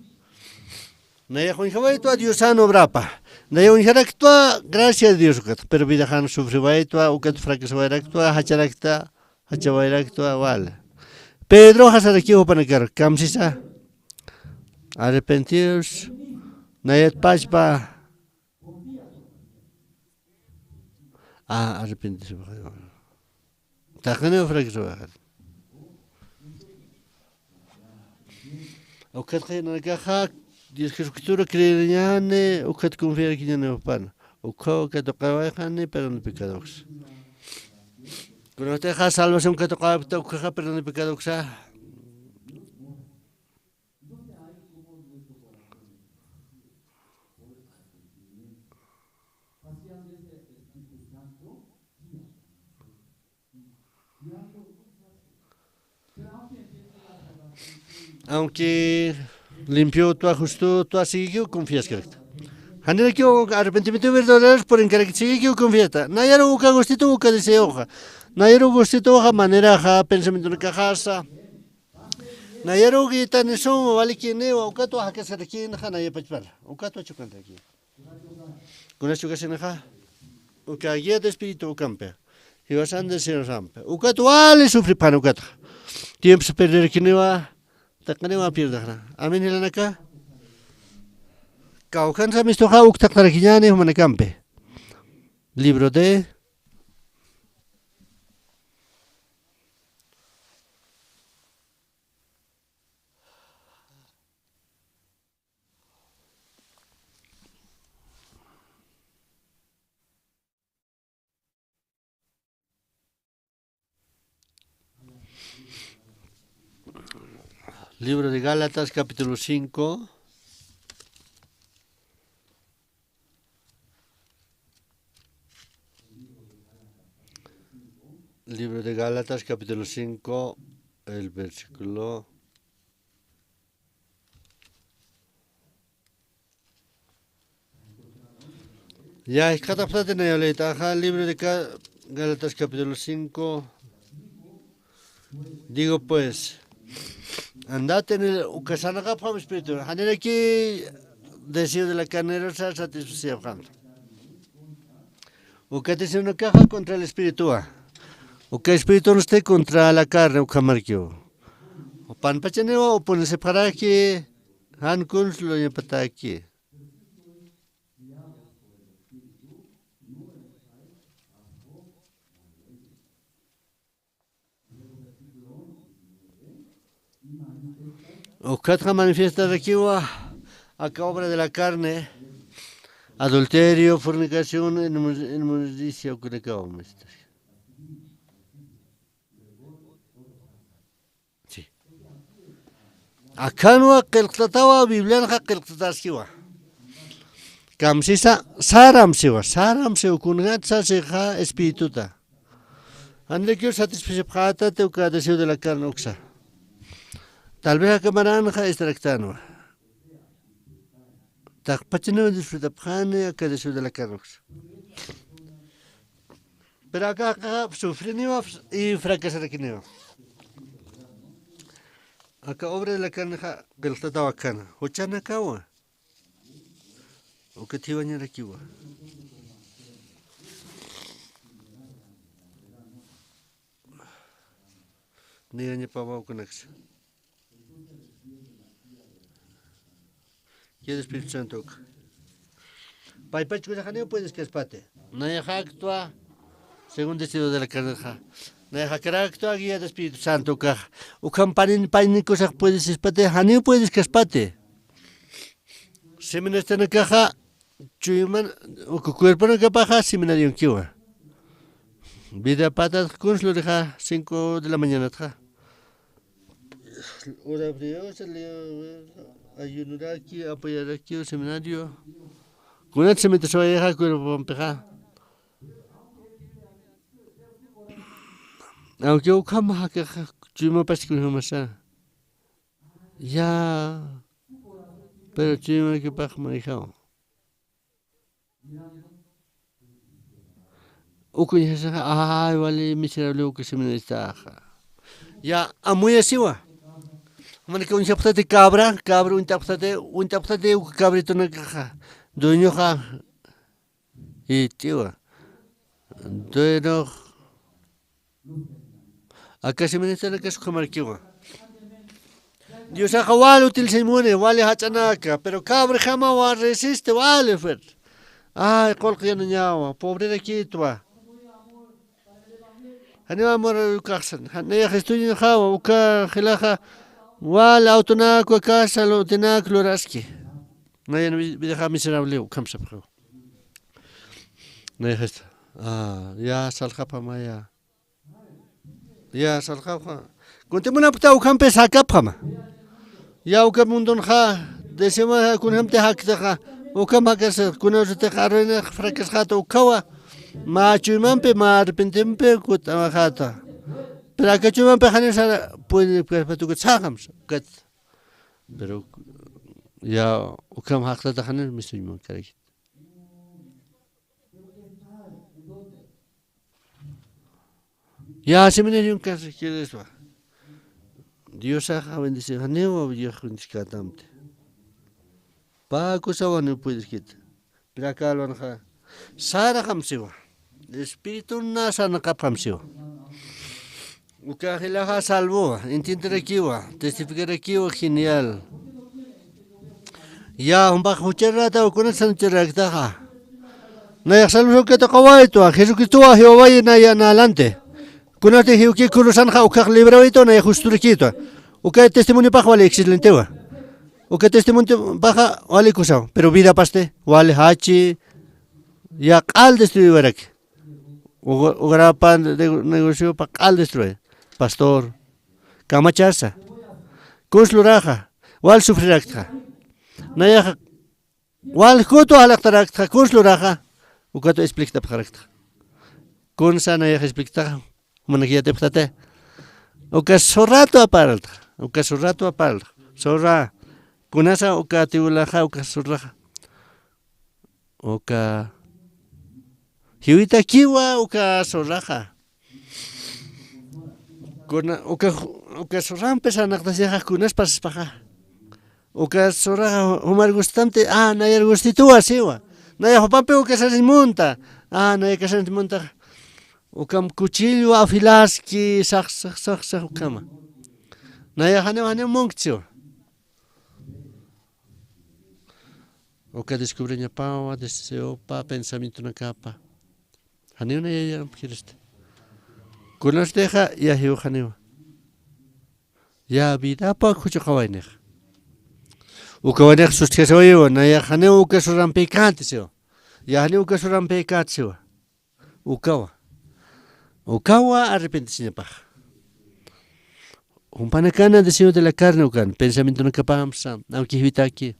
naya con jabaito a Diosano brapa naya un jarecto gracias a Dios ukat pero vida han sufribaito ukat fracaso ajarecto hacharecta Hachabayrakto wal. Pedro hasarakiho panakar kamsisa. Arrepentidos. Nayat pachpa. Arrepentidos. Takane fracaso. Ukat khayna kaha Dios Jesucristo creerñane ukat confiar kiñane pan. Ukat toqawaykhane pero no pecados. Cuando te dejas salvación que toca perdón de pecado que sea. Aunque limpió tu ajustó tu así confías que Hanera que arrepentimiento verdadero por encargar que confiesa. Nayaro uka gustito uka deseo. Nayaro gustito ha manera ha pensamiento na cajasa. Nayaro gita neso vale que neo uka to ha que ser aquí na naya pachpal. Uka to chukanta aquí. Con esto que se naja. Uka guía de espíritu campe. Y vas a deseo sampe. Uka to vale sufrir pan uka. Tiempo se perder que neva. Taknewa pierda. Amen helanaka. Kaukan sa mistoja uktak tarakiñane humanecampe. Libro de Libro de Gálatas, capítulo 5. Libro de Gálatas, capítulo 5, el versículo... Ya, es catapulta en el libro de Gálatas, capítulo 5. Digo pues, andad en el Ukasanaga para mi espíritu. Haner aquí deseo de la carne no se satisfacción. Ukate se una caja contra el espíritu. Uka espíritu no esté contra la carne, ukamarquio. O pan pachaneo o ponerse para aquí, han kuns lo yapata aquí. Ukatra manifiesta de aquí a obra de la carne, adulterio, fornicación, inmundicia, ucunecao. Sí. Acá no aquelclatawa Biblia no aquelclataskiwa. Kamsisa saramsiwa, saramsiwa kungatsa seja espirituta. Ande que satisfacción te uka deseo de la carne uxa. Tal vez a camaranja es tractano. Takpachino disfruta pane a cada deseo de la carne uxa. Pero acá sufrir y fracasar aquí no. Acá obra de la carne que el tratado acá. Ochana kawa. O que te iba a añadir aquí. Ni año para con ex. ¿Qué es Espíritu Santo? Pai pacho que no puedes que espate. No hay actua según decido de la carne. No hay actua guía del Espíritu Santo. O campanín pánico se puedes espate. No puedes que espate. Si me está en la caja, chuyman o cuerpo no capaja, si me nadie un kiwa. Vida patas con lo deja 5 de la mañana. Hora frío, ayunar aquí, apoyar aquí el seminario. Con el cemento se va a dejar cuerpo empejar. Aunque yo cama que yo me pasé con masa. Ya, pero yo me que paja manejado. O que ya ay vale miserable o que se me está. Ya, amuy así va. Man que un chaptate cabra, un taptate cabrito na caja. Dueño ja. Y tío. Dueño. Acá se me está en que su camarquiwa. Dios a jawal util se muere, vale hachanaka, pero cabra jama wa resiste, vale fer. Ay, colque no ñawa, pobre de quitwa. Hani amor ukaxan, hani gestuño jawa, uka gilaja. Wala autonaco a casa lo tenac loraski. No hay vida miserable, camsa. No hay gesto. Ah, ya saljapa maya. Ya saljapa. Contemos una puta ucampe sacapama. Ya ucamundon ja, decimos con hamte hakta, ucamakas, con los tejarene, fracas jata ucawa. Macho y mampe, marpentempe, cutamajata. Pero acá yo me empejan puede para tu que sacamos, pero ya o cam hakta tahaner me estoy muy cari. Ya se me dio un caso que eso. Dios ha bendecido a Neo y a Juntiscatamte. Pa cosa no puedes quitar. Pero acá lo han Sara Hamsiwa. Espíritu nasa na kapamsiwa. Uka hilaha salvo, entiende aquí testificar aquí genial. Ya un bajo cherrata o con el santo rectaja. No hay salvo que toca esto, Jesucristo a Jehová y naya adelante. Con el tejido que curusanja o que libra esto no hay justo requito. O que testimonio bajo vale excelente. O que testimonio baja vale cosa, pero vida paste, vale hachi. Ya al destruir aquí. O grapan de negocio para al destruir. Pastor, camachasa. kunsluraja, wal sufrirakta. Naya wal kuto halaktarakta, kunsluraja, ukato explica parakta. Kunsa naya explica, manakia teptate. Uka sorrato apalta, uka sorrato apalta, sorra. Kunasa uka tiulaja, uka sorraja. Uka hiwita kiwa uka sorraja. Uka sorran pesa naqtasyaja kunas pasaspaja. Uka sorraja humar gustante, nayar gustitua siwa. Naya hopape uka sasimunta, naya kasasimunta. Ukam cuchillo afilaski sax ukama. Naya hane monkcho. Uka descubre pawa, deseo pa pensamiento na capa. Haneo na ya kiriste. Kunas deja ya hiu haneo. Ya vida pa kucho kawainek. Uka wainek suskesa yo na ya haneo uka suran picante seo. Ya haneo uka suran picante seo. Ukawa arrepentisinya paja. Un panacana deseo de la carne ukan, pensamiento na capamsa, aunque hivita aquí.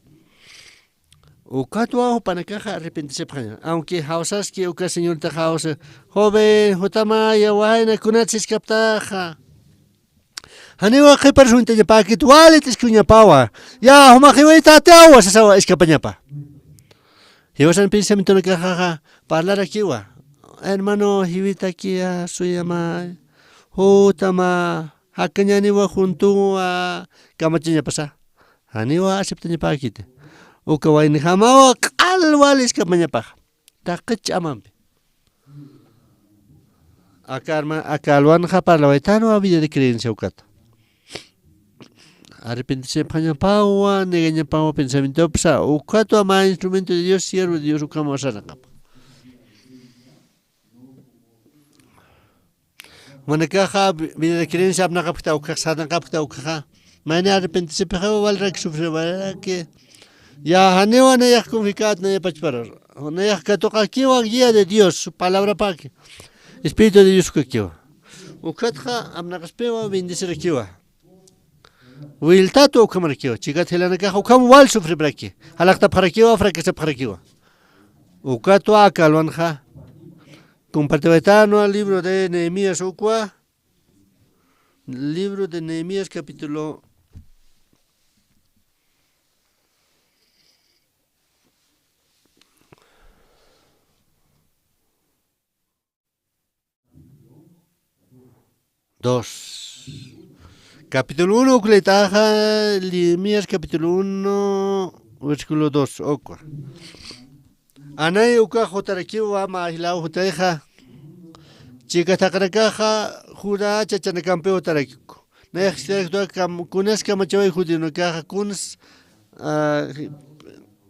Ukatua panacaja arrepentirse paja, aunque hausas que uka señor ta hausa, joven, hotama ya waina kunatsis captaja. Haniwa que persunta ya pa que tuale tiscuña pawa. Ya homa jiwaita te agua se sawa escapañapa. Hiwasan pensamiento na caja parlar aquí wa. Hermano, hivita aquí a su llama, hotama, hakanyaniwa junto a kamachinya pasa. Haniwa aceptanya pakite. Ukawain hamawa kalwalis kamanya pa. Takach amampe. Akalwan haparlawaitano a vida de creencia ukata. Arrepentirse paña pawa, negaña pawa pensamiento psa. Ukato ama instrumento de Dios, siervo de Dios ukama sanakapa. Manakaja vida de creencia abnakapta ukasana kapta ukaja. Mañana arrepentirse paja valra que sufre que ya hanewa na ya conficat na ya pachparar. Na ya katoka kiwa guía de Dios, su palabra paque. Espíritu de Dios que kiwa. Ukatja abnakaspewa bendecir kiwa. Wiltato ukamar kiwa. Chikat helana kaja ukam wal sufre braki. Halakta para kiwa frakesa para kiwa. Ukato akalwanja. Compartimentano al libro de Nehemías Ukwa, libro de Nehemías capítulo 2. Capítulo 1, Ucletaja, Nehemías capítulo 1, versículo 2, Okwa. Anay uka jotarakiwa mahilaw hotaja chica takarakaja jura chachanakampe hotarakiko nextero kam kunas kamachaway judino kaja kunas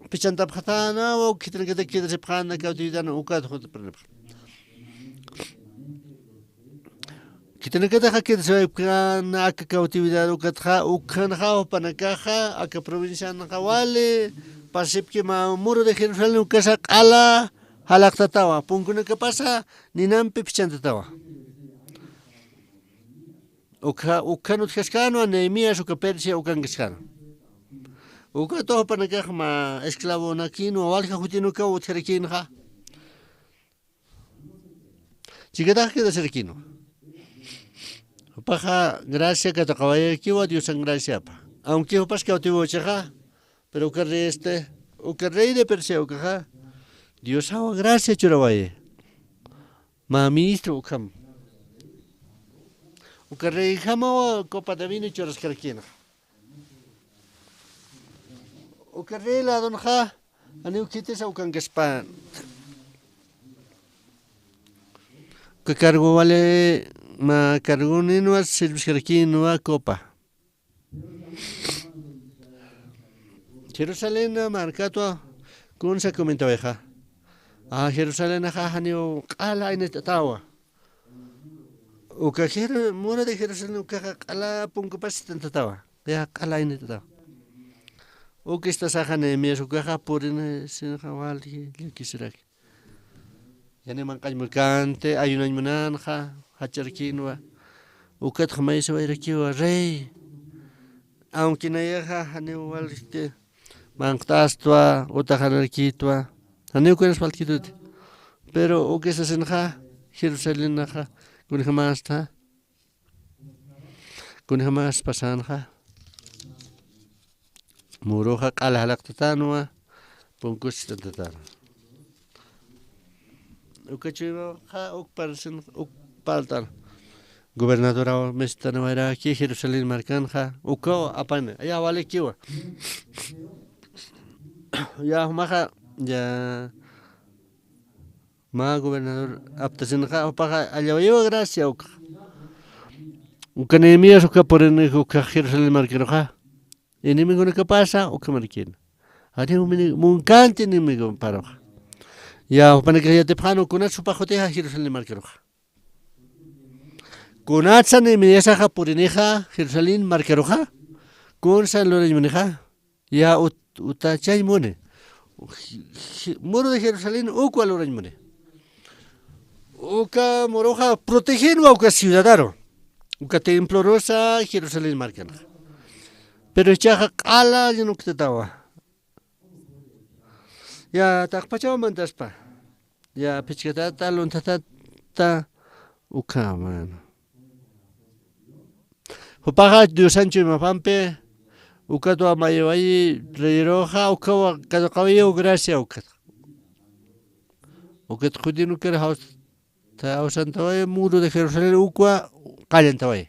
pichantap khatana o kitrakata kitrepkhana kautidan uka hotapranap kitrakata kitrepkhana aka kautidan ukatha ukhanha panakaja aka provincia nakawale pasip que muro de Jerusalén casa ala halaqtatawa punkuna que pasa ninampi pichantatawa ukhanut kaskano Nehemías uka Persia ukan kaskano uka toho panakaj ma esclavo nakino walja jutino ka utjerekinja chikata que deserkino paja gracia que tocaba kiwa Dios en gracia pa aunque opas que utivo cheja pero rey de Persia, Dios haga gracia churabaye. Ma ministro ukam. Rey jama copa de vino churas carquina. Rey la donja, aniu quites ukan gaspan. Que cargo vale ma cargo nino service carquino copa. Jerusalén marcato con se comentaveja. Jerusalén hanio ala en tawa. Uka mura de Jerusalén uka ala punko pasitan tawa. Ya ala en tawa. Uka esta saja Nehemías uka purin sin hawal kisrak. Yani mankaj mulkante ayunan munanja hacharkinwa. Uka tkhmay se wa rey. aunque nayaja haneu waliste mangtastua utajanarkitua haneu kuenas falkitute pero o que se senja Jerusalén naja kun jamás pasanja muroja qala halaqtatanwa punkush tantatar ukachiva ja ukparsen ukpaltar gobernadora mestana era aquí Jerusalén marcanja uko apana ya vale kiwa ya maja ya ma gobernador aptasenja opaja allayo gracia uka Nehemías uka por en uka Jerusalén marqueroja enemigo no que pasa uka marquena hari un cante enemigo paroja ya opana que ya te pano con su pajoteja Jerusalén marqueroja con atsa Nehemías ja por eneja Jerusalén marqueroja con San Lorenzo ya utachay mone muro de Jerusalén uka Lorenzo mone uka moroja proteger uka ciudadano uka templo rosa Jerusalén marqueroja pero chaja qala yo no que tawa ya takpachaw mantaspa ya pichkatata lontatata uka man hopaja Dios Sancho mapampe uka to amayoy reroja uka kadoqawiyo gracia uka judino que house ta ausantaway muro de Jerusalén uka qalantaway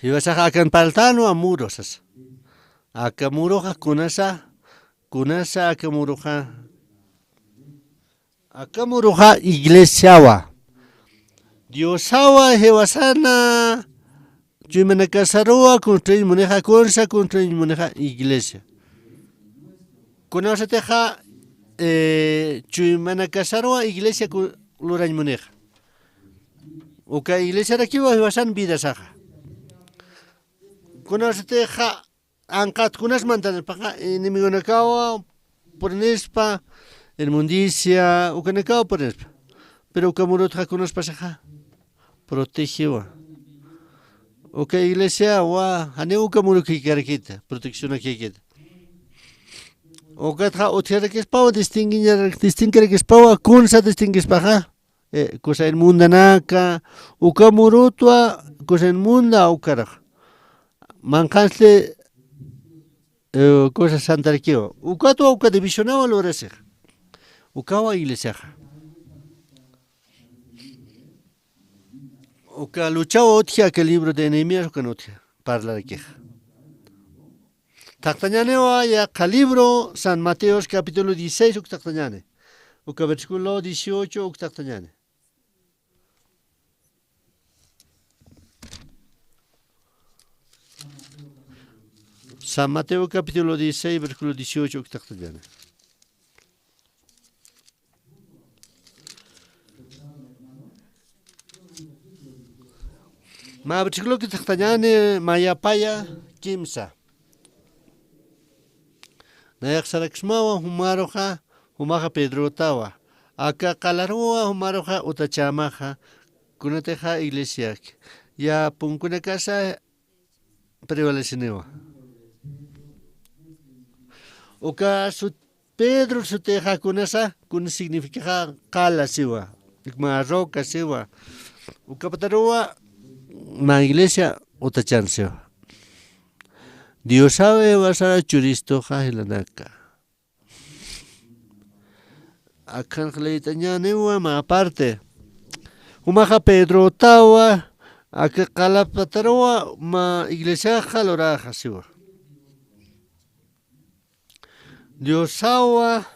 Ibasaja akan paltano a muros aka muroja kunasa aka muroja iglesiawa Diosawa hewasana Jumena casaroa contra muneja consa contra muneja iglesia kunasa teja Jumena casaroa iglesia lorañ muneja uka iglesia rakiwa hewasan vida saja kunasa teja ankat kunas mantan paja enemigo nakawa por nespa el mundicia ukanakawa por nespa pero ukamurot ja kunas pasaja protegewa uka iglesia wa hane ukamuro kikarkita protección akikita uka ja otjera que spawa distinguir que spawa kunsa distinguir paja cosa el mundanaka ukamurotwa cosa el munda ukara mancansle cosa santarquio ukato uka divisionaba lo rese ukawa iglesia uka luchaba otja que libro de Nehemías uka notia parla de queja taktañane wa ya libro San Mateos capítulo 16 uka taktañane uka versículo 18 uka taktañane San Mateo capítulo 16, versículo 18 que está allá. Ma versículo que está allá maya paya kimsa. Nayak saraksmawa humaroja humaja Pedro tawa. Aka kalaroa humaroja utachamaja kunateja iglesia. Ya punkuna casa prevalecenewa. Uka su Pedro su teja kunasa kun significa kala siwa ikma roca siwa uka pataroa ma iglesia utachan siwa Dios sabe vasara churisto jahilanaka akan khleitaña newa ma aparte umaja Pedro tawa aka kala pataroa ma iglesia jaloraja siwa Diosawa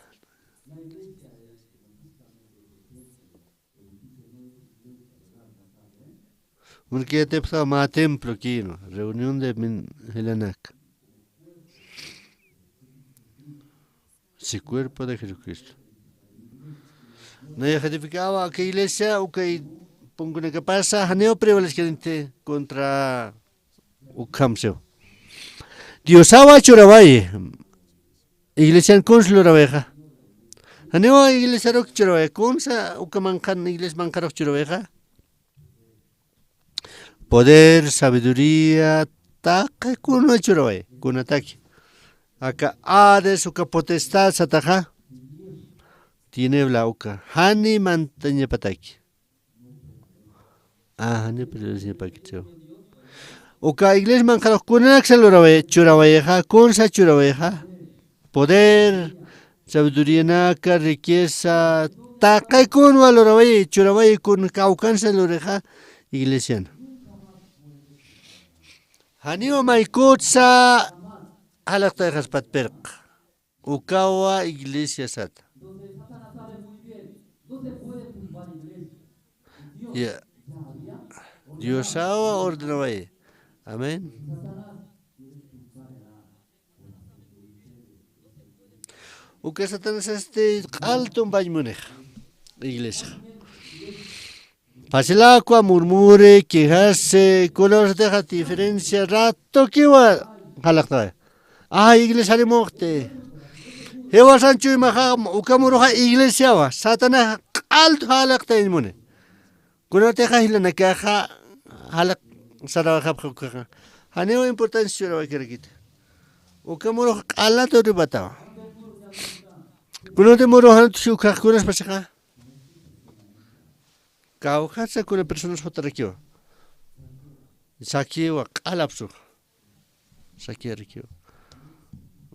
porque te pasa más templo aquí, ¿no? Reunión de Helenac. Sí, cuerpo de Jesucristo. No identificaba que iglesia o que pongo que pasa, haneo prevaleciente contra Ucamseo. Diosawa Chorabaye. Iglesia consulo rabeja. Haneo iglesia rock choroe consa ukamankan iglesia mankarok chorobeja. poder, sabiduría, taque kuno churaway, kunataki. Acá Hades uka potestad sataja, tiniebla uka, hani montaña pataki. Hani pero pakicho. Uka iglesia manjalo kunak saluraway, churawayja, kunsa churawayja, poder, sabiduría naka, riqueza, taque kun valoraway, churaway kun kaukansa loreja, iglesia. Hanio maikutsa halakta patperk. Ukawa iglesia sata. Ya. Dios awa ordenaway. Amén. Uka satanas alto bañmunej. Iglesia. Pasilacua, murmure, quejarse, color deja diferencia, rato que va halakta. Iglesia de morte. Hewa Sancho y Maha, Ukamuroja iglesia va, Satana alto halakta en mune. Cuando te jahila na caja, halak saraja pukaka. Haneo importancia va a querer. Ukamuro alato de batao. Cuando te moro han tu cajunas pasaja. Kauhatsa con personas hotarakio. Sakio alapsu. Sakirikio.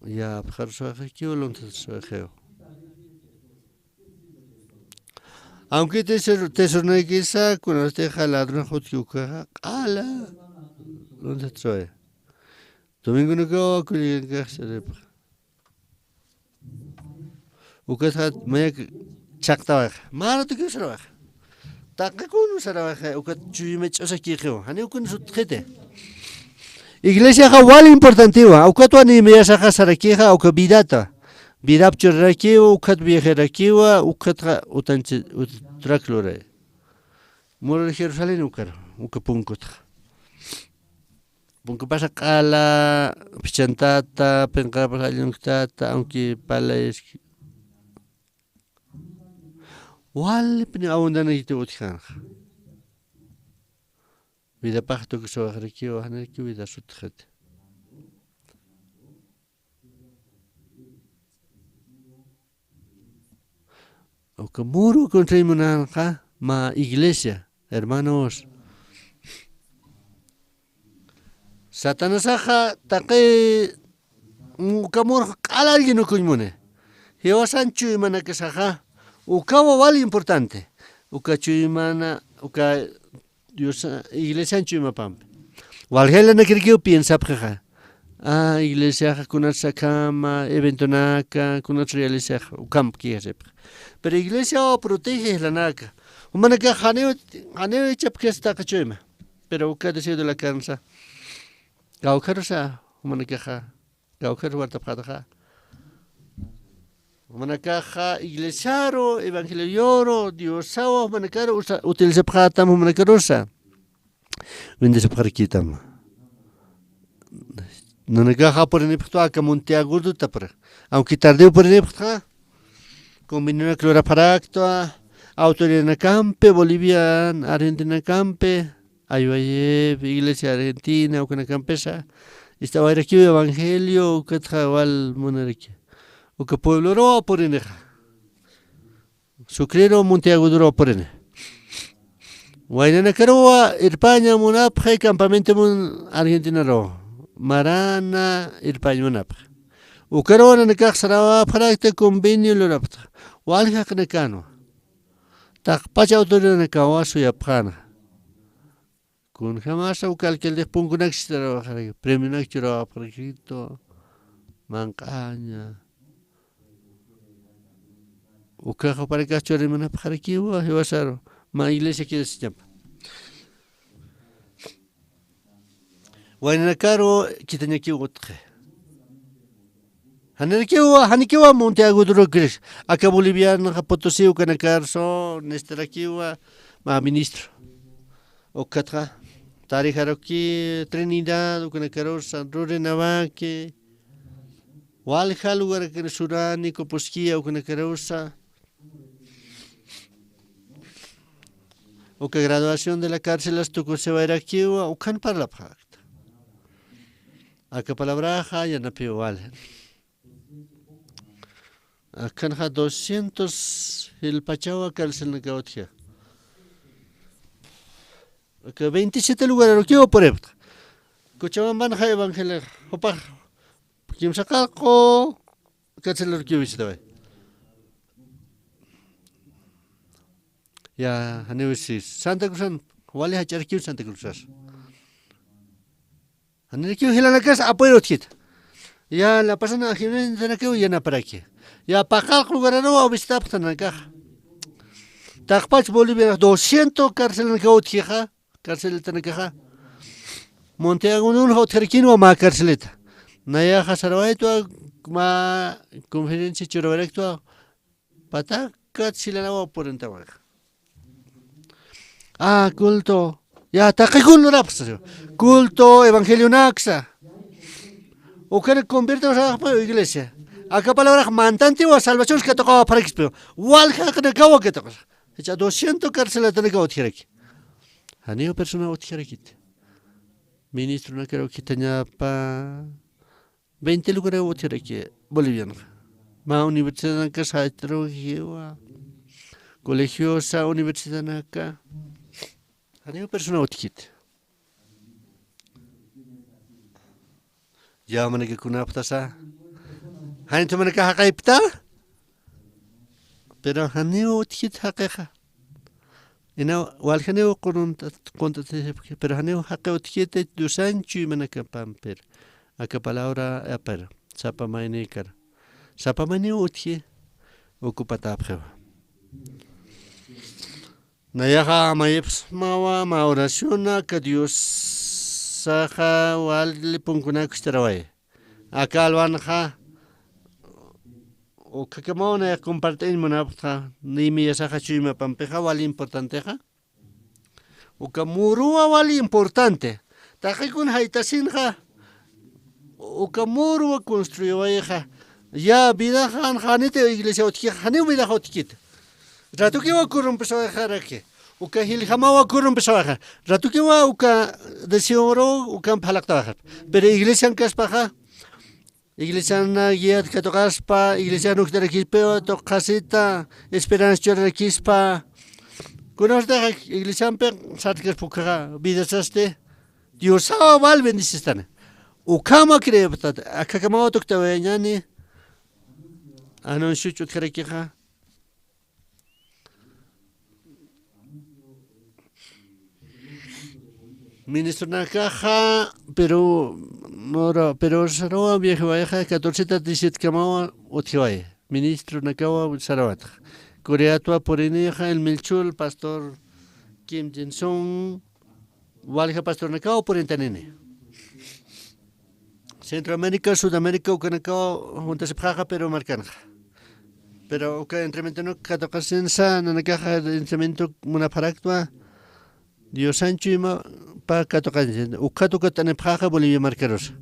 Ya pjarsoakio lontesakio. Aunque te sorneguesa con este jaladron hotiuka, ala lontesakio. Domingo no go kuliga serep. Ukasat mayak chakta. Mara tu kisra. Takakun sarabaja ukat chuyimech osakijeo hani ukun sutkete iglesia jawal importantiva ukat wani meyasaja sarakija uka bidata bidap chorrakiwa ukat viajerakiwa ukat utanche utraklore moro Jerusalén ukar ukapunkut punku pasa kala pichantata penkapa alyuntata aunque palaes Wal pini awundana ite utjan. Vida pacto que so agrekio hanerki vida sutjet. O que muro contra imunanja ma iglesia, hermanos. Satanasaja taqe mukamur qala alguien kuymune. Hewa sanchu imana que saja Ukawa vale importante. Uka chuimana, uka Dios iglesia chuima pam. Walhela na kirkiu piensa pja. Iglesia kunat sakama, eventonaka, kunat realiza ukam kiesep. Pero iglesia protege la naka. Umanaka haneo chapke sta kachuima. Pero uka decido la cansa. Gaukarusa, umanaka gaukar warta pjadaja. Manakaja iglesiaro, evangelioro, diosawa, manakaro, utiliza pjatam, manakarosa. Vende se pjarkitam. Nanakaja por en eptua, Monteagudo tapra. Aunque tardeo por en eptua, combinó clora paractua, autoridad campe, Bolivian, Argentina campe, Ayuayev, iglesia argentina, o campesa. Estaba aquí evangelio, que trabal monarquía. O que pueblo ro por eneja. Sucrero Monteagudo ro por ene. Guaynana caroa, España munapja, campamento mun Argentina ro. Marana, España munapja. O caroa na caxaraba para este convenio lo rapta. Walja canecano. Takpacha autoridad na kawasu ya prana. Kun jamás o calquel de pungunax trabajar. Premio nax trabajar por escrito. Mancaña. O cajo para que achore mana para aquí o hebasaro ma iglesia que se llama Guayna caro que tenía que otro Hanikiwa Monteagudo Cres acá boliviano Potosí o canacarso Nesterakiwa ma ministro o catra Tarijaroki Trinidad o canacaros San Rore Navaque Walja lugar que Surani Coposquia o canacarosa o que graduación de la cárcel estuvo se va a ir aquí o can para la pacta. Acá palabra ya no pido vale. Acá 200 el Pachagua cárcel en Cautía. Acá 27 lugares lo quiero por ejemplo. Cochabamba ja evangelio. Opa. Kim sakalko cárcel lo quiero visitar. Ya, Hanewisis Santa Cruz, wali hacharkiu Santa Cruz. Hanewikiu hilana casa apoyo kit. Ya la persona Jiménez de Naqueo ya na para aquí. Ya pakal lugarano o visita ptana caja. Takpach Bolivia 200 cárcel en Cautija, cárcel en caja. Monteago un hotelquino ma cárceleta. Naya Hasaraito ma conferencia chororecto patacat silana por entabaja. Ah, culto. Ya, taquicul rapsa. Culto, evangelio naxa. O que convierte a la iglesia. Acá palabra mantante o salvación que tocaba para explicar. Walja que acabo que toca. Echa 200 cárceles de negado tiraki. Anio persona o tiraki. Ministro no creo que tenía pa 20 lugares o tiraki boliviano. Ma universidad en casa heterogénea. Colegiosa universidad acá. Anio persona o tiraki. Ya mana que kuna ptasa. Hain tu mana que hakaipta. Pero haneo tkit hakeja. Ina wal haneo konta pero haneo hakeo tkite dusanchu mana que pamper. Aka palabra aper. Sapa mainikar. Sapa mainio utki ocupata apjeva. Nayaha mayeps mawa ma oraciona que Dios saja wal le ponguna kustarawai. Acá alwanja o que mona compartir monapta ni mi saja chima pampeja wal importanteja. O que murua wal importante. Tajikun haitasinja. O que murua construyeja. Ya vida han hanete iglesia otki hanu vida otkit. Rato que va a empezar a dejar aquí. O que el jamás va a empezar a dejar. Rato que va o que deseo o que empezar a trabajar. Pero iglesia en caspaja. Iglesia na guía que tocas pa. Iglesia no quiere que peo tocasita. Esperanza chorre quispa. Conoce iglesia en pe satker puka vida saste. Dios sabe mal bendicistane. O kama cree patat. Acá kama otokta veñani. Anuncio quiere que ha. Ministro na caja, pero no, pero Saroa vieja vieja 1437 kamawa othiwaye. Ministro na kawa Sarawat. Coreatua por eneja el Melchul pastor Kim Jin-sung walja pastor na kawa por entanene. Centroamérica, Sudamérica ukanakawa juntas paja pero marcanja. Pero que entremento no katokasensa na caja de entremento munaparactua Dios Sancho ima pa katokan ukato katane paja Bolivia marcaros.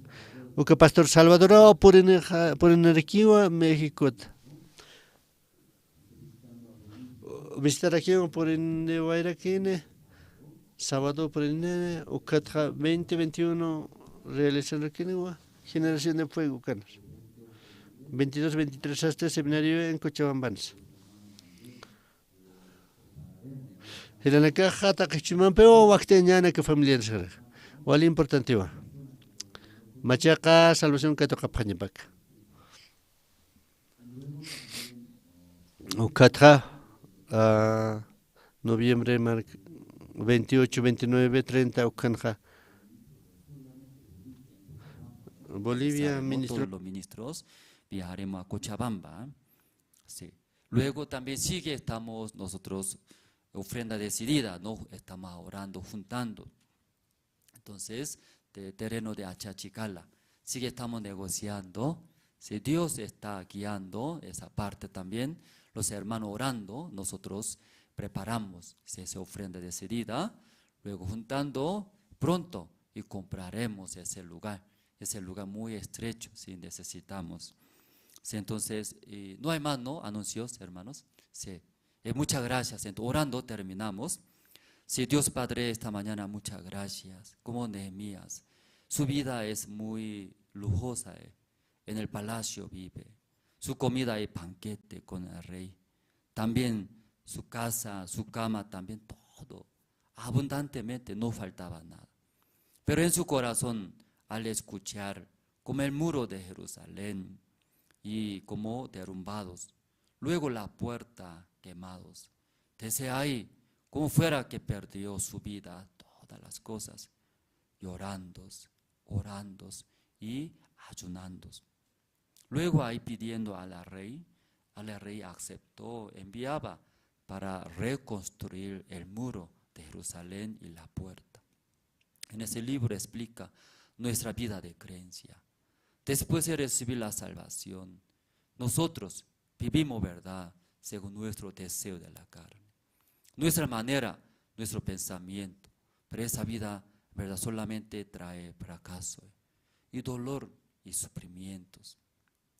O que pastor Salvador por energía México. Visitar aquí por en Guairaquine sábado por en o que 2021 realizando aquí generación de fuego canas. 22-23 hasta seminario en Cochabambans. En la caja taquichimán pero wakteñana que familiar ser. Wal importante va. Machaca salvación que toca pañapac. O catra noviembre 28, 29, 30 Ocanja. Bolivia, ministro. Todos los ministros viajaremos a Cochabamba. Sí. Luego también sigue, estamos nosotros, ofrenda decidida, ¿no? Estamos orando, juntando. Entonces, de terreno de Achachicala, sigue estamos negociando. Si Dios está guiando esa parte también, los hermanos orando, nosotros preparamos esa ofrenda decidida, luego juntando pronto y compraremos ese lugar muy estrecho, si necesitamos. Sí, entonces, no hay más, ¿no? Anuncios, hermanos. Sí. Muchas gracias. Entonces, orando terminamos. Sí, Dios Padre, esta mañana muchas gracias. Como Nehemías, su vida es muy lujosa. En el palacio vive. Su comida y banquete con el rey. También su casa, su cama, también todo. Abundantemente, no faltaba nada. Pero en su corazón, al escuchar como el muro de Jerusalén y como derrumbados, luego la puerta quemados, desde ahí, como fuera que perdió su vida, todas las cosas, llorando, orando y ayunando. Luego ahí pidiendo al rey aceptó, enviaba para reconstruir el muro de Jerusalén y la puerta. En ese libro explica nuestra vida de creencia. Después de recibir la salvación, nosotros vivimos verdad según nuestro deseo de la carne. Nuestra manera, nuestro pensamiento, pero esa vida, verdad, solamente trae fracaso y dolor y sufrimientos.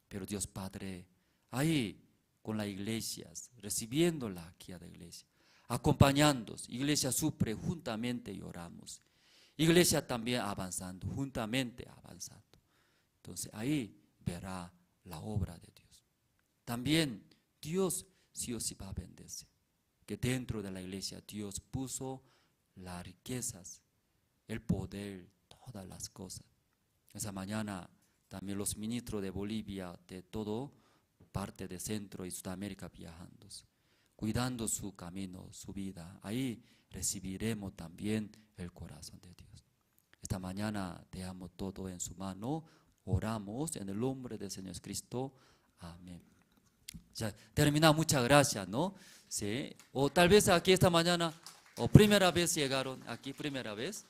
Pero Dios Padre, ahí con las iglesias, recibiendo la guía de iglesia, acompañándonos, iglesia sufre, juntamente lloramos. Iglesia también avanzando, juntamente avanzando. Entonces ahí verá la obra de Dios. También Dios sí o sí va a bendecir. Que dentro de la iglesia Dios puso las riquezas, el poder, todas las cosas. Esa mañana también los ministros de Bolivia, de todo parte de Centro y Sudamérica viajando, cuidando su camino, su vida. Ahí recibiremos también el corazón de Dios. Esta mañana dejamos todo en su mano, oramos en el nombre del Señor Cristo. Amén. Ya termina, muchas gracias, ¿no? Sí. O tal vez aquí esta mañana, o primera vez llegaron aquí, primera vez.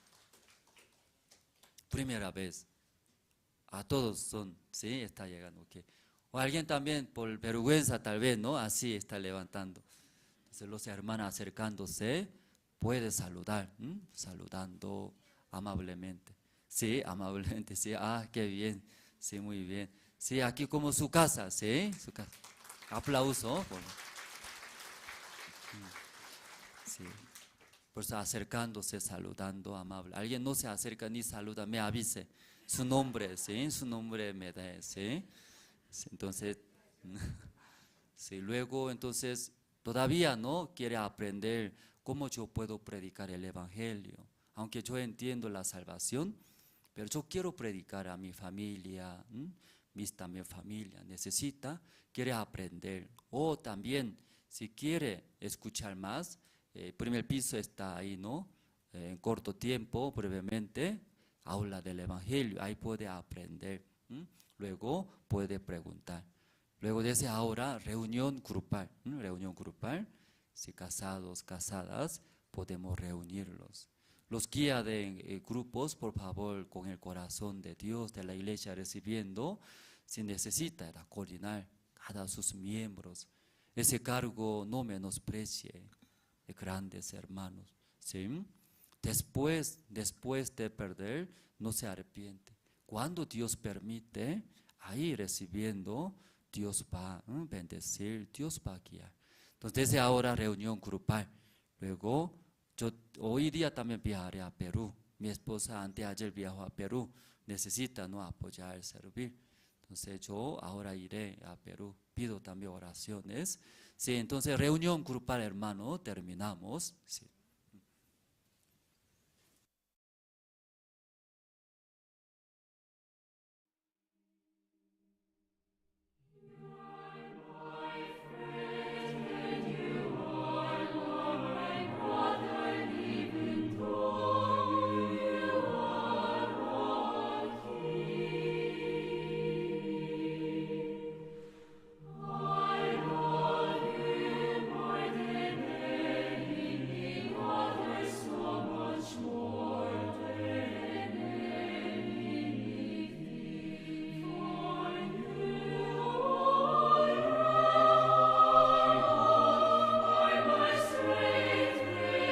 Primera vez. A todos son, sí, está llegando. Okay. O alguien también por vergüenza tal vez, ¿no? Así está levantando. Entonces los hermanos acercándose, puede saludar, saludando amablemente. Sí, amablemente, sí, qué bien, sí, muy bien. Sí, aquí como su casa, sí, su casa. Aplauso. Sí. Por eso acercándose, saludando, amable. Alguien no se acerca ni saluda, me avise. Su nombre, ¿sí? Su nombre me da, ¿sí? Entonces, sí, luego, entonces, todavía no quiere aprender cómo yo puedo predicar el Evangelio. Aunque yo entiendo la salvación, pero yo quiero predicar a mi familia, mis también familia quiere aprender. O también, si quiere escuchar más, primer piso está ahí, ¿no? En corto tiempo, brevemente, aula del Evangelio, ahí puede aprender. Luego puede preguntar. Luego desde ahora, reunión grupal, si casados, casadas, podemos reunirlos. Los guías de grupos, por favor, con el corazón de Dios, de la iglesia recibiendo, si necesita coordinar cada sus miembros. Ese cargo no menosprecie, grandes hermanos, ¿sí? Después de perder, no se arrepiente. Cuando Dios permite, ahí recibiendo, Dios va a bendecir, Dios va a guiar. Entonces desde ahora reunión grupal. Luego, yo hoy día también viajaré a Perú. Mi esposa anteayer viajó a Perú. Necesita, ¿no?, apoyar, servir. Entonces yo ahora iré a Perú. Pido también oraciones. Sí, entonces reunión grupal, hermano, terminamos. Sí.